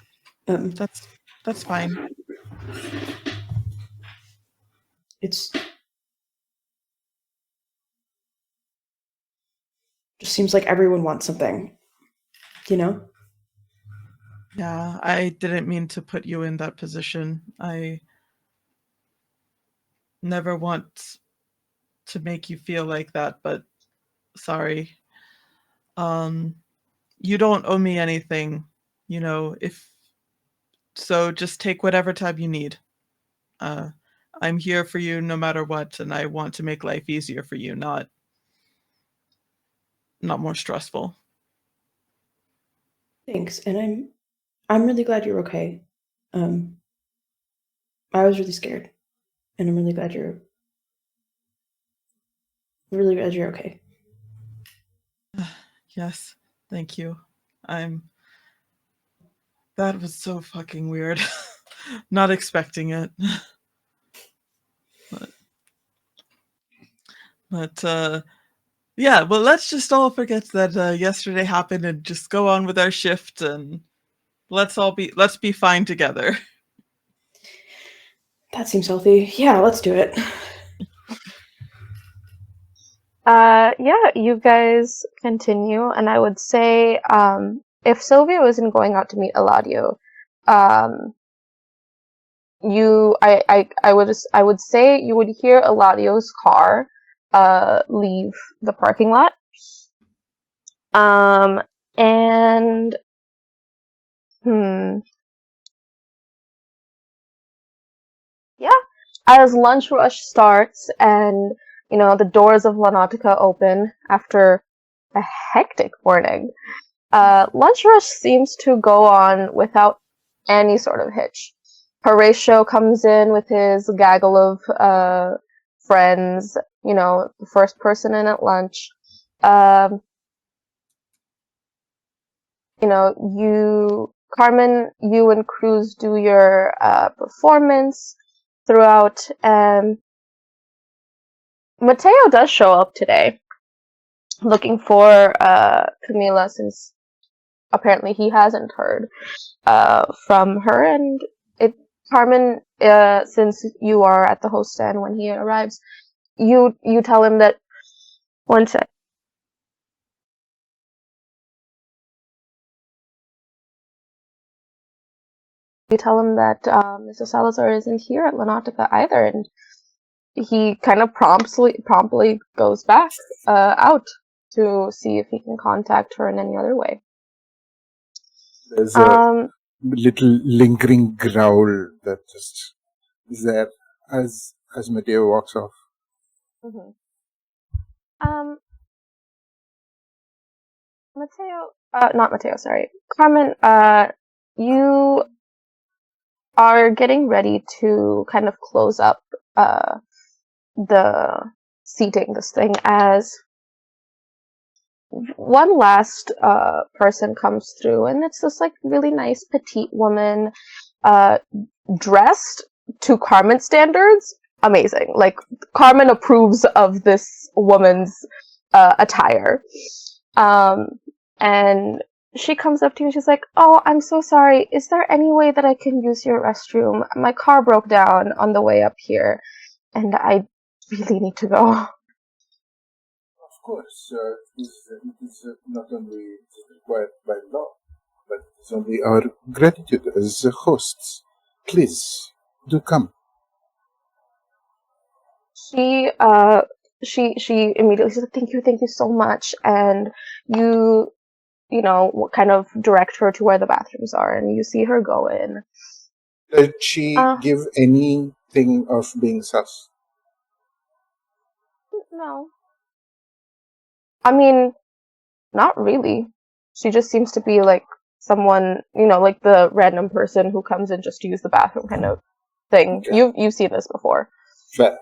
That's fine. It's just seems like everyone wants something, you know? Yeah, I didn't mean to put you in that position. I never want to make you feel like that, but sorry. You don't owe me anything, so just take whatever time you need. I'm here for you no matter what, and I want to make life easier for you, not more stressful. Thanks, and I'm really glad you're okay. I was really scared, and I'm really glad you're okay. Yes, thank you. That was so fucking weird. Not expecting it. But yeah, well, let's just all forget that yesterday happened and just go on with our shift, and let's be fine together. That seems healthy. Yeah, let's do it. Yeah, you guys continue, and I would say, if Sylvia wasn't going out to meet Eladio, I would say you would hear Eladio's car, leave the parking lot. And, yeah, as lunch rush starts and, the doors of Náutica open after a hectic morning, lunch rush seems to go on without any sort of hitch. Horatio comes in with his gaggle of friends, the first person in at lunch. Carmen, you and Cruz do your performance throughout, and Mateo does show up today, looking for Camila, since apparently he hasn't heard from her, and Carmen, since you are at the host stand when he arrives, you tell him that. One sec. You tell him that Mr. Salazar isn't here at Náutica either, and he kind of promptly goes back out to see if he can contact her in any other way. There's a little lingering growl that just is there as Mateo walks off. Mm-hmm. Not Mateo, sorry. Carmen, you are getting ready to kind of close up the seating, this thing, as one last person comes through, and it's this like really nice petite woman, dressed to Carmen standards. Amazing. Like, Carmen approves of this woman's attire. And she comes up to you and she's like, "Oh, I'm so sorry. Is there any way that I can use your restroom? My car broke down on the way up here, and I really need to go." Of course, it is not only required by law, but it is only our gratitude as hosts. Please, do come. She she immediately says, thank you so much, and you kind of direct her to where the bathrooms are, and you see her go in. Did she give anything of being sus? No. I mean, not really. She just seems to be like someone, like the random person who comes in just to use the bathroom kind of thing. Okay. You've seen this before. Fair.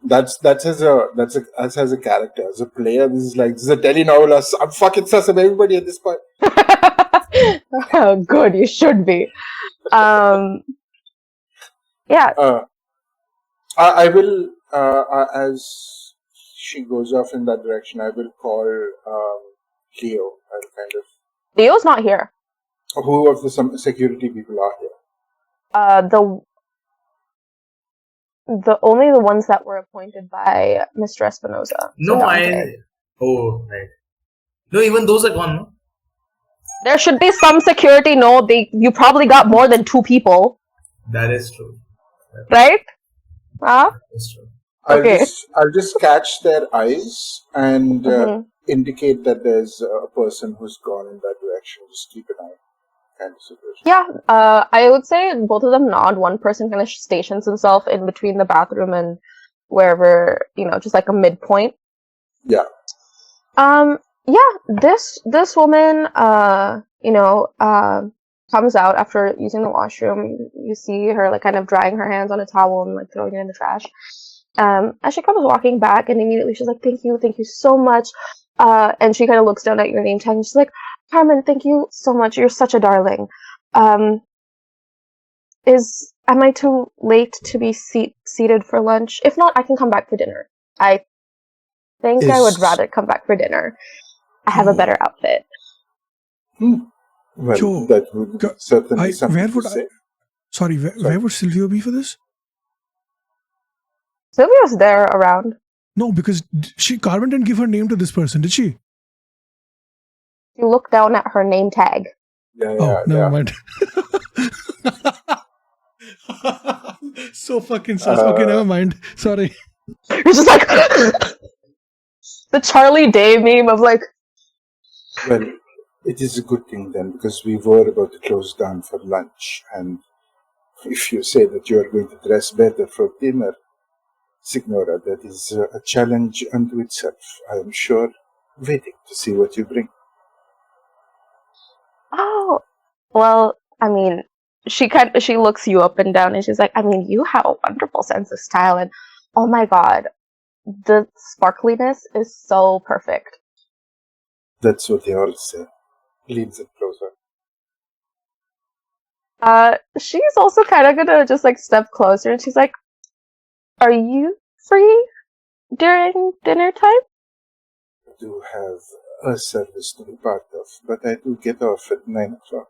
That's as a character, as a player. This is a telenovela. I'm fucking sus of everybody at this point. Oh, good, you should be. Yeah. I will, as she goes off in that direction, I will call Leo. I'll kind of. Leo's not here. Who of the security people are here? The only the ones that were appointed by Mr. Espinosa. No, Oh, right. No, even those are gone, no? There should be some security. No, you probably got more than 2 people. That is true. Right? Huh? That's true. Okay. I'll just catch their eyes and indicate that there's a person who's gone in that direction. Just keep an eye. Kind of situation. Yeah, I would say both of them nod. One person kind of stations himself in between the bathroom and wherever, just like a midpoint. Yeah. Yeah, this woman, comes out after using the washroom. You see her like kind of drying her hands on a towel and like throwing it in the trash. As she comes walking back, and immediately she's like, thank you so much. And she kind of looks down at your name tag and she's like, Carmen, thank you so much. You're such a darling. Am I too late to be seated for lunch? If not, I can come back for dinner. I think I would rather come back for dinner. I have a better outfit. Well, Joe, that would certainly be something to say. Sorry, where would Silvio be for this? Silvio's there around. No, because Carmen didn't give her name to this person, did she? You look down at her name tag. Yeah, never mind. So fucking sus. Okay, never mind. Sorry. You're just like the Charlie Day meme of like. Well, it is a good thing then, because we were about to close down for lunch, and if you say that you are going to dress better for dinner, Signora, that is a challenge unto itself. I am sure, waiting to see what you bring. Oh, well, I mean, she looks you up and down, and she's like, I mean, you have a wonderful sense of style, and oh my god, the sparkliness is so perfect. That's what they all say. Leans it closer. She's also kind of gonna just like step closer, and she's like, are you free during dinner time? I do have a service to be part of, but I do get off at 9 o'clock.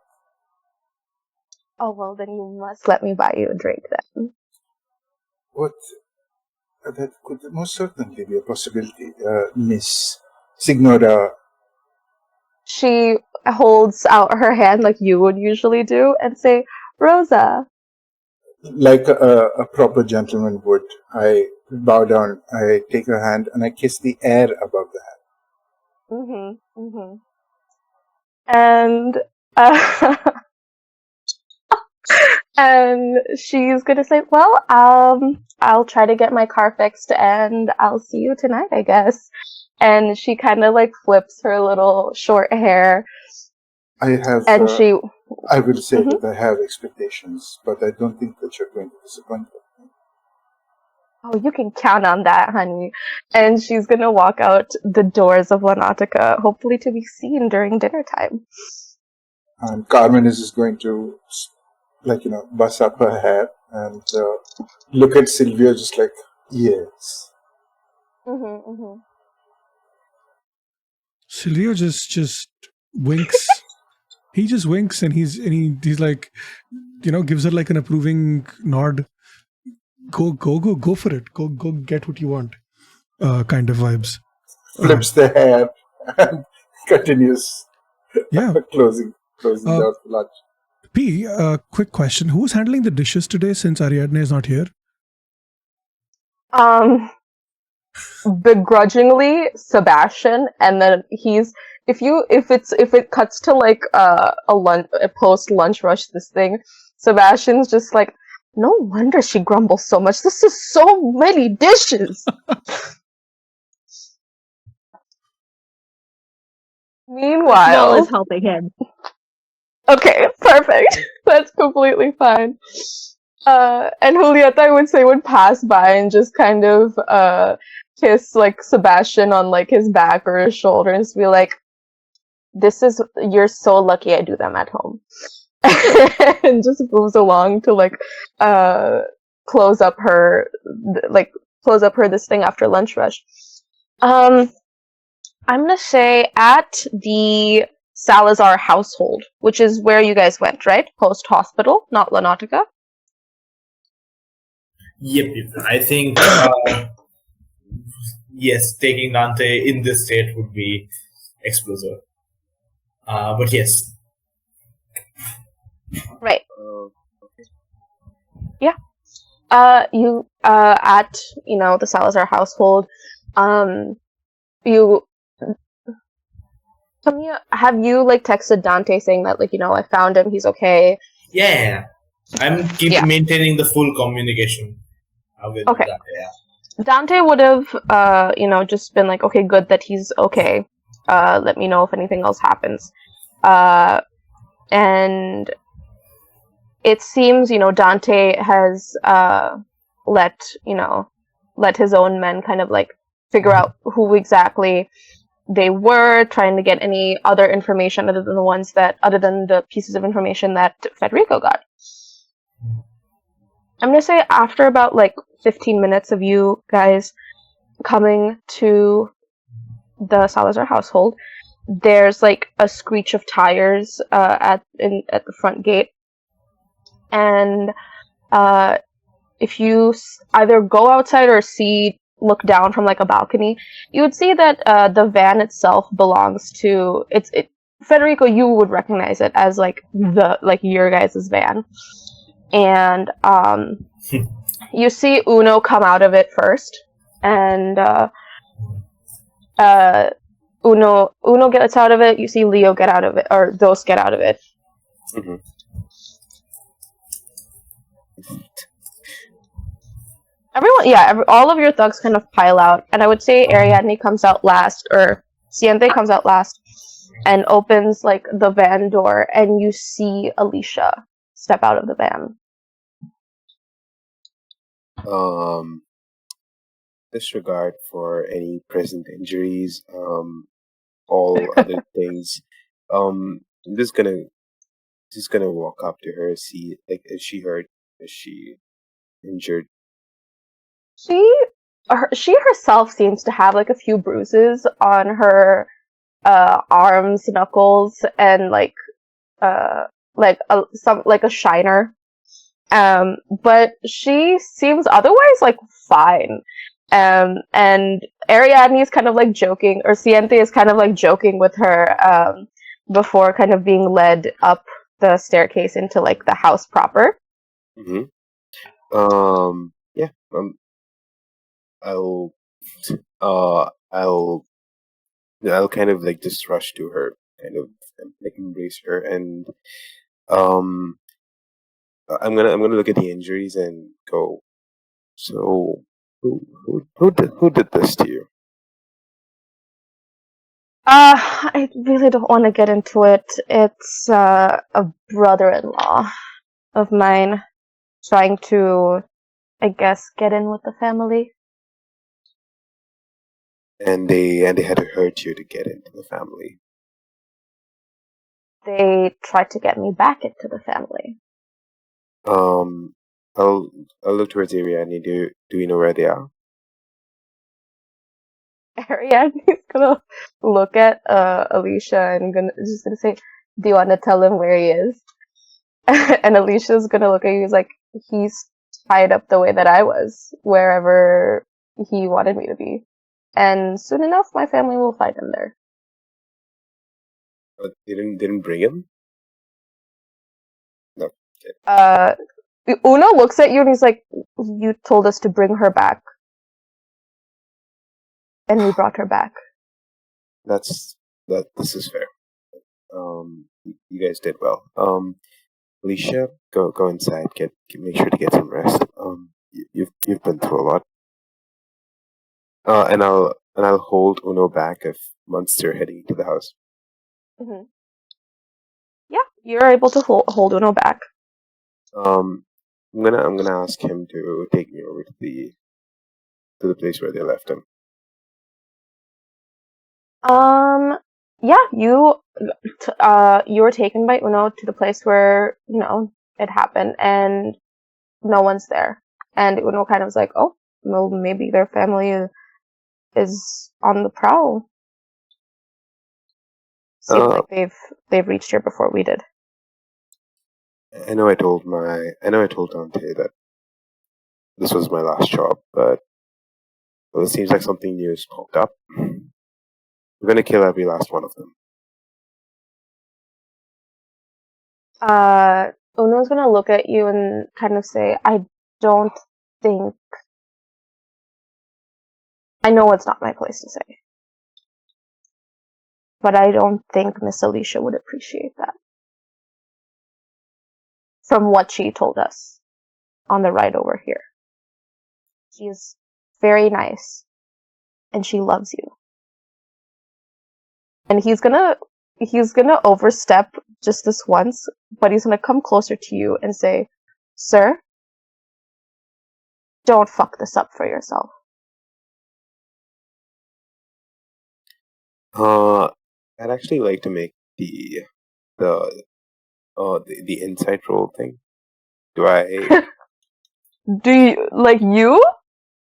Oh, well, then you must let me buy you a drink then. What? That could most certainly be a possibility, Miss Signora. She holds out her hand like you would usually do and say, Rosa. Like a proper gentleman would, I bow down, I take her hand, and I kiss the air above the hand. And and she's gonna say, well, I'll try to get my car fixed, and I'll see you tonight, I guess. And she kind of like flips her little short hair. I will say that I have expectations, but I don't think that you're going to disappoint them. Oh, you can count on that, honey. And she's gonna walk out the doors of Náutica, hopefully to be seen during dinner time. And Carmen is just going to, bust up her hair and look at Silvio just like, yes. Silvio just winks. He just winks and he's like, gives her like an approving nod. Go for it. Go get what you want. Kind of vibes. Flips the hair and continues Yeah. closing the lunch. P, quick question. Who's handling the dishes today since Ariadne is not here? Begrudgingly, Sebastian, and then if it cuts to like a post lunch rush this thing, Sebastian's just like, no wonder she grumbles so much. This is so many dishes. Meanwhile, Small is helping him. okay, perfect. That's completely fine. And Julieta, I would say, would pass by and just kind of kiss like Sebastian on like his back or his shoulder and just be like, you're so lucky I do them at home. And just moves along to like close up her this thing after lunch rush. I'm gonna say at the Salazar household, which is where you guys went, right? Post hospital, not Náutica. Yep. I think yes, taking Dante in this state would be explosive. But yes. Right. Okay. Yeah. You at the Salazar household, have you like texted Dante saying that like I found him, he's okay? Yeah. I'm maintaining the full communication with Okay. Dante. Yeah. Dante would have just been like, okay, good that he's okay. Let me know if anything else happens. And it seems Dante has let his own men kind of like figure out who exactly they were, trying to get any other information other than the pieces of information that Federico got. I'm gonna say after about like 15 minutes of you guys coming to the Salazar household, there's like a screech of tires at the front gate, and if you either go outside or look down from like a balcony, you would see that the van itself belongs to Federico. You would recognize it as like your guys' van, and you see Uno come out of it first, and Uno gets out of it. You see Leo get out of it, or Dos get out of it. Mm-hmm. All of your thugs kind of pile out, and I would say Ariadne comes out last, or Siente comes out last, and opens like the van door, and you see Alicia step out of the van. Disregard for any present injuries, all other things. I'm just gonna walk up to her, see like, is she hurt? Is she injured? She herself seems to have like a few bruises on her arms, knuckles, and like a shiner. But she seems otherwise like fine. And Ariadne is kind of like joking, or Siente is kind of like joking with her before kind of being led up the staircase into like the house proper. Mm-hmm. Yeah. I'll kind of like just rush to her, kind of like embrace her, and I'm gonna look at the injuries and go. So who did this to you? I really don't want to get into it. It's a brother-in-law of mine trying to, I guess, get in with the family. And they had to hurt you to get into the family. They tried to get me back into the family. I'll look towards Ariadne. Do you know where they are? Ariadne's gonna look at Alicia and just gonna say, "Do you want to tell him where he is?" And Alicia's gonna look at you. He's like, "He's tied up the way that I was, wherever he wanted me to be, and soon enough, my family will find him there." But they didn't bring him? No. Uno looks at you and he's like, "You told us to bring her back, and we brought her back." This is fair. You guys did well. Alicia, go inside. Make sure to get some rest. You've been through a lot. And I'll hold Uno back if once you're heading to the house. Mm-hmm. Yeah, you're able to hold Uno back. I'm gonna ask him to take me over to the place where they left him. Yeah, you were taken by Uno to the place where, it happened, and no one's there. And Uno kind of was like, "Oh, well, maybe their family is on the prowl." Seems like they've reached here before we did. I know I told Dante that this was my last job, but it seems like something new has popped up. We're gonna kill every last one of them. Uno's gonna look at you and kind of say, I know it's not my place to say, but I don't think Miss Alicia would appreciate that. From what she told us on the ride over here. She is very nice, and she loves you. And he's gonna overstep just this once, but he's gonna come closer to you and say, "Sir, don't fuck this up for yourself." I'd actually like to make the insight roll thing. Do I? Do you like you?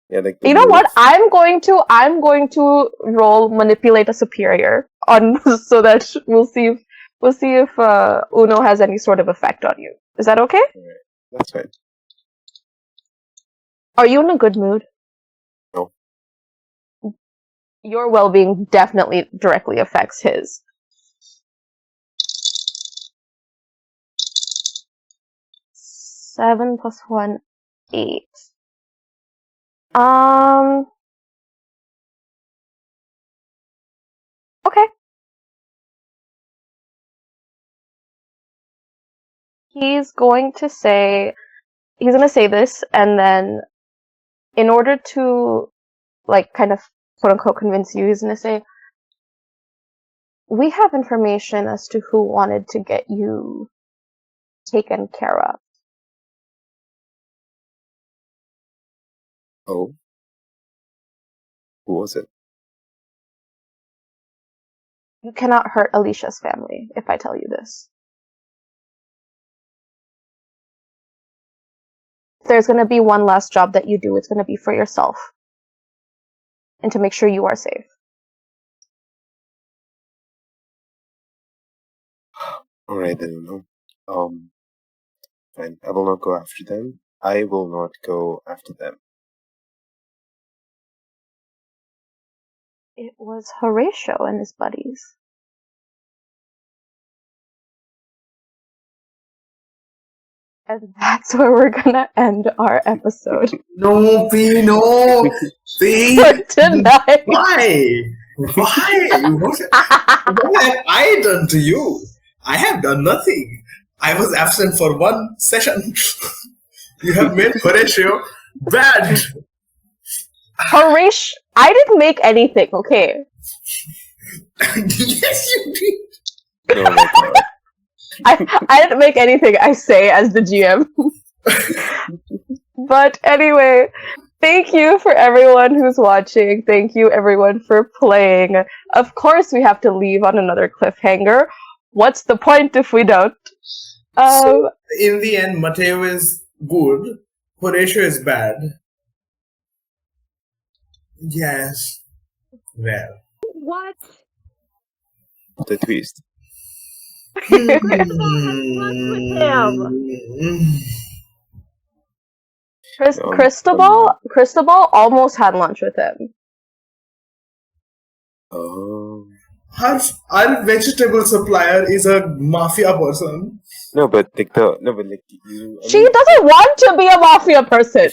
Yeah, like you know what? I'm going to roll manipulate a superior on so that we'll see if Uno has any sort of effect on you. Is that okay? Right. That's fine. Are you in a good mood? No. Your well-being definitely directly affects his. 7 + 1, 8. Okay. He's going to say this, and then in order to, kind of quote-unquote convince you, he's going to say, "We have information as to who wanted to get you taken care of." Oh. Who was it? You cannot hurt Alicia's family if I tell you this. If there's going to be one last job that you do, it's going to be for yourself. And to make sure you are safe. Alright then, no. Fine. I will not go after them. I will not go after them. It was Horatio and his buddies. And that's where we're gonna end our episode. No, P, no. P. For tonight. Why? What have I done to you? I have done nothing. I was absent for one session. You have made Horatio bad. Horatio, I didn't make anything, okay? Yes, you did. Oh my god. I didn't make anything, I say, as the GM. But anyway, thank you for everyone who's watching. Thank you everyone for playing. Of course we have to leave on another cliffhanger. What's the point if we don't? So, in the end, Mateo is good. Horatio is bad. Yes. Well. What? The twist. Cristobal almost had lunch with him. Oh. Our vegetable supplier is a mafia person. No, but you. She doesn't want to be a mafia person.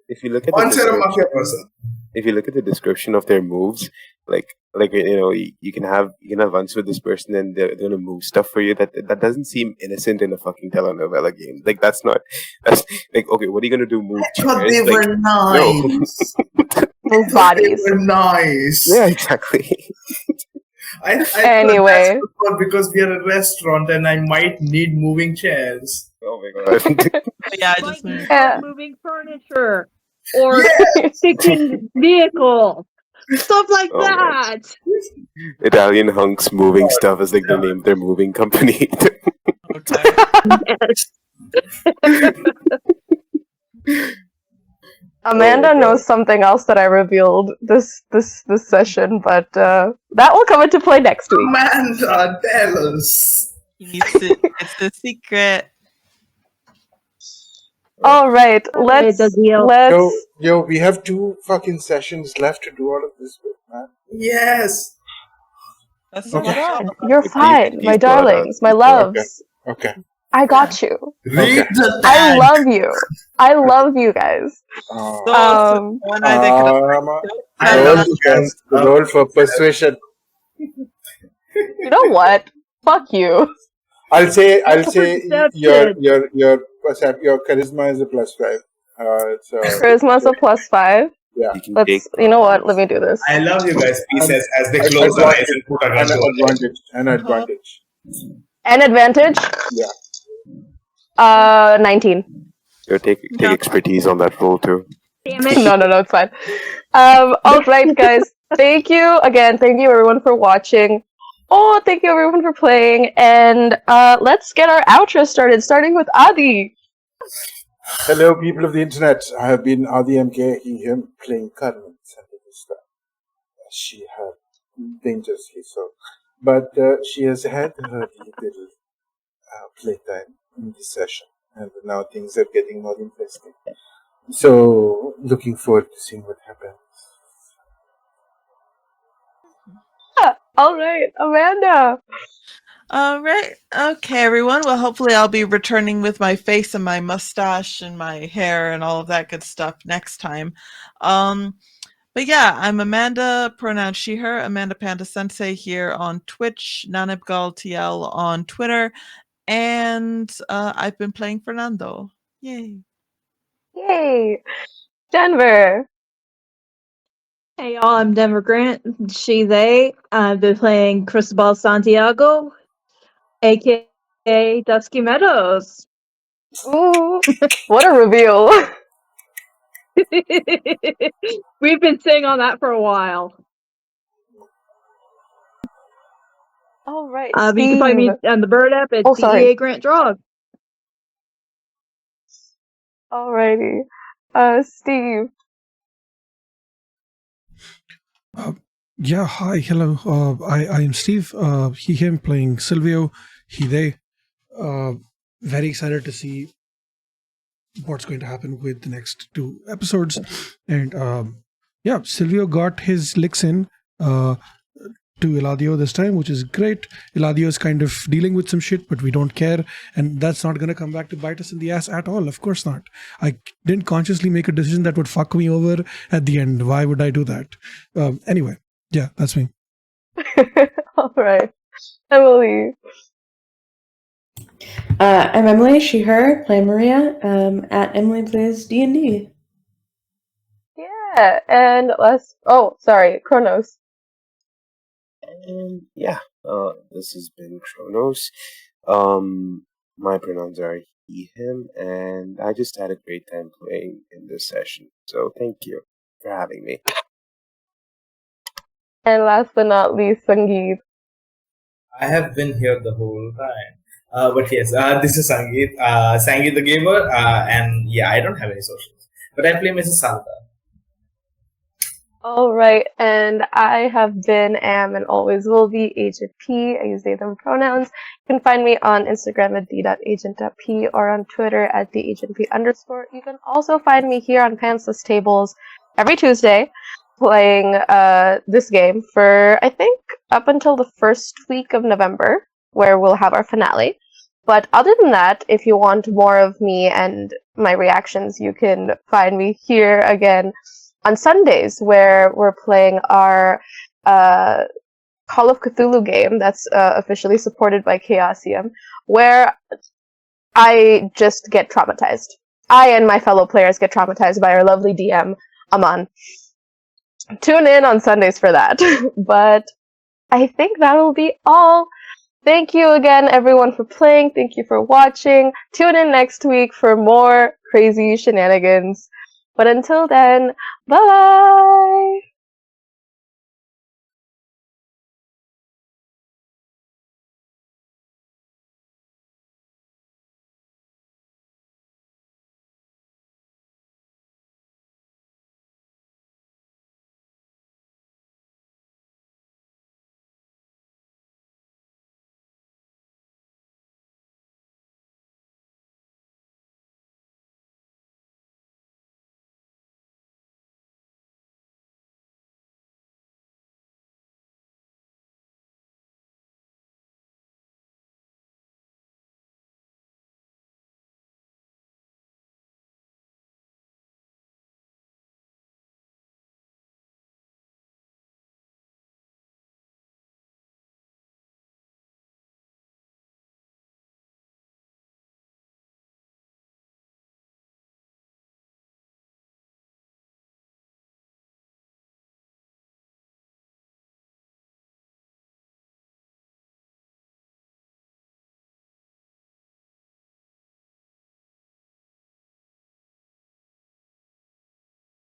If you look at Once you're a mafia person. If you look at the description of their moves, you can have lunch with this person and they're gonna move stuff for you. That doesn't seem innocent in a fucking telenovela game. Like that's like, okay, what are you gonna do? Move chairs? They were nice. Move bodies. They were nice. Yeah, exactly. I anyway, because we are a restaurant and I might need moving chairs. Oh my god. Yeah, I just moved. Moving furniture or fixing vehicles, stuff like that. Italian hunks moving stuff is like the name of their moving company. Amanda knows something else that I revealed this session, but that will come into play next week. Amanda, tell us. It's the secret. All right, let's. Yo, we have 2 fucking sessions left to do all of this with, man. Yes. That's okay. You're fine, my darlings, my loves. Okay. I got you. Read the I love you. I love you guys. I love you guys. Roll for persuasion. You know what? Fuck you. I'll say your charisma is a +5. So charisma is a +5. Yeah. You know what? Let me do this. I love you guys. Pieces as they close their eyes and put an advantage. An advantage? Yeah. 19. You'll take expertise on that roll too. Damn it. No, it's fine. All right, guys. Thank you again. Thank you everyone for watching. Oh, thank you everyone for playing. And let's get our outro started. Starting with Adi. Hello, people of the internet. I have been Adi MK, he, him, playing Carmen. She had dangerously so, but she has had her little playtime in this session, and now things are getting more interesting. So, looking forward to seeing what happens. All right, Amanda. All right. Okay, everyone. Well, hopefully I'll be returning with my face and my mustache and my hair and all of that good stuff next time. But yeah, I'm Amanda, pronouns she, her, Amanda Panda Sensei here on Twitch, NanibGalTL on Twitter, and I've been playing Fernando. Yay. Yay. Denver. Hey y'all, I'm Denver Grant, she, they. I've been playing Cristobal Santiago, aka Dusky Meadows. Ooh, what a reveal. We've been sitting on that for a while. All right, you can find me on the Bird app at DEA Grant Drog. Alrighty. Steve. Yeah, hi, hello. I am Steve. He, him, playing Silvio. He, they. Very excited to see what's going to happen with the next 2 episodes. And yeah, Silvio got his licks in to Eladio this time, which is great. Eladio is kind of dealing with some shit, but we don't care. And that's not going to come back to bite us in the ass at all. Of course not. I didn't consciously make a decision that would fuck me over at the end. Why would I do that? Anyway, yeah, that's me. All right. Emily. I'm Emily, she, her, play Maria, at Emily Plays D&D. Yeah, and Kronos. Yeah, this has been Kronos. My pronouns are he, him, and I just had a great time playing in this session. So thank you for having me. And last but not least, Sangeet. I have been here the whole time. But yes, this is Sangeet. Sangeet the gamer, and yeah, I don't have any socials. But I play Mrs. Salazar. All right, and I have been, am, and always will be Agent P. I use they, them pronouns. You can find me on Instagram at d.agent.p or on Twitter at theagentp_. You can also find me here on Pantsless Tables every Tuesday playing this game for, I think, up until the first week of November, where we'll have our finale. But other than that, if you want more of me and my reactions, you can find me here again on Sundays, where we're playing our Call of Cthulhu game that's officially supported by Chaosium, where I just get traumatized. I and my fellow players get traumatized by our lovely DM, Aman. Tune in on Sundays for that. But I think that'll be all. Thank you again, everyone, for playing. Thank you for watching. Tune in next week for more crazy shenanigans. But until then, bye!